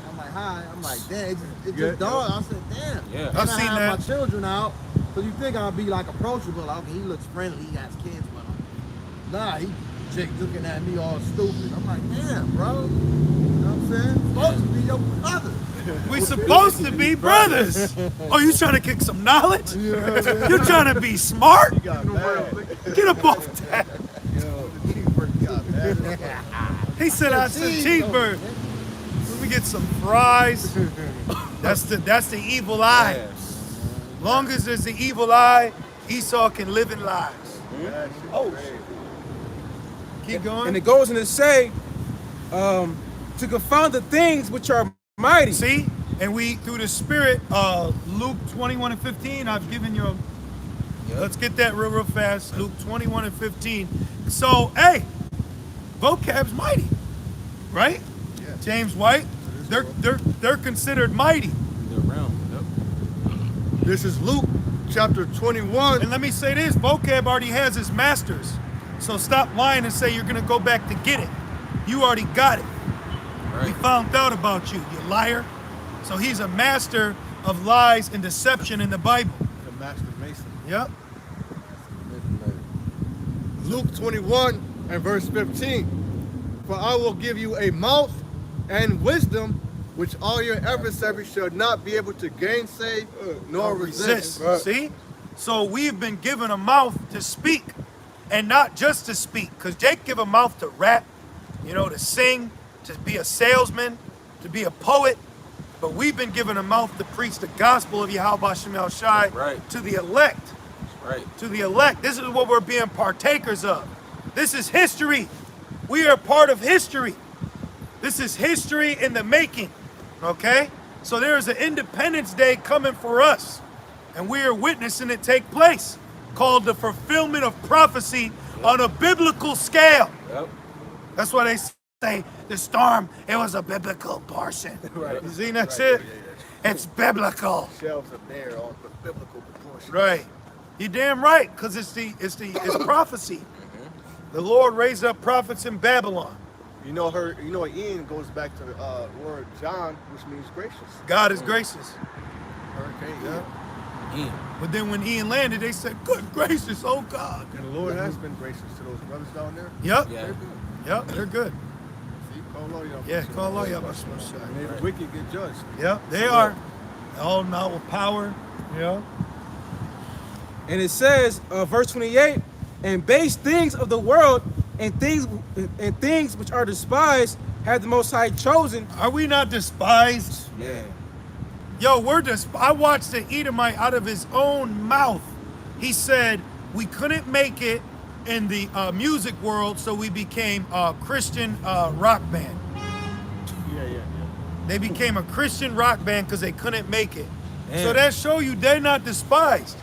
I'm like, hi. I'm like, damn, it just dawned. I said, damn. Yeah. I've seen I have that. my children out, so you think I'll be like approachable. Like, okay, he looks friendly. He has kids with him. Nah, Jake looking at me all stupid. I'm like, damn, bro. You know what I'm saying? Supposed to be your brother. We supposed to be brothers. Oh, you trying to kick some knowledge? You trying to be smart? Get up off that. He said I said cheeseburger. Let me get some fries. That's the evil eye. Long as there's the evil eye, Esau can live in lies. Oh, keep going. And it goes on to say, to confound the things which are mighty. See, and we through the Spirit, Luke 21 and 15. I've given you. Let's get that real fast. Luke 21 and 15. So, hey, vocab's mighty, right? Yeah. James White, they're considered mighty. This is Luke chapter 21. And let me say this: vocab already has his masters. So stop lying and say you're gonna go back to get it. You already got it. Right. We found out about you, you liar. So he's a master of lies and deception in the Bible. The master mason. Yep. Luke 21 and verse 15. For I will give you a mouth and wisdom which all your adversaries shall not be able to gainsay nor resist. See? So we've been given a mouth to speak, and not just to speak. Because Jake give a mouth to rap, to sing, to be a salesman, to be a poet. But we've been given a mouth to preach the gospel of Yahweh Shem Shai to the elect. Right. To the elect. This is what we're being partakers of. This is history. We are part of history. This is history in the making. Okay? So there is an Independence Day coming for us. And we are witnessing it take place. Called the fulfillment of prophecy on a biblical scale. Yep. That's why they say the storm, it was a biblical portion. Right. You see that shit? It's biblical. Shelves are there on the biblical proportion. Right. You're damn right, because it's prophecy. The Lord raised up prophets in Babylon. Ian goes back to the word John, which means gracious. God is gracious. Hurricane, Ian. But then when Ian landed, they said, good gracious, oh God. And the Lord has been gracious to those brothers down there. Yep. Yeah. Yep, they're good. See, call law, y'all. Yeah, call law, y'all. May the wicked get judged. Yep, they are. All now with power. Yeah. And it says, verse 28, and base things of the world and things which are despised have the Most High chosen. Are we not despised? Yeah. Yo, I watched the Edomite out of his own mouth. He said, we couldn't make it in the music world, so we became a Christian rock band. Yeah. They became a Christian rock band because they couldn't make it. Damn. So that show you they're not despised.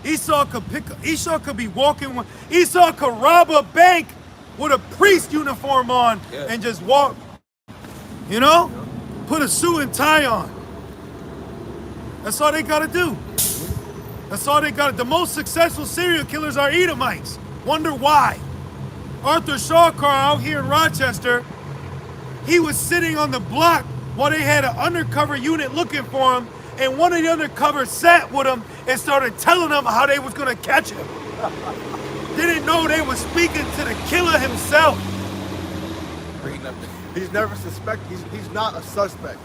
Esau could be walking, Esau could rob a bank with a priest uniform on and just walk, put a suit and tie on. That's all they gotta do. That's all they got. The most successful serial killers are Edomites. Wonder why? Arthur Shawkar out here in Rochester, he was sitting on the block while they had an undercover unit looking for him, and one of the undercovers sat with him and started telling them how they was gonna catch him. Didn't know they was speaking to the killer himself. He's never suspected. He's not a suspect.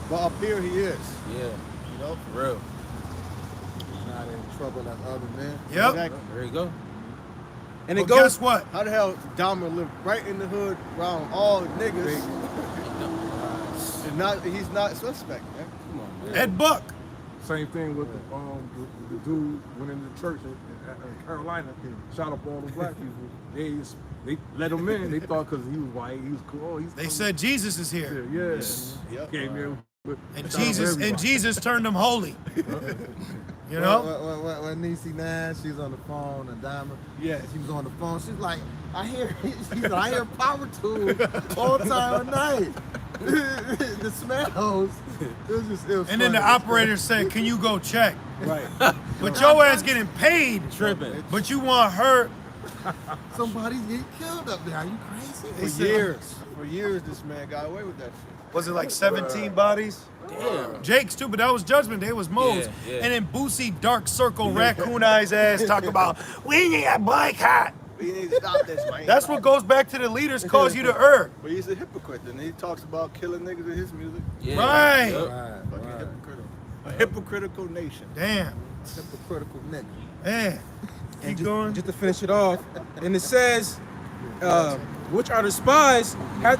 But up here he is. Yeah. For real. Not in trouble as other men. Yep. Exactly. There you go. And Well, it goes. guess what? How the hell Dahmer lived right in the hood around all niggas? And he's not suspect, man. Come on, man. Ed Buck. Same thing with the dude went into the church in Carolina, shot up all the black people. They let him in. They thought because he was white, he was cool. They said Jesus is here. Yeah. Came in with And Jesus turned them holy. You know? When Niecy Nash, she's on the phone, and Diamond, Yeah. she was on the phone. She's like, I hear power tools all the time at night. The smells. It was And then the funny. operator said, "Can you go check?" Right. But your ass getting paid, Tripping. but you want her. Somebody's getting killed up there. Are you crazy? For years, this man got away with that shit. Was it like 17 bodies? Damn. Jake's too, but that was Judgment Day. It was Moe's. Yeah, yeah. And then Boosie, Dark Circle, Raccoon Eyes ass talk about, we need a boycott. We need to stop this, man. That's what goes back to the leaders cause you to err. But he's a hypocrite, and he talks about killing niggas in his music. Yeah. Right. Yep. Fucking hypocritical. A hypocritical nation. Damn. Hypocritical nigga. Man. And Keep going. just to finish it off, and it says, which are despised, had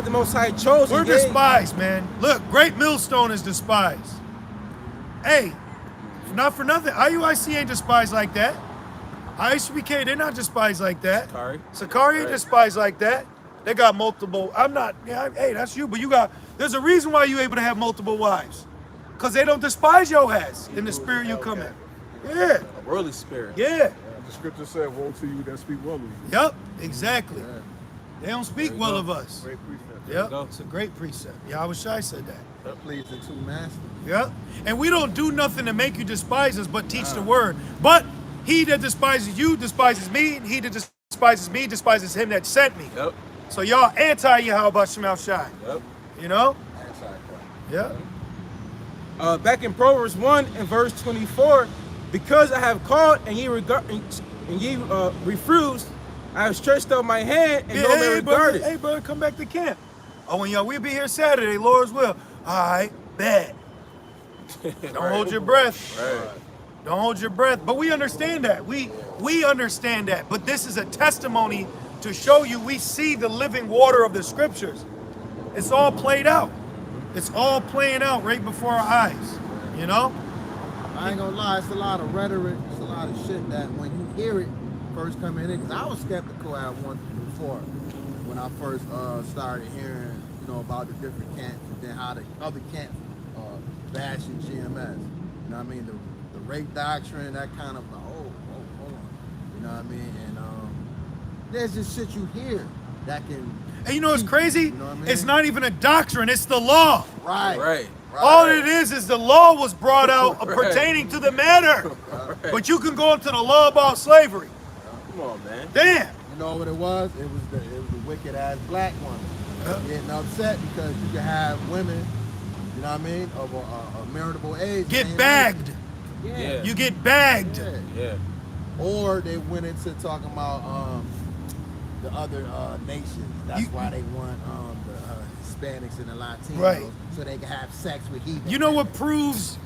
the Most High chosen. We're yea, despised, man. Look, Great Millstone is despised. Hey, not for nothing. IUIC ain't despised like that. IHBK, they're not despised like that. Sakari. Sakari ain't despised like that. They got multiple. I'm not. Yeah, hey, that's you. But you got. There's a reason why you able to have multiple wives, cause they don't despise your ass in the spirit you come in. Yeah. A worldly spirit. Yeah. The scripture said, "Woe to you that speak well of you." Yep. Exactly. They don't speak well of us. Great precept. Yep. go. It's a great precept. Yahweh Shai said that. Pleasing two masters. Yep. And we don't do nothing to make you despise us, but teach the word. But he that despises you despises me, and he that despises me despises him that sent me. Yep. So y'all anti-Yahweh Shai. Yep. You know? Yeah. Back in Proverbs 1 and verse 24, because I have called and ye refused, I have stretched out my hand and no man hey, brother, regarded. hey, brother, come back to camp. Oh, and y'all, we'll be here Saturday, Lord's will. All right, bet. Don't hold your breath. Right. Don't hold your breath. But we understand that. We understand that. But this is a testimony to show you we see the living water of the scriptures. It's all played out. It's all playing out right before our eyes. You know? I ain't gonna lie, it's a lot of rhetoric, it's a lot of shit that when you hear it first coming in, because I was skeptical at one before when I first started hearing, about the different camps and then how the other camps bashing GMS. You know what I mean? The rape doctrine, that kind of hold on. You know what I mean? And there's just shit you hear that can. And you know what's crazy? You know what I mean? It's not even a doctrine, it's the law. Right. All it is the law was brought out pertaining to the matter. But you can go into the law about slavery. Come on, man. Damn. You know what it was? It was the wicked ass black woman getting upset because you can have women, you know what I mean, of a meritable age. Get and bagged. Yeah. You get bagged. Yeah. Yeah. Or they went into talking about the other nations. That's why they want the Hispanics and the Latinos, Right. so they can have sex with heathens. You know what proves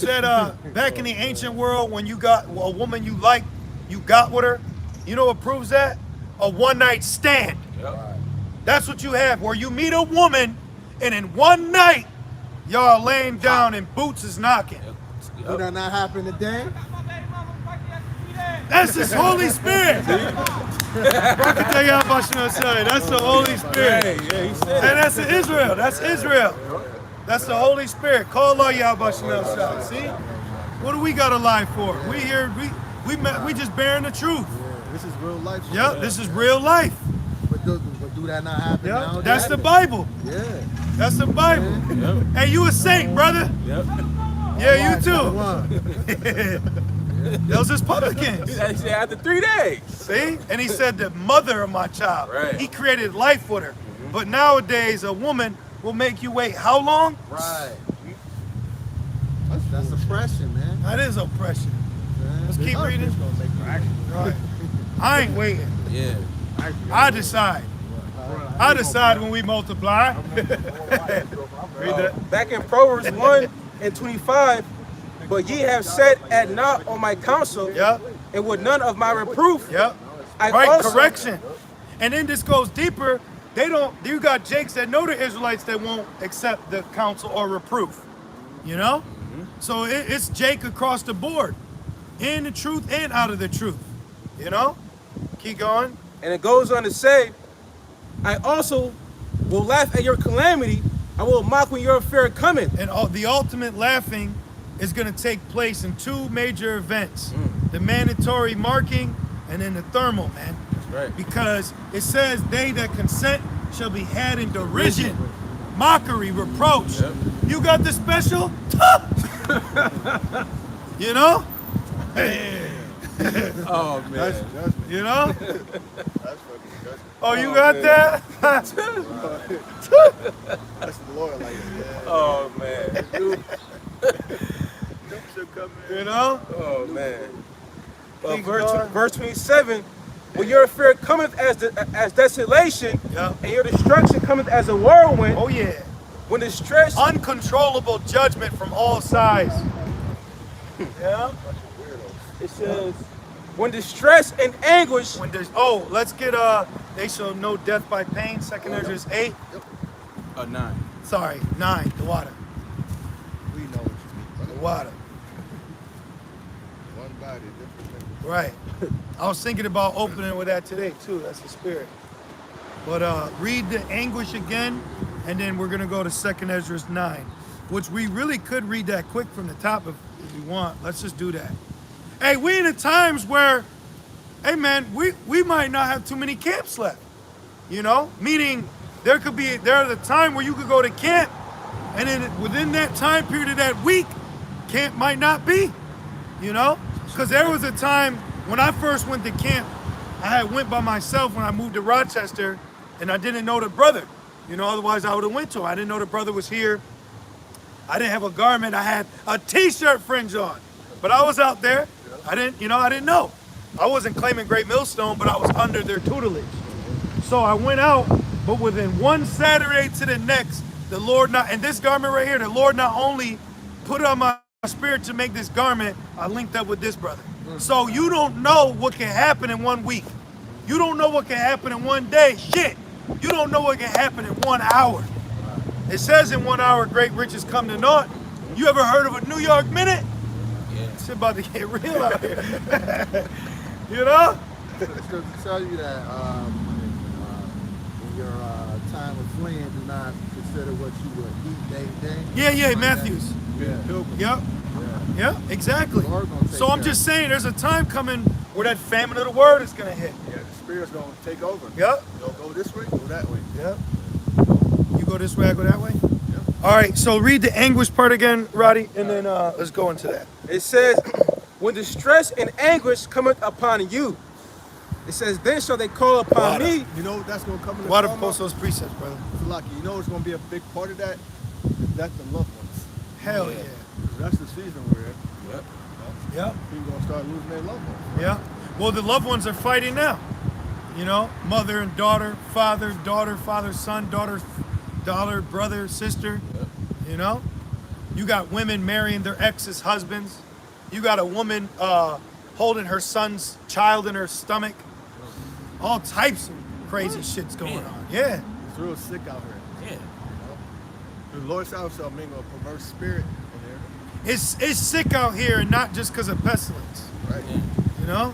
that back in the ancient world when you got a woman you like, you got with her, you know what proves that? A one-night stand. Yep. That's what you have, where you meet a woman and in one night, y'all laying down and boots is knocking. Do that not happen today? That's His Holy Spirit. That's the Holy Spirit. Yeah, he said And that's Israel. That's Israel. That's the Holy Spirit. Call Allah Yahweh Shai. See? What do we got to lie for? We here, we just bearing the truth. Yeah, this is real life. shit. Yep, this is real life. But do that not happen now? Yep, that's the Bible. Yeah. That's the Bible. Yep. Hey, you a saint, brother. Yep. Yeah, you too. One. Those is publicans. He said after 3 days. See? And he said the mother of my child. Right. He created life with her. But nowadays, a woman will make you wait how long? Right. That's oppression, man. That is oppression. Let's keep Other reading. bitch gonna make you act. Right. I ain't waiting. Yeah. I decide. I decide when we multiply. Read that. Back in Proverbs 1 and 25, But ye have set at naught on my counsel, Yeah. and with none of my reproof. Yep. I Right, also- correction. And then this goes deeper. You got Jakes that know the Israelites that won't accept the counsel or reproof. You know? So it's Jake across the board. In the truth and out of the truth. You know? Keep going. And it goes on to say, I also will laugh at your calamity. I will mock when your affair cometh. And the ultimate laughing is going to take place in two major events. The mandatory marking and then the thermal, man. Right. Because it says they that consent shall be had in derision, mockery, reproach. Yep. You got the special? You know? Oh man. That's me. You know? That's fucking disgusting. Oh, you got that? That's the Lord like that. Oh man. You know? Oh man. Keep going. Verse 27. When your affair cometh as desolation, Yeah. and your destruction cometh as a whirlwind, Oh, yeah. when distress Uncontrollable judgment from all sides. Yeah? it says, when distress and anguish, When there's, let's get, they shall know death by pain, 2nd Ezra 8. 9. Sorry, 9, the water. We know what you The mean. water. One body, different members. Right. I was thinking about opening with that today too. That's the spirit. But read the anguish again, and then we're gonna go to 2nd Ezra 9, which we really could read that quick from the top if you want. Let's just do that. Hey, we in the times where, hey man, we might not have too many camps left. You know, meaning there are the time where you could go to camp, and then within that time period of that week, camp might not be. You know, because there was a time when I first went to camp, I had went by myself when I moved to Rochester, and I didn't know the brother. You know, otherwise I would have went to him. I didn't know the brother was here. I didn't have a garment. I had a t-shirt fringe on, but I was out there. I didn't know. I wasn't claiming Great Millstone, but I was under their tutelage. So I went out, but within one Saturday to the next, and this garment right here, the Lord not only put on my spirit to make this garment, I linked up with this brother. So you don't know what can happen in 1 week. You don't know what can happen in 1 day. Shit. You don't know what can happen in 1 hour. It says in 1 hour, great riches come to naught. You ever heard of a New York minute? Yeah. It's about to get real out here. You know? Scripture tell you that in your time of fleeing, do not consider what you would eat day to day. Yeah, Matthews. Yeah. Yep, exactly. Lord gonna take So I'm care just saying there's a time coming where that famine of the word is gonna hit. Yeah, the Spirit's gonna take over. Yep. You'll go this way, go that way. Yep. You go this way, I go that way? All right, so read the anguish part again, Roddy, and then let's go into that. it says, when distress and anguish cometh upon you, it says, then shall they call upon Water. me. You know that's gonna come in the Water form post of? those precepts, brother. Lucky. You know it's gonna be a big part of that? That's the loved ones. Hell yeah. 'Cause that's the season we're in. Yep. People gonna start losing their loved ones. Yeah. Well, the loved ones are fighting now. You know, mother and daughter, father, son, daughter, brother, sister. You know, you got women marrying their ex's husbands. You got a woman holding her son's child in her stomach. All types of crazy shit's going on. Yeah. It's real sick out here. Yeah. The Lord shall mingle a perverse spirit in there. It's sick out here, and not just because of pestilence. Right? You know.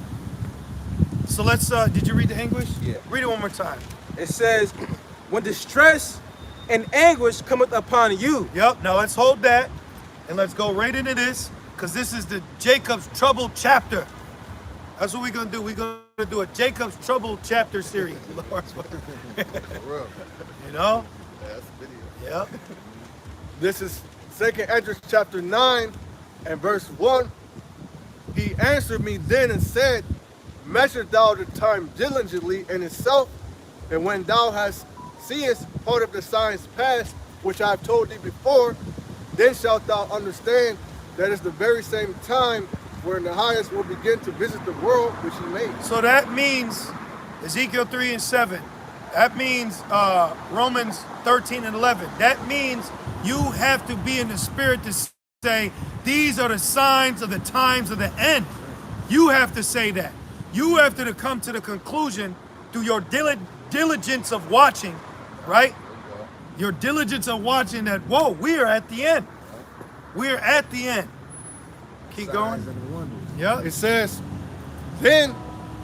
So let's. Did you read the anguish? Yeah. Read it one more time. It says, when distress and anguish cometh upon you. Yep, now let's hold that and let's go right into this, because this is the Jacob's Trouble chapter. That's what we're going to do. We're going to do a Jacob's Trouble chapter series. For real. You know? Yeah, that's a video. Yep. This is 2nd Ezra chapter 9 and verse 1. He answered me then and said, measure thou the time diligently in itself, and when thou hast seest part of the signs past, which I have told thee before, then shalt thou understand that it's the very same time where the highest will begin to visit the world which he made. So that means Ezekiel 3 and 7. That means Romans 13 and 11. That means you have to be in the spirit to say say, these are the signs of the times of the end. You have to say that. You have to come to the conclusion through your diligence of watching, right? Your diligence of watching that, whoa, we are at the end. We are at the end. Keep going. Yeah. It says, then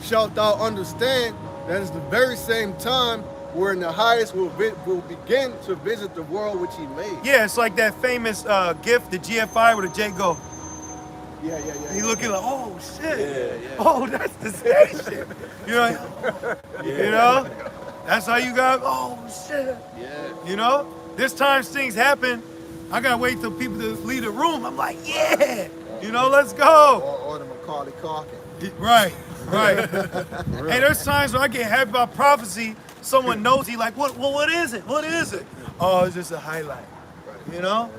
shalt thou understand that is the very same time wherein the highest will begin to visit the world which he made. Yeah, it's like that famous gift, the GFI, where the J go. Yeah. He looking like, oh shit. Yeah. Oh, that's the same shit. You know? That's how you got, oh shit. Yeah. You know? There's times things happen. I gotta wait till people to leave the room. I'm like, yeah. You know, let's go. Or the Macaulay Culkin. Right. Hey, there's times when I get happy about prophecy. Someone knows, he like, what is it? What is it? Oh, it's just a highlight. You know?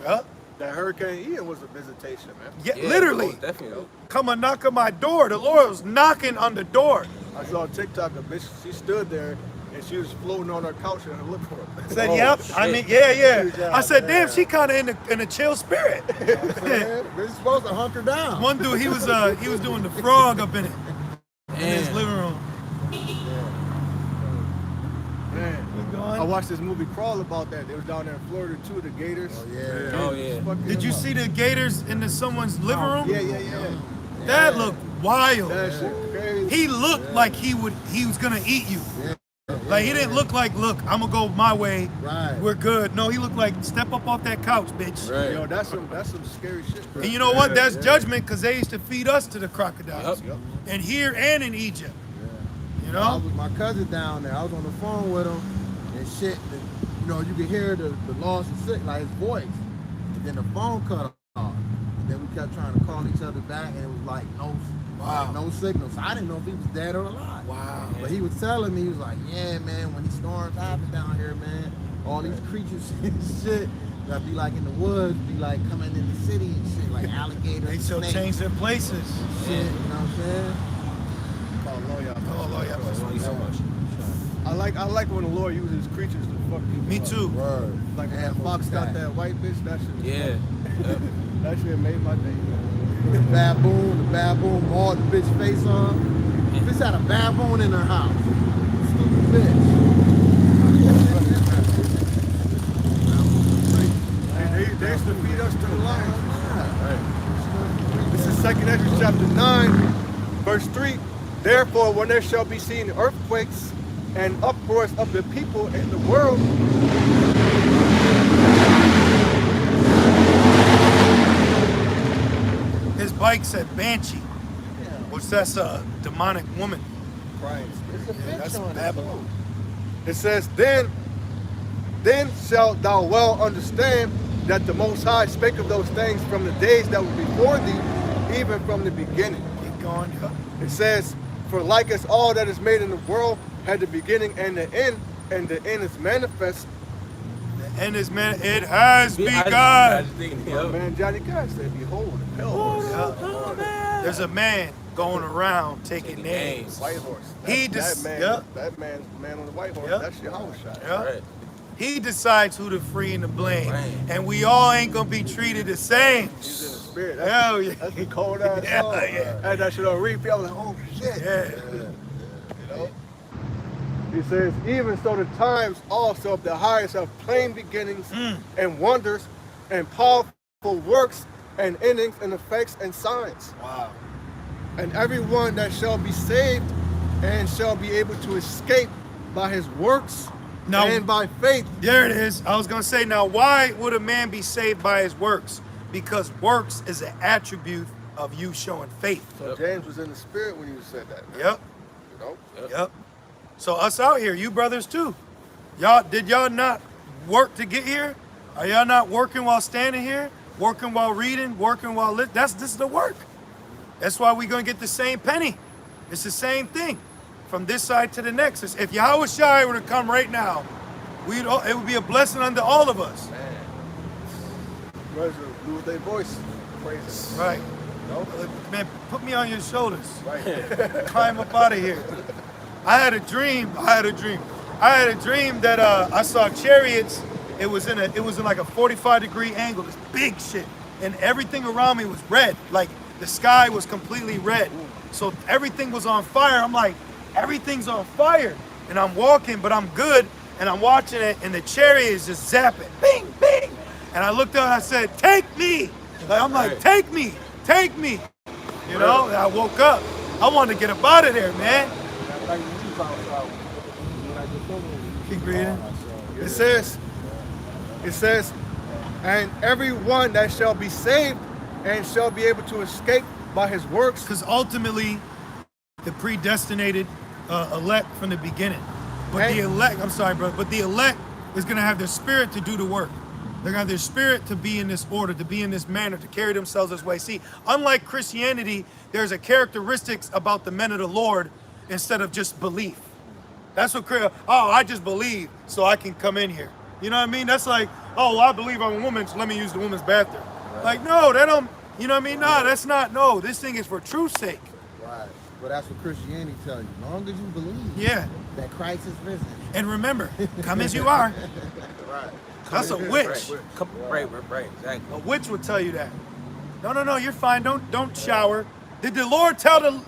Yep. That Hurricane Ian was a visitation, man. Yeah, literally. Definitely. Come and knock on my door. The Lord was knocking on the door. I saw on TikTok a bitch, she stood there and she was floating on her couch and I looked for her. I said, yep. I mean, yeah. I said, damn, she kind of in a chill spirit. We're supposed to hunker down. One dude, he was doing the frog up in it. In his living room. Man, I watched this movie Crawl about that. They was down there in Florida too, the Gators. Oh, yeah. Did you see the gators in someone's living room? Yeah. That looked wild. That shit crazy. He looked like he was gonna eat you. Like he didn't look like, look, I'm gonna go my way. Right. We're good. No, he looked like, step up off that couch, bitch. Right. Yo, that's some scary shit, bro. And you know what? That's judgment, because they used to feed us to the crocodiles. Yep. And here and in Egypt. You I know? was with my cousin down there. I was on the phone with him and shit. You know, you could hear the loss of sick, like his voice. And then the phone cut off. And then we kept trying to call each other back, and it was like no signal. So I didn't know if he was dead or alive. Wow. But he was telling me, he was like, yeah, man, when these storms happen down here, man, all these creatures and shit that be like in the woods, be like coming in the city and shit, like alligators. They still snakes, change their places. shit, you know what I'm saying? Oh, Lord, yeah. Thank you so much. I like when the Lord uses creatures to fuck people Me up. too. Word. Like when Man, that Fox fuck got that. that white bitch, that shit. Yeah. That shit made my day. The baboon mauled the bitch face off. Bitch had a baboon in her house. Stupid bitch. They used to feed us to the lions. This is 2nd Ezra chapter 9, verse 3. Therefore, when there shall be seen earthquakes and uproars of the people in the world, His bike said Banshee, which that's a demonic woman. It's a bitch on Babylon. it says, then shalt thou well understand that the Most High spake of those things from the days that were before thee, even from the beginning. Keep going, yeah. It says, for like as all that is made in the world had the beginning and the end is manifest. The end is, man, it has I begun. just think, My man Johnny God said, behold, the pale horse. There's a man going around taking names. White horse. He That just, man, yeah. that man on the white horse, Yeah. that's your house shot. Yeah. Right. He decides who to free and to blame. Right. And we all ain't gonna be treated the same. He's in the spirit. Hell yeah. That's a cold ass Yeah, song. yeah. I had that shit on repeat. I was like, oh shit. Yeah. You know? He says, even so the times also of the highest have plain beginnings and wonders and powerful works and endings and effects and signs. Wow. And everyone that shall be saved and shall be able to escape by his works Now- and by faith. There it is. I was gonna say, now why would a man be saved by his works? Because works is an attribute of you showing faith. So James was in the spirit when you said that, man. Yep. You know? Yep. So us out here, you brothers too. Did y'all not work to get here? Are y'all not working while standing here? Working while reading? Working while this is the work. That's why we're gonna get the same penny. It's the same thing. From this side to the next. If Yahweh Shai were to come right now, it would be a blessing unto all of us. Brothers will lose their voice. Praise him. Right. No? Man, put me on your shoulders. Right. Climb up out of here. I had a dream that I saw chariots It was in like a 45-degree angle, this big shit. And everything around me was red. Like the sky was completely red. So everything was on fire. I'm like, everything's on fire. And I'm walking, but I'm good. And I'm watching it, and the chariot is just zapping. Bing, bing. And I looked up and I said, take me. Like, I'm like, take me, take me. You know, and I woke up. I wanted to get up out of there, man. Keep reading. It says, and everyone that shall be saved and shall be able to escape by his works. Because ultimately, the predestinated elect from the beginning. But the elect, I'm sorry, bro, but the elect is going to have their spirit to do the work. They're going to have their spirit to be in this order, to be in this manner, to carry themselves this way. See, unlike Christianity, there's a characteristics about the men of the Lord instead of just belief. That's what, I just believe so I can come in here. You know what I mean? That's like, oh, I believe I'm a woman, so let me use the woman's bathroom. Right. Like, no, that don't, you know what I mean? Nah, that's not, no, this thing is for truth's sake. Right. But that's what Christianity tells you. As long as you believe that Christ is risen. And remember, come as you are. Right. That's a witch. Right, exactly. A witch would tell you that. No, you're fine. Don't shower. Did the Lord tell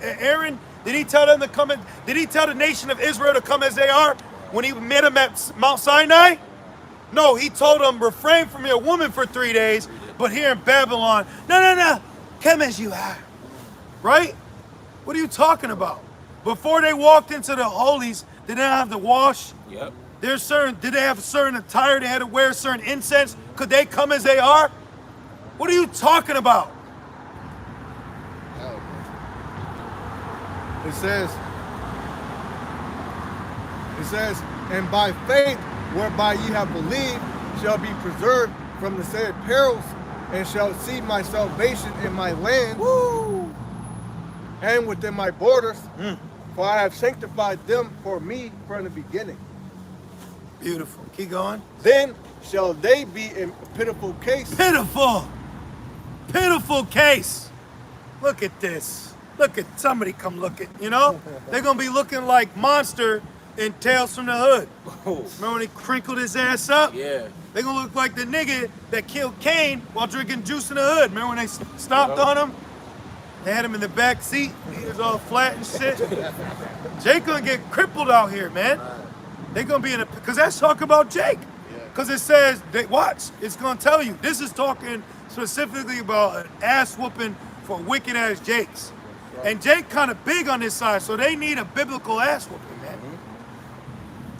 Aaron? Did he tell them to come in? Did he tell the nation of Israel to come as they are when he met them at Mount Sinai? No, he told them refrain from your woman for 3 days. But here in Babylon, no, come as you are. Right? What are you talking about? Before they walked into the holies, did they not have to wash? Yep. Did they have a certain attire? They had to wear certain incense? Could they come as they are? What are you talking about? It says, and by faith, whereby ye have believed, shall be preserved from the said perils, and shall see my salvation in my land, and within my borders, for I have sanctified them for me from the beginning. Beautiful. Keep going. Then shall they be in pitiful case. Pitiful case. Look at this. Look at somebody come looking, you know? They're going to be looking like Monster in Tales from the Hood. Remember when he crinkled his ass up? Yeah. They're going to look like the nigga that killed Cain while drinking juice in the hood. Remember when they stomped on him? They had him in the back seat. He was all flat and shit. Jake going to get crippled out here, man. They're going to be in a... Because that's talking about Jake. Because it says, watch, it's going to tell you. This is talking specifically about an ass whooping for wicked ass Jakes. And Jake kind of big on this side, so they need a biblical ass whooping, man.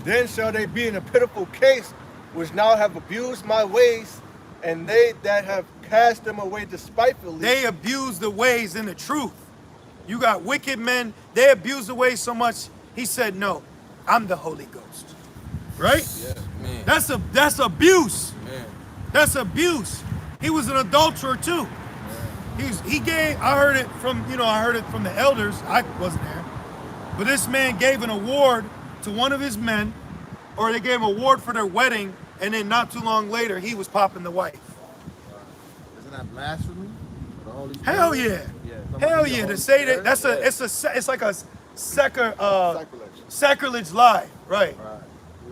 Then shall they be in a pitiful case, which now have abused my ways, and they that have cast them away despitefully. They abuse the ways in the truth. You got wicked men, they abuse the ways so much, he said, no, I'm the Holy Ghost. Right? Yeah, man. That's abuse. Man. That's abuse. He was an adulterer too. He gave, I heard it from the elders. I wasn't there. But this man gave an award to one of his men, or they gave him an award for their wedding, and then not too long later, he was popping the wife. Isn't that blasphemy? The Holy Spirit? Hell yeah. Hell yeah. To say that, it's like a sacrilege lie. Right.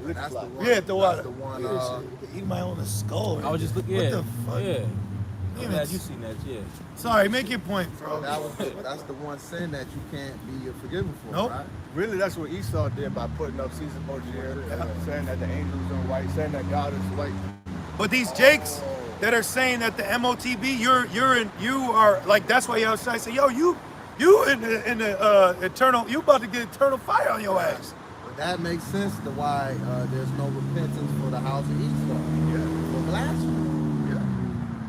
That's the one. Yeah, the water. That's the one. Eat my own skull. I was just looking. What Yeah. the fuck? Yeah. Yeah, Yeah, you seen that? Yeah. Sorry, make your point, bro. That's the one sin that you can't be forgiven for, Nope. right? Really, that's what Esau did by putting up Caesar Borgia, saying that the angels are white, saying that God is white. But these Jakes that are saying that the MOTB, you are like, that's why y'all say, yo, you in the eternal, you about to get eternal fire on your ass. But that makes sense to why there's no repentance for the house of Esau. For blasphemy.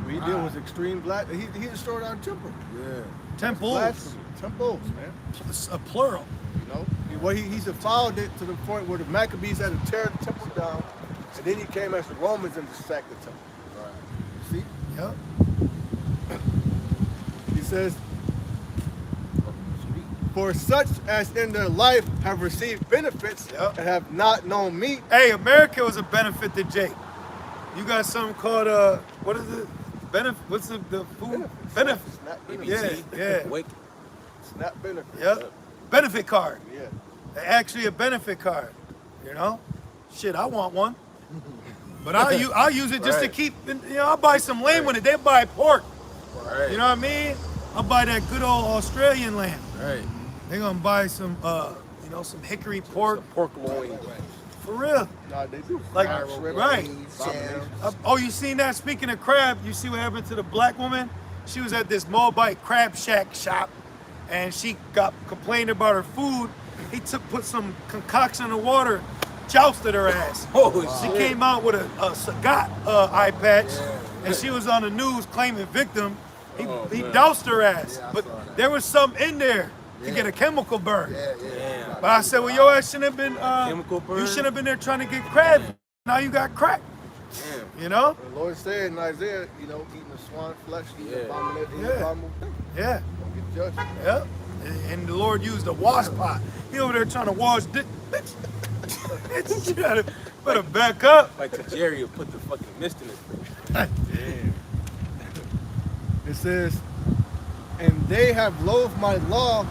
What he did was extreme black. He destroyed our temple. Yeah. Temples, Blasphemy. Temples, man. a plural. You know, he's defiled it to the point where the Maccabees had to tear the temple down, and then he came as the Romans and just sacked the temple. Right. See? Yep. He says, for such as in their life have received benefits and have not known me. Hey, America was a benefit to Jake. You got something called what is it? What's the food? Benefit. Snap Yeah, benefits. yeah. Wake. Snap benefits. Yep. Benefit card. Yeah. Actually a benefit card. You know? Shit, I want one. But I'll use it just to Right. keep. I'll buy some lamb with it. They buy pork. Right. You know what I mean? I'll buy that good old Australian lamb. Right. They're gonna buy some, some hickory pork. Some pork loin. For real. Nah, they do. Like, Shrimp, right. abomination. Oh, you seen that? Speaking of crab, you see what happened to the black woman? She was at this Moabite crab shack shop, and she complained about her food. He put some concoction in the water, jousted her ass. Oh, She shit. came out with a Sagat eye patch, and she was on the news claiming victim. He man. doused her ass, Yeah, I but saw that. there was something in there to get a chemical burn. Damn. But I said, well, your ass shouldn't have been. Chemical burn? You shouldn't have been there trying to get crab. Now you got crack. Damn. You know? The Lord said in Isaiah, eating the swan flesh, eating the abomination, Yeah. the abominable thing. Yeah. Don't get judged. Yep. And the Lord used a wash pot. He over there trying to wash dick. Bitch, you gotta better back up. Like Jerry will put the fucking mist in his face. It says, and they have loathed my law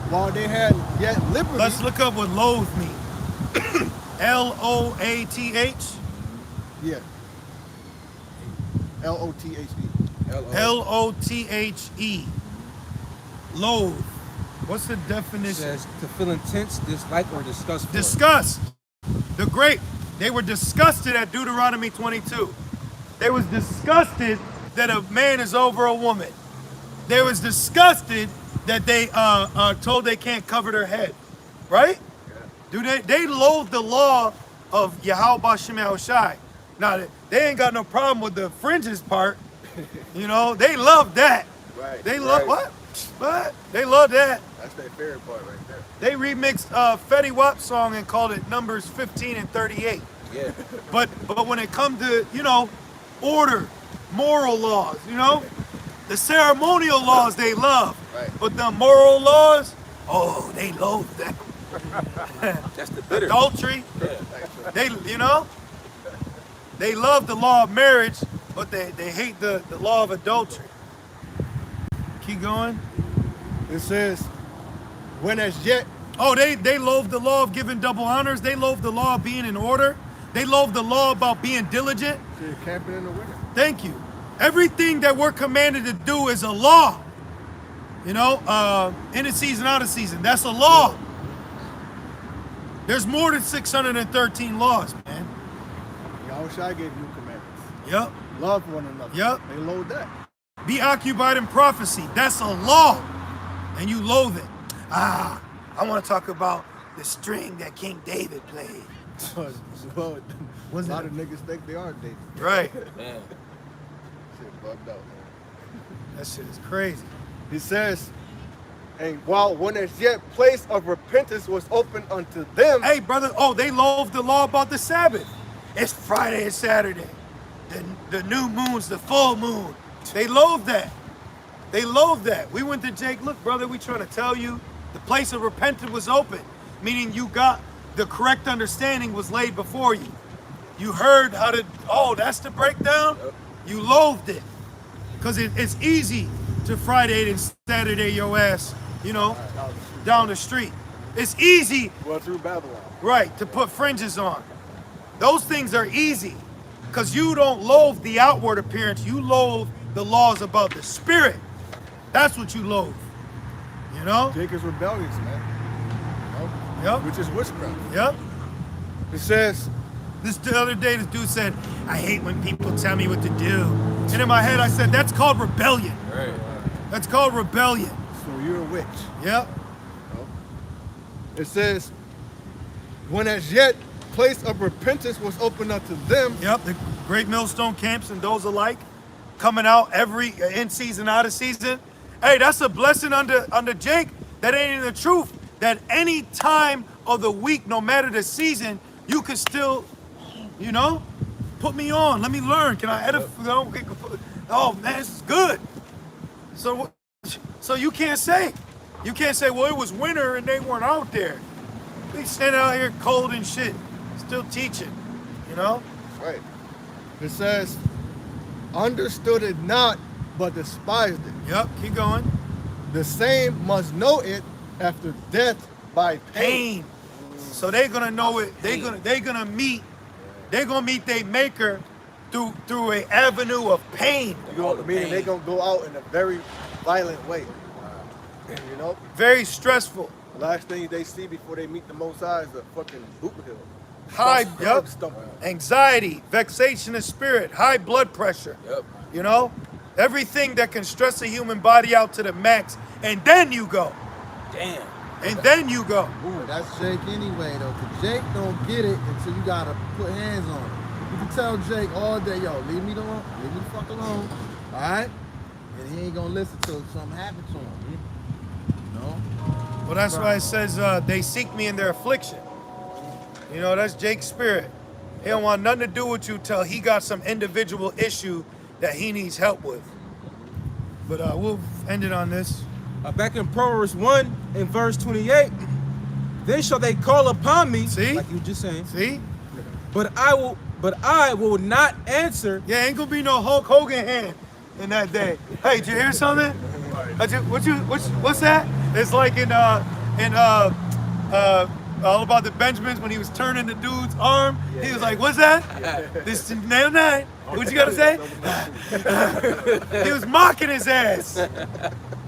while they had yet liberty. Let's look up what loathe means. Loath. Yeah. Lothe. Lothe. Loathe. What's the It definition? says to feel intense dislike or disgust for. Disgust. The great. They were disgusted at Deuteronomy 22. They was disgusted that a man is over a woman. They was disgusted that they told they can't cover their head. Right? Do they loathe the law of Yahweh Bashem Yahushai. Now they ain't got no problem with the fringes part. You know, they love that. Right. They love right. what? They love that. That's their favorite part right there. They remixed Fetty Wap's song and called it Numbers 15 and 38. Yeah. But when it comes to, order, moral laws, the ceremonial laws they love. Right. But the moral laws, oh, they loathe them. That's the bitter. Adultery, Yeah. they love the law of marriage, but they hate the law of adultery. Keep going. It says, when as yet, Oh, they loathe the law of giving double honors. They loathe the law of being in order. They loathe the law about being diligent. you're camping in the winter. Thank you. Everything that we're commanded to do is a law. In the season, out of season. That's a law. There's more than 613 laws, man. Yahushua gave you commandments. Yep. Love one another. Yep. They load that. Be occupied in prophecy. That's a law. And you loathe it. I want to talk about the string that King David played. Well, Was a lot it- of niggas think they are David. Right. Man. Shit bugged out, man. That shit is crazy. He says, and while when as yet place of repentance was open unto them, Hey, brother. Oh, they loathe the law about the Sabbath. It's Friday and Saturday. The new moon's the full moon. They loathe that. They loathe that. We went to Jake. Look, brother, we trying to tell you the place of repentance was open, meaning you got the correct understanding was laid before you. You heard how to. Oh, that's the breakdown. You loathed it because it's easy to Friday and Saturday your ass. Down the street. It's easy. well, through Babylon. Right, to put fringes on. Those things are easy because you don't loathe the outward appearance. You loathe the laws about the spirit. That's what you loathe. Jacob's rebellious, man. Yep. Which is witchcraft. Yep. It says, The other day, this dude said, I hate when people tell me what to do. And in my head, I said, that's called rebellion. Right. That's called rebellion. so you're a witch. Yep. It says, when as yet place of repentance was open unto them, Yep. The great millstone camps and those alike coming out every in season, out of season. Hey, that's a blessing under Jake. That ain't the truth. That any time of the week, no matter the season, you can still, put me on. Let me learn. Can I edit? Oh man, this is good. So you can't say, well, it was winter and they weren't out there. They standing out here cold and shit, still teaching. right? It says, understood it not, but despised it. Yep. Keep going. The same must know it after death by pain. Pain. So they're gonna know it. They're gonna meet they're gonna meet their maker through an avenue of pain. Meaning they're gonna go out in a very violent way. You know? Very stressful. Last thing they see before they meet the Most High is a fucking boot hill. High, yup. Stumping. Anxiety, vexation of spirit, high blood pressure. Yep. You know? Everything that can stress a human body out to the max. And then you go. Damn. And then you go. Ooh, that's Jake anyway, though. Cause Jake don't get it until you gotta put hands on him. You can tell Jake all day, yo, leave me alone, leave me the fuck alone, all right? And he ain't gonna listen till something happens to him. You know? Well, that's why it says they seek me in their affliction. You know, that's Jake's spirit. He don't want nothing to do with you till he got some individual issue that he needs help with. But we'll end it on this. Back in Proverbs 1 and verse 28, then shall they call upon me, See? like you were just saying, See? but I will not answer. Yeah, ain't gonna be no Hulk Hogan hand in that day. Hey, did you hear something? What's that? It's like in All About the Benjamins when he was turning the dude's arm. He was like, "What's that? This is nail 9. What you gotta say?" He was mocking his ass.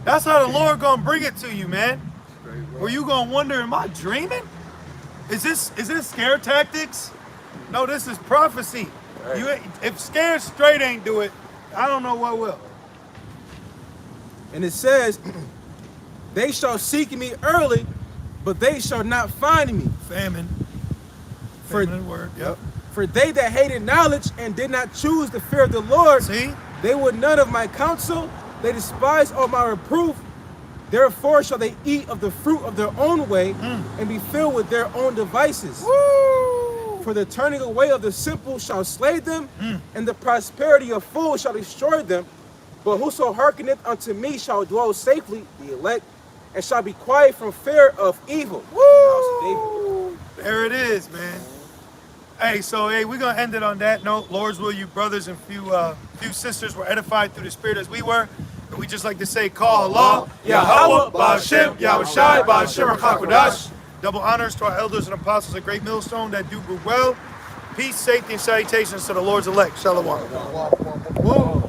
That's how the Lord gonna bring it to you, man. Where you gonna wonder, am I dreaming? Is this scare tactics? No, this is prophecy. If scared straight ain't do it, I don't know what will. And it says, they shall seek me early, but they shall not find me. Famine. For- Feminine word. Yep. For they that hated knowledge and did not choose the fear of the Lord, See? they would none of my counsel, they despise all my reproof. Therefore shall they eat of the fruit of their own way and be filled with their own devices. Woo! For the turning away of the simple shall slay them, and the prosperity of fools shall destroy them. But whoso hearkeneth unto me shall dwell safely, the elect, and shall be quiet from fear of evil. Woo! There it is, man. Hey, so we're gonna end it on that note. Lord's will, you brothers and few sisters were edified through the Spirit as we were. And we just like to say, call Allah, Yahweh, Ba'ashem, Yahushai, Ba'ashem, Hakodash. Double honors to our elders and apostles at Great Millstone that do well. Peace, safety, and salutations to the Lord's elect. Shalom. Whoa.